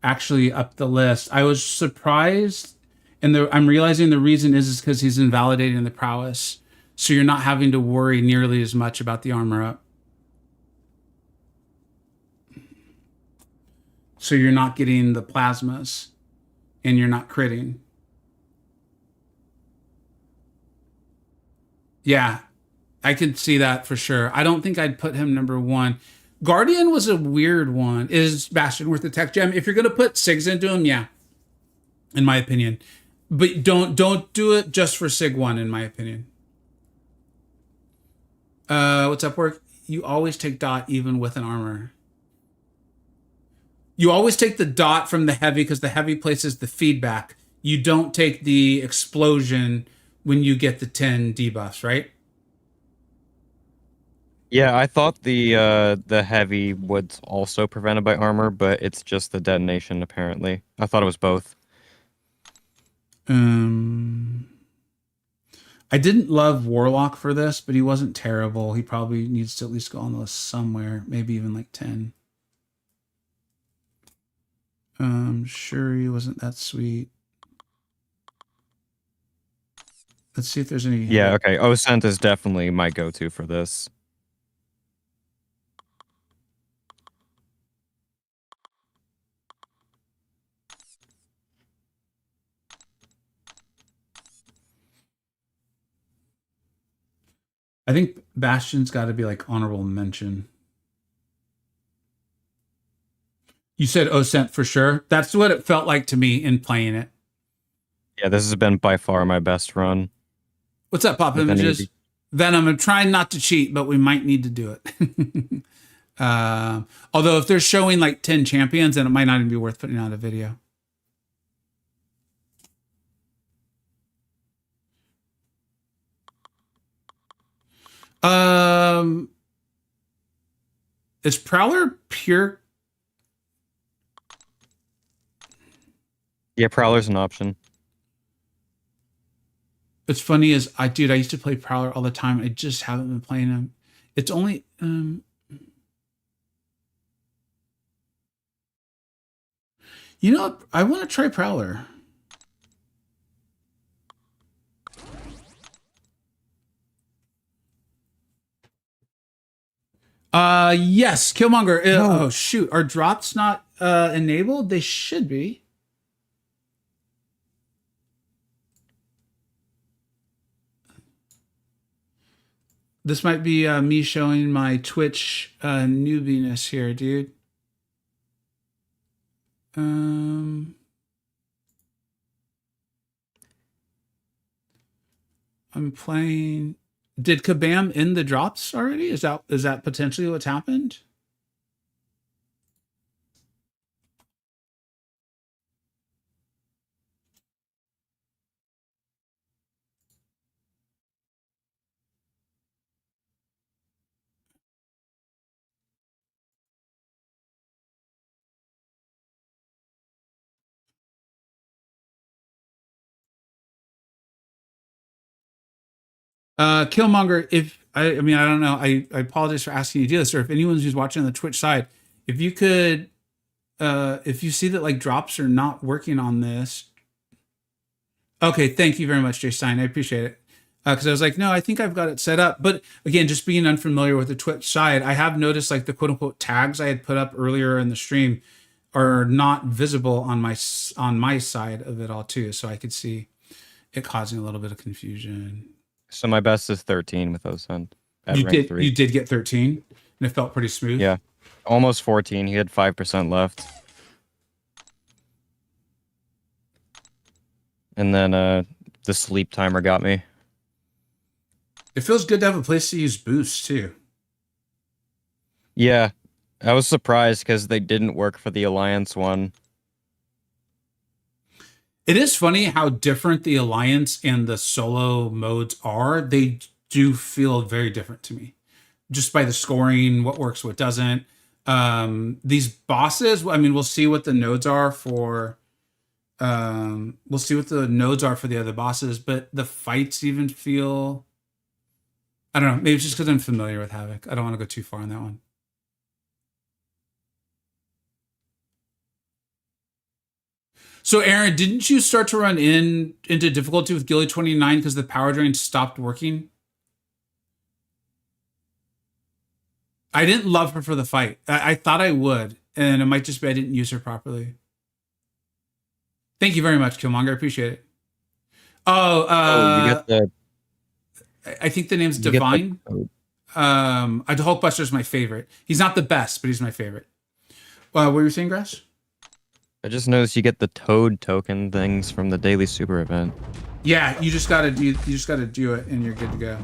Speaker 1: actually up the list. I was surprised, and I'm realizing the reason is because he's invalidating the prowess, so you're not having to worry nearly as much about the armor up. So you're not getting the plasmas, and you're not critting. Yeah, I could see that for sure. I don't think I'd put him number 1. Guardian was a weird one. Is Bastion worth the tech gem? If you're gonna put Sigs into him, yeah, in my opinion. But don't do it just for Sig 1, in my opinion. What's up, work? You always take dot even with an armor. You always take the dot from the heavy because the heavy places the feedback. You don't take the explosion when you get the 10 debuffs, right?
Speaker 2: Yeah, I thought the heavy was also prevented by armor, but it's just the detonation apparently. I thought it was both.
Speaker 1: I didn't love Warlock for this, but he wasn't terrible. He probably needs to at least go on the list somewhere, maybe even like 10. Sure, he wasn't that sweet. Let's see if there's any.
Speaker 2: Yeah, okay. Osent is definitely my go-to for this.
Speaker 1: I think Bastion's got to be like honorable mention. You said Osent for sure. That's what it felt like to me in playing it.
Speaker 2: Yeah, this has been by far my best run.
Speaker 1: What's up, Pop Images? Venom, I'm trying not to cheat, but we might need to do it. Although if they're showing like 10 champions, then it might not even be worth putting out a video. Is Prowler pure?
Speaker 2: Yeah, Prowler's an option.
Speaker 1: What's funny is I used to play Prowler all the time. I just haven't been playing him. It's only you know, I want to try Prowler. Yes, Killmonger.
Speaker 2: No.
Speaker 1: Oh shoot, are drops not enabled? They should be. This might be me showing my Twitch newbiness here, dude. I'm playing. Did Kabam end the drops already? Is that potentially what's happened? Killmonger, if I mean I don't know, I apologize for asking you to do this, or if anyone who's watching on the Twitch side, if you could if you see that like drops are not working on this. Okay, thank you very much, Jay Stein. I appreciate it. Because I was like, no, I think I've got it set up. But again, just being unfamiliar with the Twitch side, I have noticed like the quote unquote tags I had put up earlier in the stream are not visible on my side of it all too. So I could see. it causing a little bit of confusion.
Speaker 2: So my best is 13 with Osent at
Speaker 1: You
Speaker 2: rank
Speaker 1: did
Speaker 2: 3.
Speaker 1: you did get 13, and it felt pretty smooth.
Speaker 2: Yeah, almost 14. He had 5% left. And then the sleep timer got me.
Speaker 1: It feels good to have a place to use boosts too.
Speaker 2: Yeah, I was surprised because they didn't work for the Alliance one.
Speaker 1: It is funny how different the Alliance and the solo modes are. They do feel very different to me, just by the scoring, what works, what doesn't. These bosses, I mean, we'll see what the nodes are for. We'll see what the nodes are for the other bosses, but the fights even feel. I don't know. Maybe it's just because I'm familiar with Havoc. I don't want to go too far on that one. So, Aaron, didn't you start to run into difficulty with Gilly 29 because the power drain stopped working? I didn't love her for the fight. I thought I would, and it might just be I didn't use her properly. Thank you very much, Killmonger. I appreciate it. Oh,
Speaker 2: You get the
Speaker 1: I think the name's
Speaker 2: you get the
Speaker 1: Divine.
Speaker 2: code.
Speaker 1: Hulkbuster's my favorite. He's not the best, but he's my favorite. What were you saying, Grass?
Speaker 2: I just noticed you get the Toad token things from the daily super event.
Speaker 1: Yeah, you just gotta do it, and you're good to go.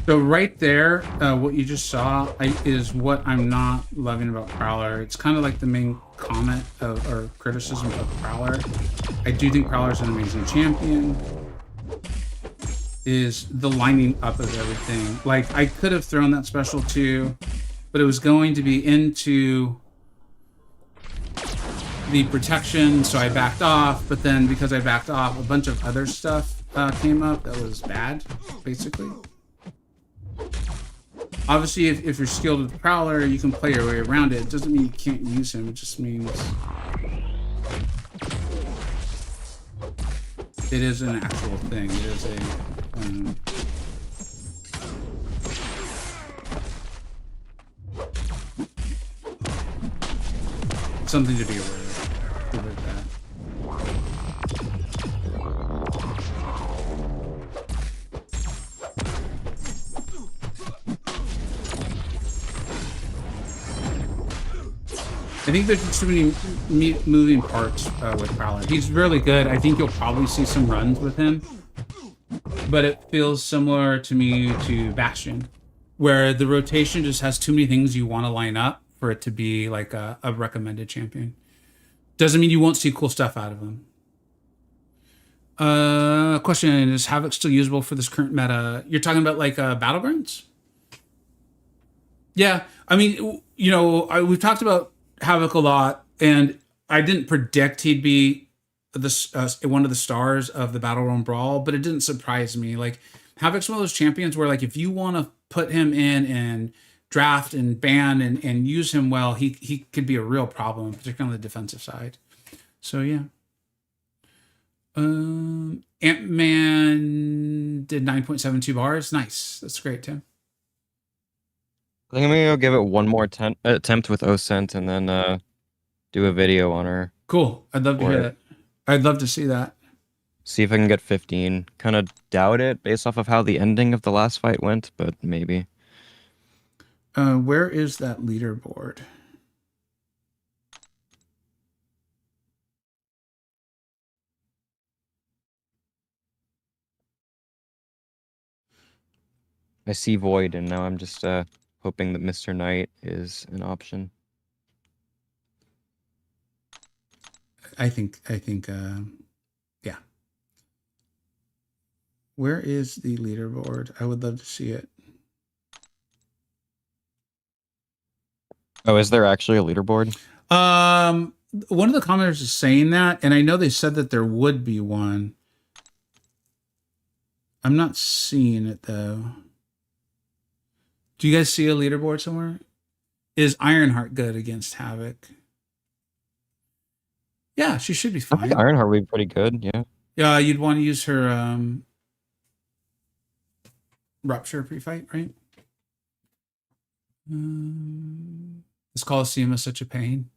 Speaker 1: So right there, what you just saw is what I'm not loving about Prowler. It's kind of like the main comment or criticism of Prowler. I do think Prowler's an amazing champion. Is the lining up of everything. Like, I could have thrown that special too, but it was going to be into the protection, so I backed off. But then because I backed off, a bunch of other stuff came up that was bad, basically. Obviously, if you're skilled with Prowler, you can play your way around it. It doesn't mean you can't use him. It just means it is an actual thing. It is a something to be aware of. Leave it at that. I think there's too many moving parts with Prowler. He's really good. I think you'll probably see some runs with him, but it feels similar to me to Bastion, where the rotation just has too many things you want to line up for it to be like a recommended champion. Doesn't mean you won't see cool stuff out of him. Question, is Havoc still usable for this current meta? You're talking about like Battlegrounds? Yeah, I mean, you know, we've talked about Havoc a lot, and I didn't predict he'd be one of the stars of the Battle Royale Brawl, but it didn't surprise me. Like, Havoc's one of those champions where, like, if you want to put him in and draft and ban and use him well, he could be a real problem, particularly on the defensive side. So yeah. Ant-Man did 9.72 bars. Nice. That's great, Tim.
Speaker 2: I think I'm gonna go give it one more attempt with Osent and then do a video on her.
Speaker 1: Cool. I'd love to hear that. I'd love to see that.
Speaker 2: See if I can get 15. Kind of doubt it based off of how the ending of the last fight went, but maybe.
Speaker 1: Where is that leaderboard?
Speaker 2: I see Void, and now I'm just hoping that Mr. Knight is an option.
Speaker 1: I think, yeah. Where is the leaderboard? I would love to see it.
Speaker 2: Oh, is there actually a leaderboard?
Speaker 1: One of the commenters is saying that, and I know they said that there would be one. I'm not seeing it though. Do you guys see a leaderboard somewhere? Is Ironheart good against Havoc? Yeah, she should be
Speaker 2: I think
Speaker 1: fine.
Speaker 2: Ironheart would be pretty good, yeah.
Speaker 1: Yeah, you'd want to use her Rupture pre-fight, right? This Coliseum is such a pain.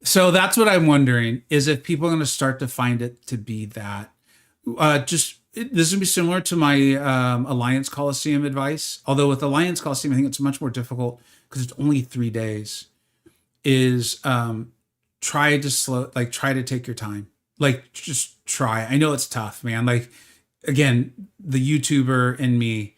Speaker 1: So that's what I'm wondering, is if people are going to start to find it to be that. This would be similar to my Alliance Coliseum advice. Although with Alliance Coliseum, I think it's much more difficult because it's only 3 days. Is try to take your time. Like, just try. I know it's tough, man. Like, again, the YouTuber in me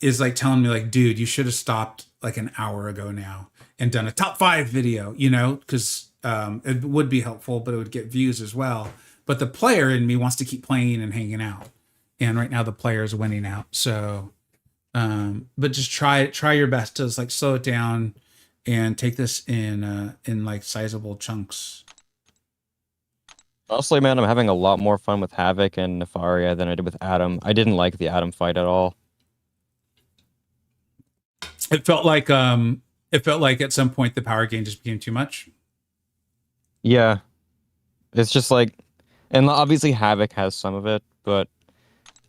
Speaker 1: is like telling me, like, dude, you should have stopped like an hour ago now and done a top 5 video, because it would be helpful, but it would get views as well. But the player in me wants to keep playing and hanging out. And right now the player is winning out. So, but just try your best to like slow it down and take this in like sizable chunks.
Speaker 2: Honestly, man, I'm having a lot more fun with Havoc and Nefaria than I did with Adam. I didn't like the Adam fight at all.
Speaker 1: It felt like at some point the power gain just became too much.
Speaker 2: Yeah. It's just like, and obviously Havoc has some of it, but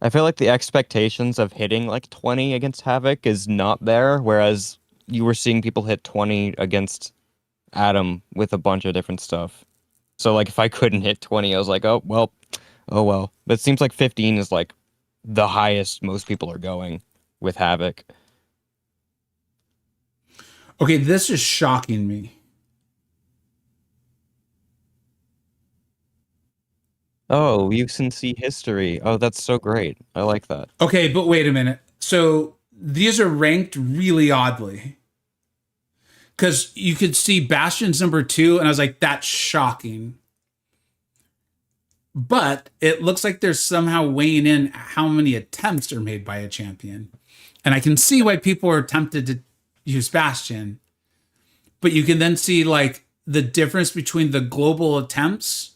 Speaker 2: I feel like the expectations of hitting like 20 against Havoc is not there, whereas you were seeing people hit 20 against Adam with a bunch of different stuff. So like if I couldn't hit 20, I was like, oh well. But it seems like 15 is like the highest most people are going with Havoc.
Speaker 1: Okay, this is shocking me.
Speaker 2: Oh, you can see history. Oh, that's so great. I like that.
Speaker 1: Okay, but wait a minute. So these are ranked really oddly. Because you could see Bastion's number 2, and I was like, that's shocking. But it looks like they're somehow weighing in how many attempts are made by a champion. And I can see why people are tempted to use Bastion. But you can then see like the difference between the global attempts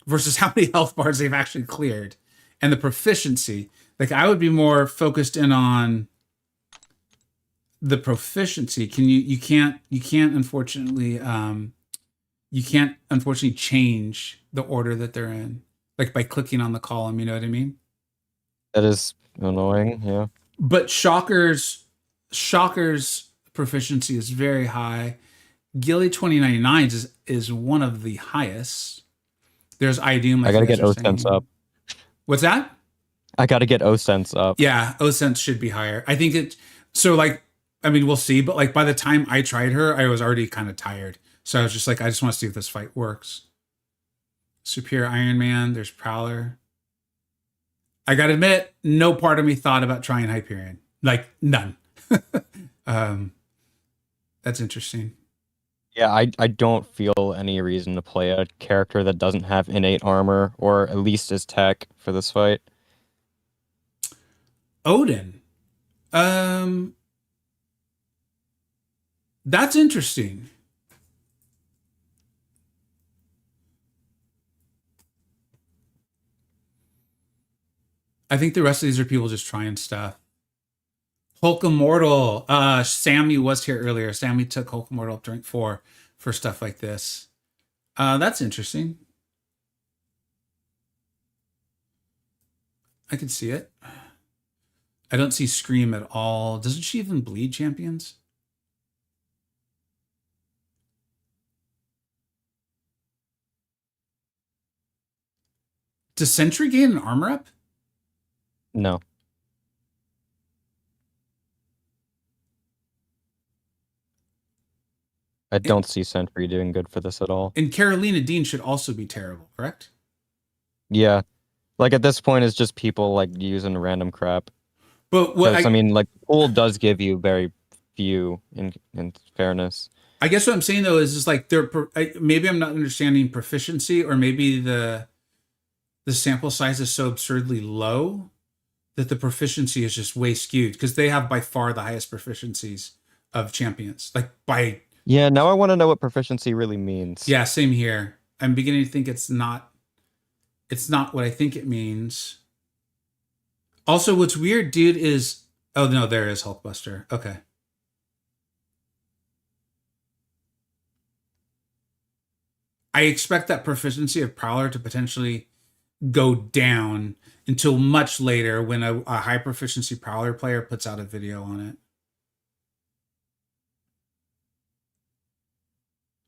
Speaker 1: versus how many health bars they've actually cleared and the proficiency. Like, I would be more focused in on the proficiency. You can't unfortunately change the order that they're in, like by clicking on the column, you know what I mean?
Speaker 2: That is annoying, yeah.
Speaker 1: But Shocker's proficiency is very high. Gilly 2099 is one of the highest. There's Idum.
Speaker 2: I gotta get O-Sense up.
Speaker 1: What's that?
Speaker 2: I gotta get O-Sense up.
Speaker 1: Yeah, O-Sense should be higher. I think it. So like, I mean, we'll see. But like by the time I tried her, I was already kind of tired. So I was just like, I just want to see if this fight works. Superior Iron Man. There's Prowler. I gotta admit, no part of me thought about trying Hyperion. Like, none. That's interesting.
Speaker 2: Yeah, I don't feel any reason to play a character that doesn't have innate armor, or at least is tech for this fight.
Speaker 1: Odin. That's interesting. I think the rest of these are people just trying stuff. Hulk Immortal. Sammy was here earlier. Sammy took Hulk Immortal up to rank 4 for stuff like this. That's interesting. I can see it. I don't see Scream at all. Doesn't she even bleed champions? Does Sentry gain an armor up?
Speaker 2: No. I don't see Sentry doing good for this at all.
Speaker 1: And Carolina Dean should also be terrible, correct?
Speaker 2: Yeah. Like at this point, it's just people like using random crap.
Speaker 1: But what
Speaker 2: Because I mean, like, pool does give you very few in fairness.
Speaker 1: I guess what I'm saying though is like maybe I'm not understanding proficiency, or maybe the sample size is so absurdly low that the proficiency is just way skewed, because they have by far the highest proficiencies of champions. Like by
Speaker 2: Yeah, now I want to know what proficiency really means.
Speaker 1: yeah, same here. I'm beginning to think it's not what I think it means. Also, what's weird, dude, is oh no, there is Hulkbuster. Okay. I expect that proficiency of Prowler to potentially go down until much later when a high proficiency Prowler player puts out a video on it.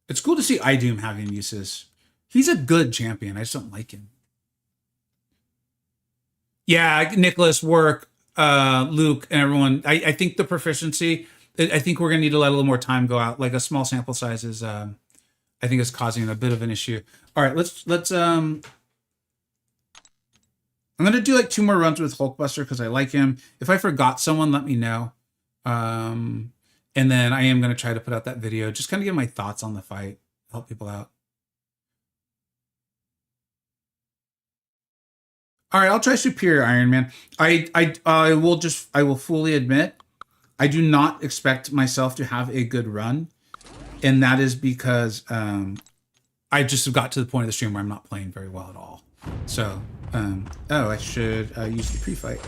Speaker 1: It's cool to see iDoom having uses. He's a good champion. I just don't like him. Yeah, Nicholas, Work, Luke, and everyone. I think the proficiency. I think we're gonna need to let a little more time go out. Like a small sample size is, I think, is causing a bit of an issue. All right, let's. I'm gonna do like 2 more runs with Hulkbuster because I like him. If I forgot someone, let me know. And then I am gonna try to put out that video, just kind of give my thoughts on the fight, help people out. All right, I'll try Superior Iron Man. I will fully admit, I do not expect myself to have a good run, and that is because I just got to the point of the stream where I'm not playing very well at all. So, I should use the pre-fight.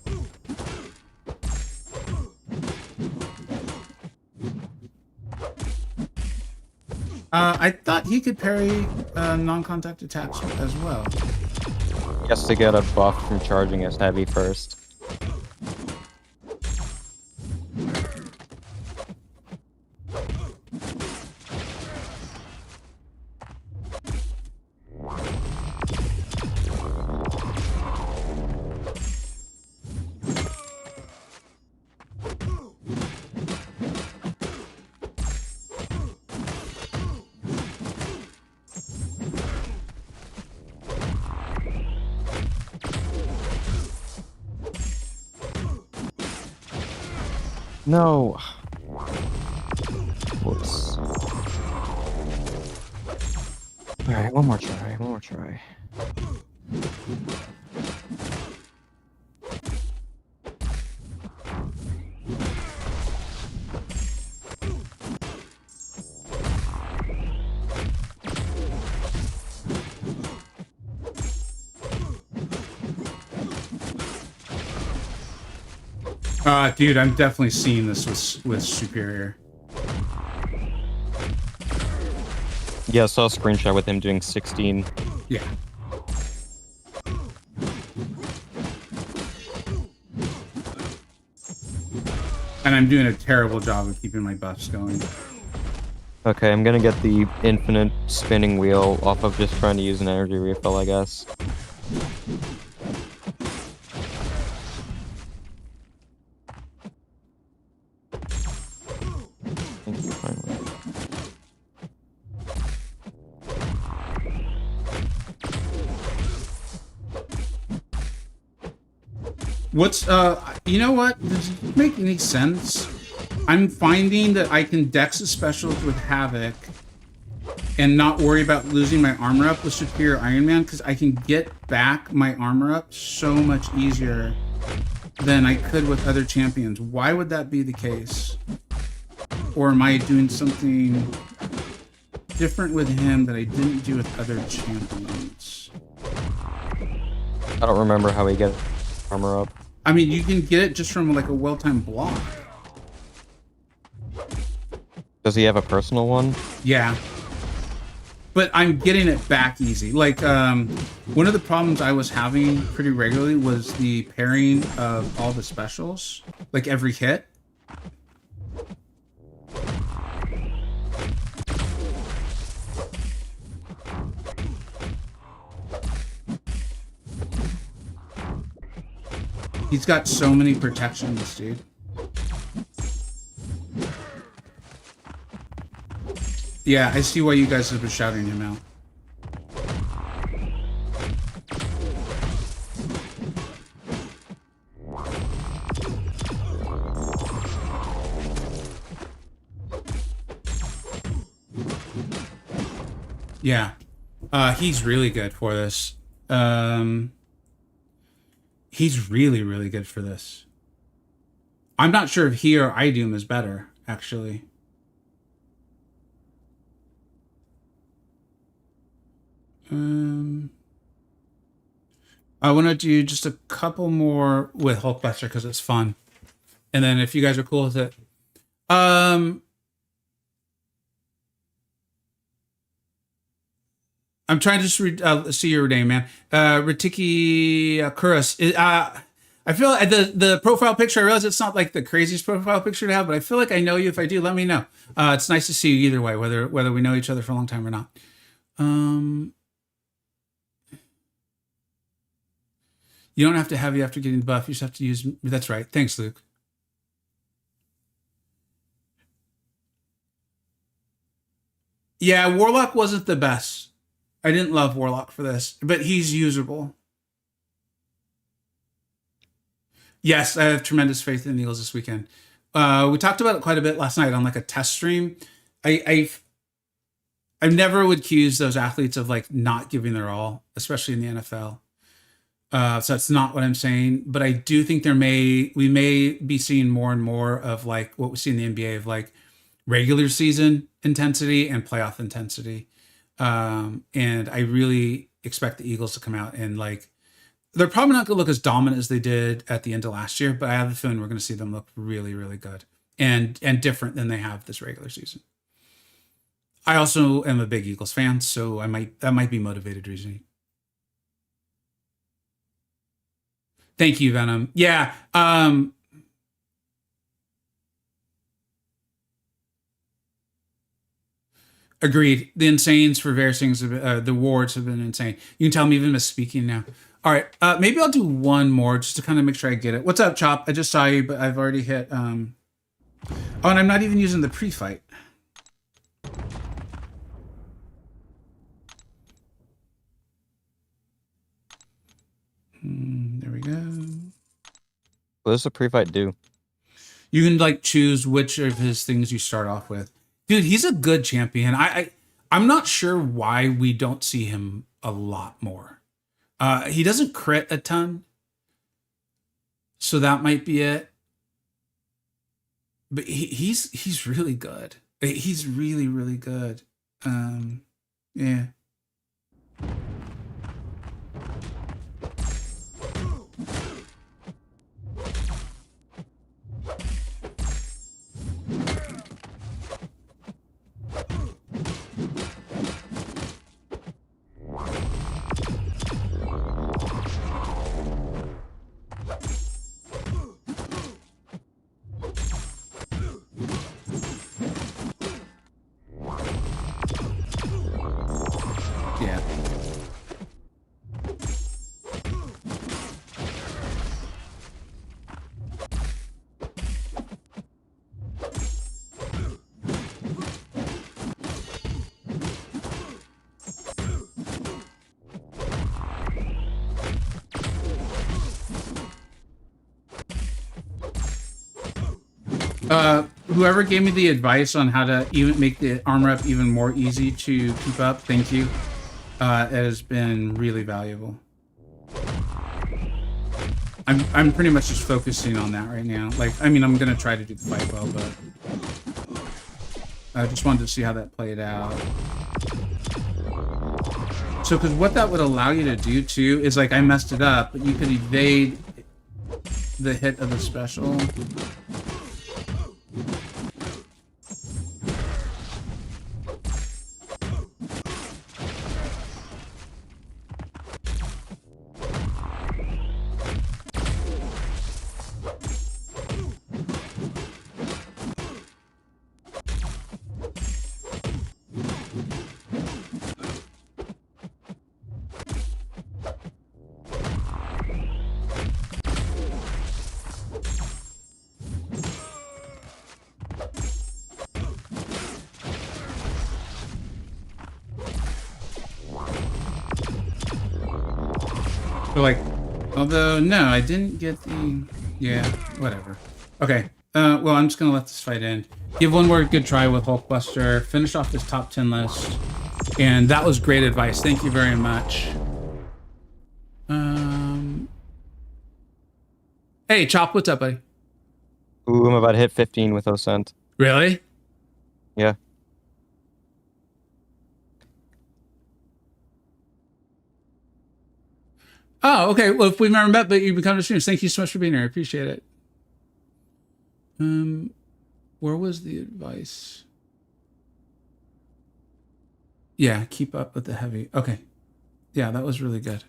Speaker 1: I thought he could parry non-contact attacks as well.
Speaker 2: He has to get a buff from charging his heavy first. No. Whoops. Alright, one more try.
Speaker 1: Dude, I'm definitely seeing this with Superior.
Speaker 2: Yeah, I saw a screenshot with him doing 16.
Speaker 1: Yeah. And I'm doing a terrible job of keeping my buffs going.
Speaker 2: Okay, I'm gonna get the infinite spinning wheel off of just trying to use an energy refill, I guess. Thank you, finally.
Speaker 1: What's you know what? Does it make any sense? I'm finding that I can dex specials with Havoc and not worry about losing my armor up with Superior Iron Man, because I can get back my armor up so much easier than I could with other champions. Why would that be the case? Or am I doing something different with him that I didn't do with other champions?
Speaker 2: I don't remember how he gets armor up.
Speaker 1: I mean, you can get it just from like a well-timed block.
Speaker 2: Does he have a personal one?
Speaker 1: Yeah. But I'm getting it back easy. Like, one of the problems I was having pretty regularly was the pairing of all the specials, like every hit. He's got so many protections, dude. Yeah, I see why you guys have been shouting him out. Yeah. He's really good for this. He's really, really good for this. I'm not sure if he or Idum is better, actually. I want to do just a couple more with Hulkbuster because it's fun. And then if you guys are cool with it. I'm trying to just see your name, man. Ritiki Kuros. I feel like the profile picture, I realize it's not like the craziest profile picture to have, but I feel like I know you. If I do, let me know. It's nice to see you either way, whether we know each other for a long time or not. You don't have to have you after getting the buff. You just have to use... That's right. Thanks, Luke. Yeah, Warlock wasn't the best. I didn't love Warlock for this, but he's usable. Yes, I have tremendous faith in the Eagles this weekend. We talked about it quite a bit last night on like a test stream. I never would accuse those athletes of like not giving their all, especially in the NFL. So that's not what I'm saying, but I do think we may be seeing more and more of like what we see in the NBA of like regular season intensity and playoff intensity. And I really expect the Eagles to come out and like, they're probably not going to look as dominant as they did at the end of last year, but I have a feeling we're going to see them look really, really good and different than they have this regular season. I also am a big Eagles fan, so that might be motivated reasoning. Thank you, Venom. Yeah. Agreed. The insanes for various things, the wards have been insane. You can tell I'm even misspeaking now. All right. Maybe I'll do one more just to kind of make sure I get it. What's up, Chop? I just saw you, but I've already hit. Oh, and I'm not even using the pre-fight. There we go.
Speaker 2: What does the pre-fight do?
Speaker 1: You can like choose which of his things you start off with. Dude, he's a good champion. I'm not sure why we don't see him a lot more. He doesn't crit a ton, so that might be it. But he's really good. He's really, really good. Yeah. Whoever gave me the advice on how to even make the armor up even more easy to keep up, thank you. It has been really valuable. I'm pretty much just focusing on that right now. Like, I mean, I'm gonna try to do the fight well, but I just wanted to see how that played out. So, because what that would allow you to do too is like I messed it up, but you could evade the hit of the special. So like, although no, I didn't get the, yeah, whatever. Okay, well, I'm just gonna let this fight end. Give one more good try with Hulkbuster. Finish off this top 10 list. And that was great advice. Thank you very much. Hey, Chop, what's up, buddy?
Speaker 2: Ooh, I'm about to hit 15 with Oscent.
Speaker 1: Really?
Speaker 2: Yeah.
Speaker 1: Oh, okay. Well, if we've never met, but you become a streamer, thank you so much for being here. I appreciate it. Where was the advice? Yeah, keep up with the heavy. Okay. Yeah, that was really good.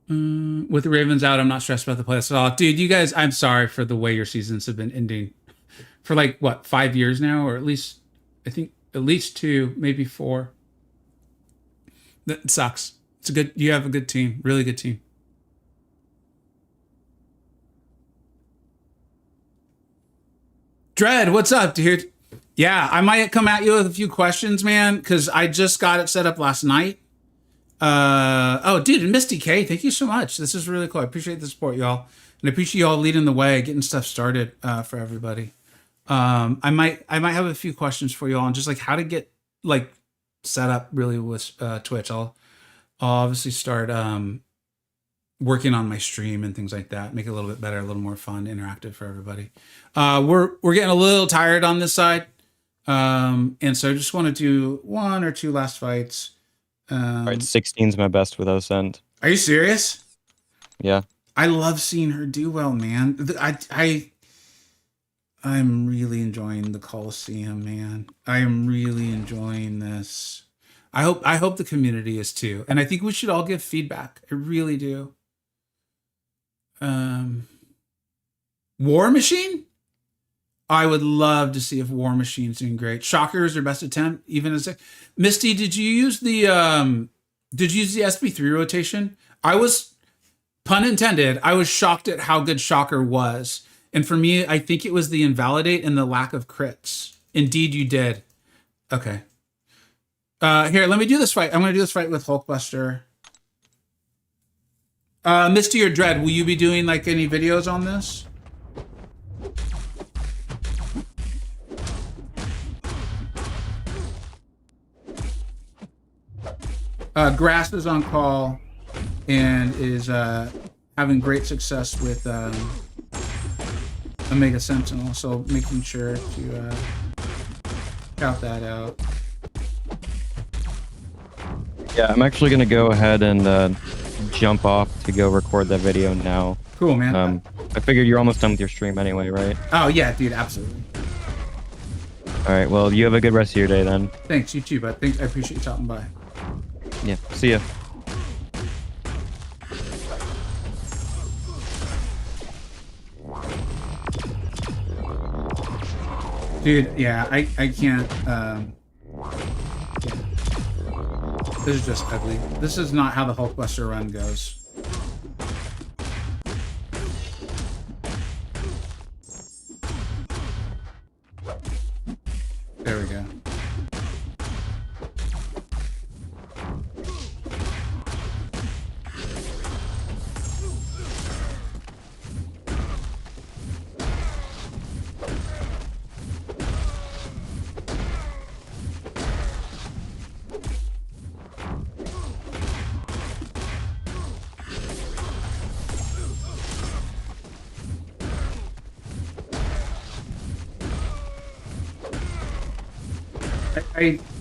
Speaker 1: With the Ravens out, I'm not stressed about the playoffs at all. Dude, you guys, I'm sorry for the way your seasons have been ending for like, what, 5 years now? Or at least, I think at least 2, maybe 4. That sucks. It's a good, you have a good team, really good team. Dread, what's up, dude? Yeah, I might come at you with a few questions, man, because I just got it set up last night. Oh, dude, and Misty K, thank you so much. This is really cool. I appreciate the support, y'all. And I appreciate y'all leading the way, getting stuff started for everybody. I might have a few questions for y'all on just like how to get like set up really with Twitch. I'll obviously start working on my stream and things like that, make it a little bit better, a little more fun, interactive for everybody. We're getting a little tired on this side. And so I just want to do 1 or 2 last fights.
Speaker 2: All right, 16's my best with Oscent.
Speaker 1: Are you serious?
Speaker 2: Yeah.
Speaker 1: I love seeing her do well, man. I'm really enjoying the Coliseum, man. I am really enjoying this. I hope the community is too. And I think we should all give feedback. I really do. War Machine? I would love to see if War Machine's doing great. Shocker is their best attempt, even as Misty, did you use the SP3 rotation? I was, pun intended, I was shocked at how good Shocker was. And for me, I think it was the invalidate and the lack of crits. Indeed, you did. Okay. Here, let me do this fight. I'm going to do this fight with Hulkbuster. Misty or Dread, will you be doing like any videos on this? Grass is on call and is having great success with Omega Sentinel, so making sure to count that out.
Speaker 2: Yeah, I'm actually going to go ahead and jump off to go record that video now.
Speaker 1: Cool, man.
Speaker 2: I figured you're almost done with your stream anyway, right?
Speaker 1: Oh, yeah, dude, absolutely.
Speaker 2: All right, well, you have a good rest of your day then.
Speaker 1: Thanks, you too, bud. I appreciate you stopping by.
Speaker 2: Yeah, see ya.
Speaker 1: Dude, yeah, I can't, yeah. This is just ugly. This is not how the Hulkbuster run goes. There we go.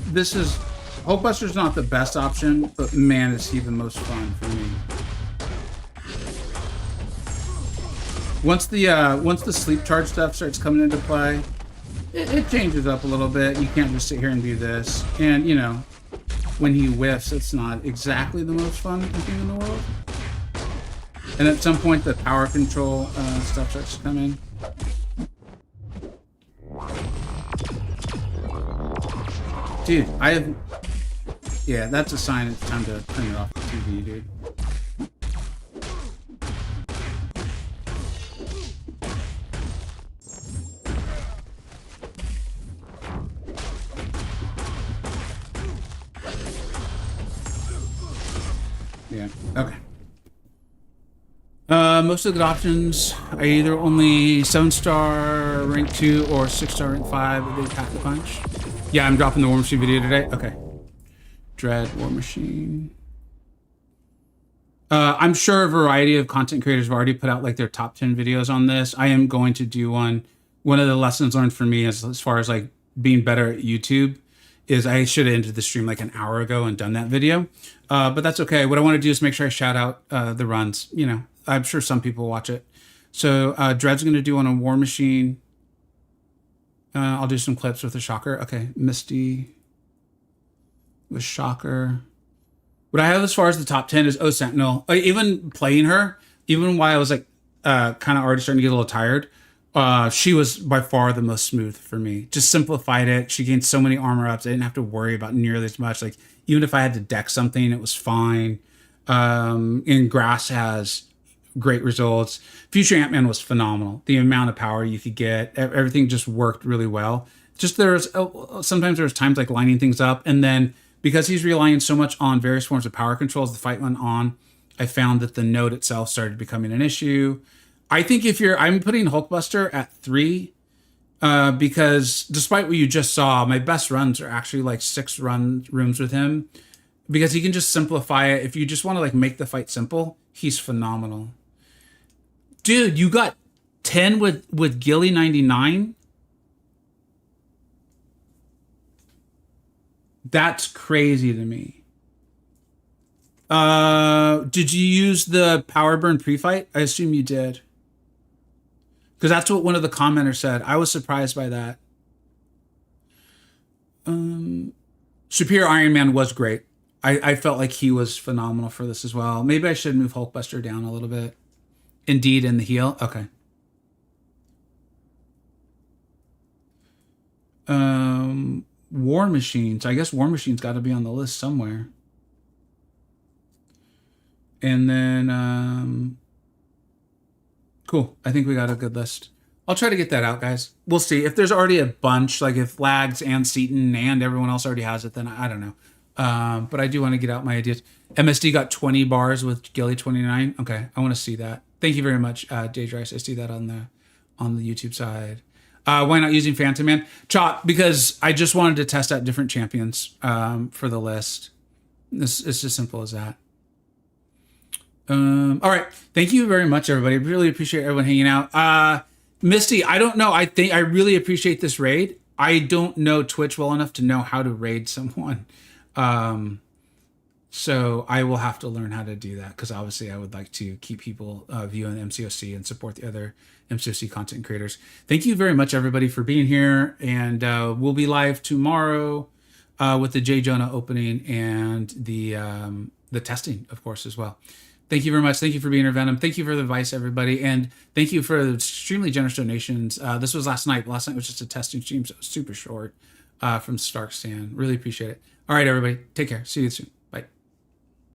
Speaker 1: This is Hulkbuster's not the best option, but man, is he the most fun for me. Once the sleep charge stuff starts coming into play, it changes up a little bit. You can't just sit here and do this. And you know, when he whiffs, it's not exactly the most fun thing in the world. And at some point, the power control stuff starts to come in. Dude, yeah, that's a sign it's time to turn it off the TV, dude. Yeah, okay. Most of the good options are either only 7-star rank 2 or 6-star rank 5 if they pack the punch. Yeah, I'm dropping the War Machine video today. Okay. Dread War Machine. I'm sure a variety of content creators have already put out like their top 10 videos on this. I am going to do one. One of the lessons learned for me as far as like being better at YouTube is I should have ended the stream like an hour ago and done that video. But that's okay. What I want to do is make sure I shout out the runs. You know, I'm sure some people watch it. So Dread's going to do one on War Machine. I'll do some clips with the Shocker. Okay, Misty with Shocker. What I have as far as the top 10 is Sentinel. Even playing her, even while I was like kind of already starting to get a little tired, she was by far the most smooth for me. Just simplified it. She gained so many armor ups. I didn't have to worry about nearly as much. Like even if I had to deck something, it was fine. And Grass has great results. Future Ant-Man was phenomenal. The amount of power you could get, everything just worked really well. Just sometimes there's times like lining things up, and then because he's relying so much on various forms of power control as the fight went on, I found that the node itself started becoming an issue. I think I'm putting Hulkbuster at 3 because despite what you just saw, my best runs are actually like 6 rooms with him because he can just simplify it. If you just want to like make the fight simple, he's phenomenal. Dude, you got 10 with Gilly 99? That's crazy to me. Did you use the power burn pre-fight? I assume you did. Because that's what one of the commenters said. I was surprised by that. Superior Iron Man was great. I felt like he was phenomenal for this as well. Maybe I should move Hulkbuster down a little bit. Indeed, in the heal. Okay. War Machines. I guess War Machine's got to be on the list somewhere. And then, cool. I think we got a good list. I'll try to get that out, guys. We'll see. If there's already a bunch, like if Lags and Seaton and everyone else already has it, then I don't know. But I do want to get out my ideas. MSD got 20 bars with Gilly 29. Okay, I want to see that. Thank you very much, Dage Rice. I see that on the YouTube side. Why not using Phantom Man? Chop, because I just wanted to test out different champions for the list. It's as simple as that. All right. Thank you very much, everybody. I really appreciate everyone hanging out. Misty, I don't know. I really appreciate this raid. I don't know Twitch well enough to know how to raid someone. So I will have to learn how to do that because obviously I would like to keep people viewing MCoC and support the other MCoC content creators. Thank you very much, everybody, for being here. And we'll be live tomorrow with the J. Jonah opening and the testing, of course, as well. Thank you very much. Thank you for being here, Venom. Thank you for the advice, everybody. And thank you for the extremely generous donations. This was last night. Last night was just a testing stream, so it was super short from Stark Stan. Really appreciate it. All right, everybody. Take care. See you soon.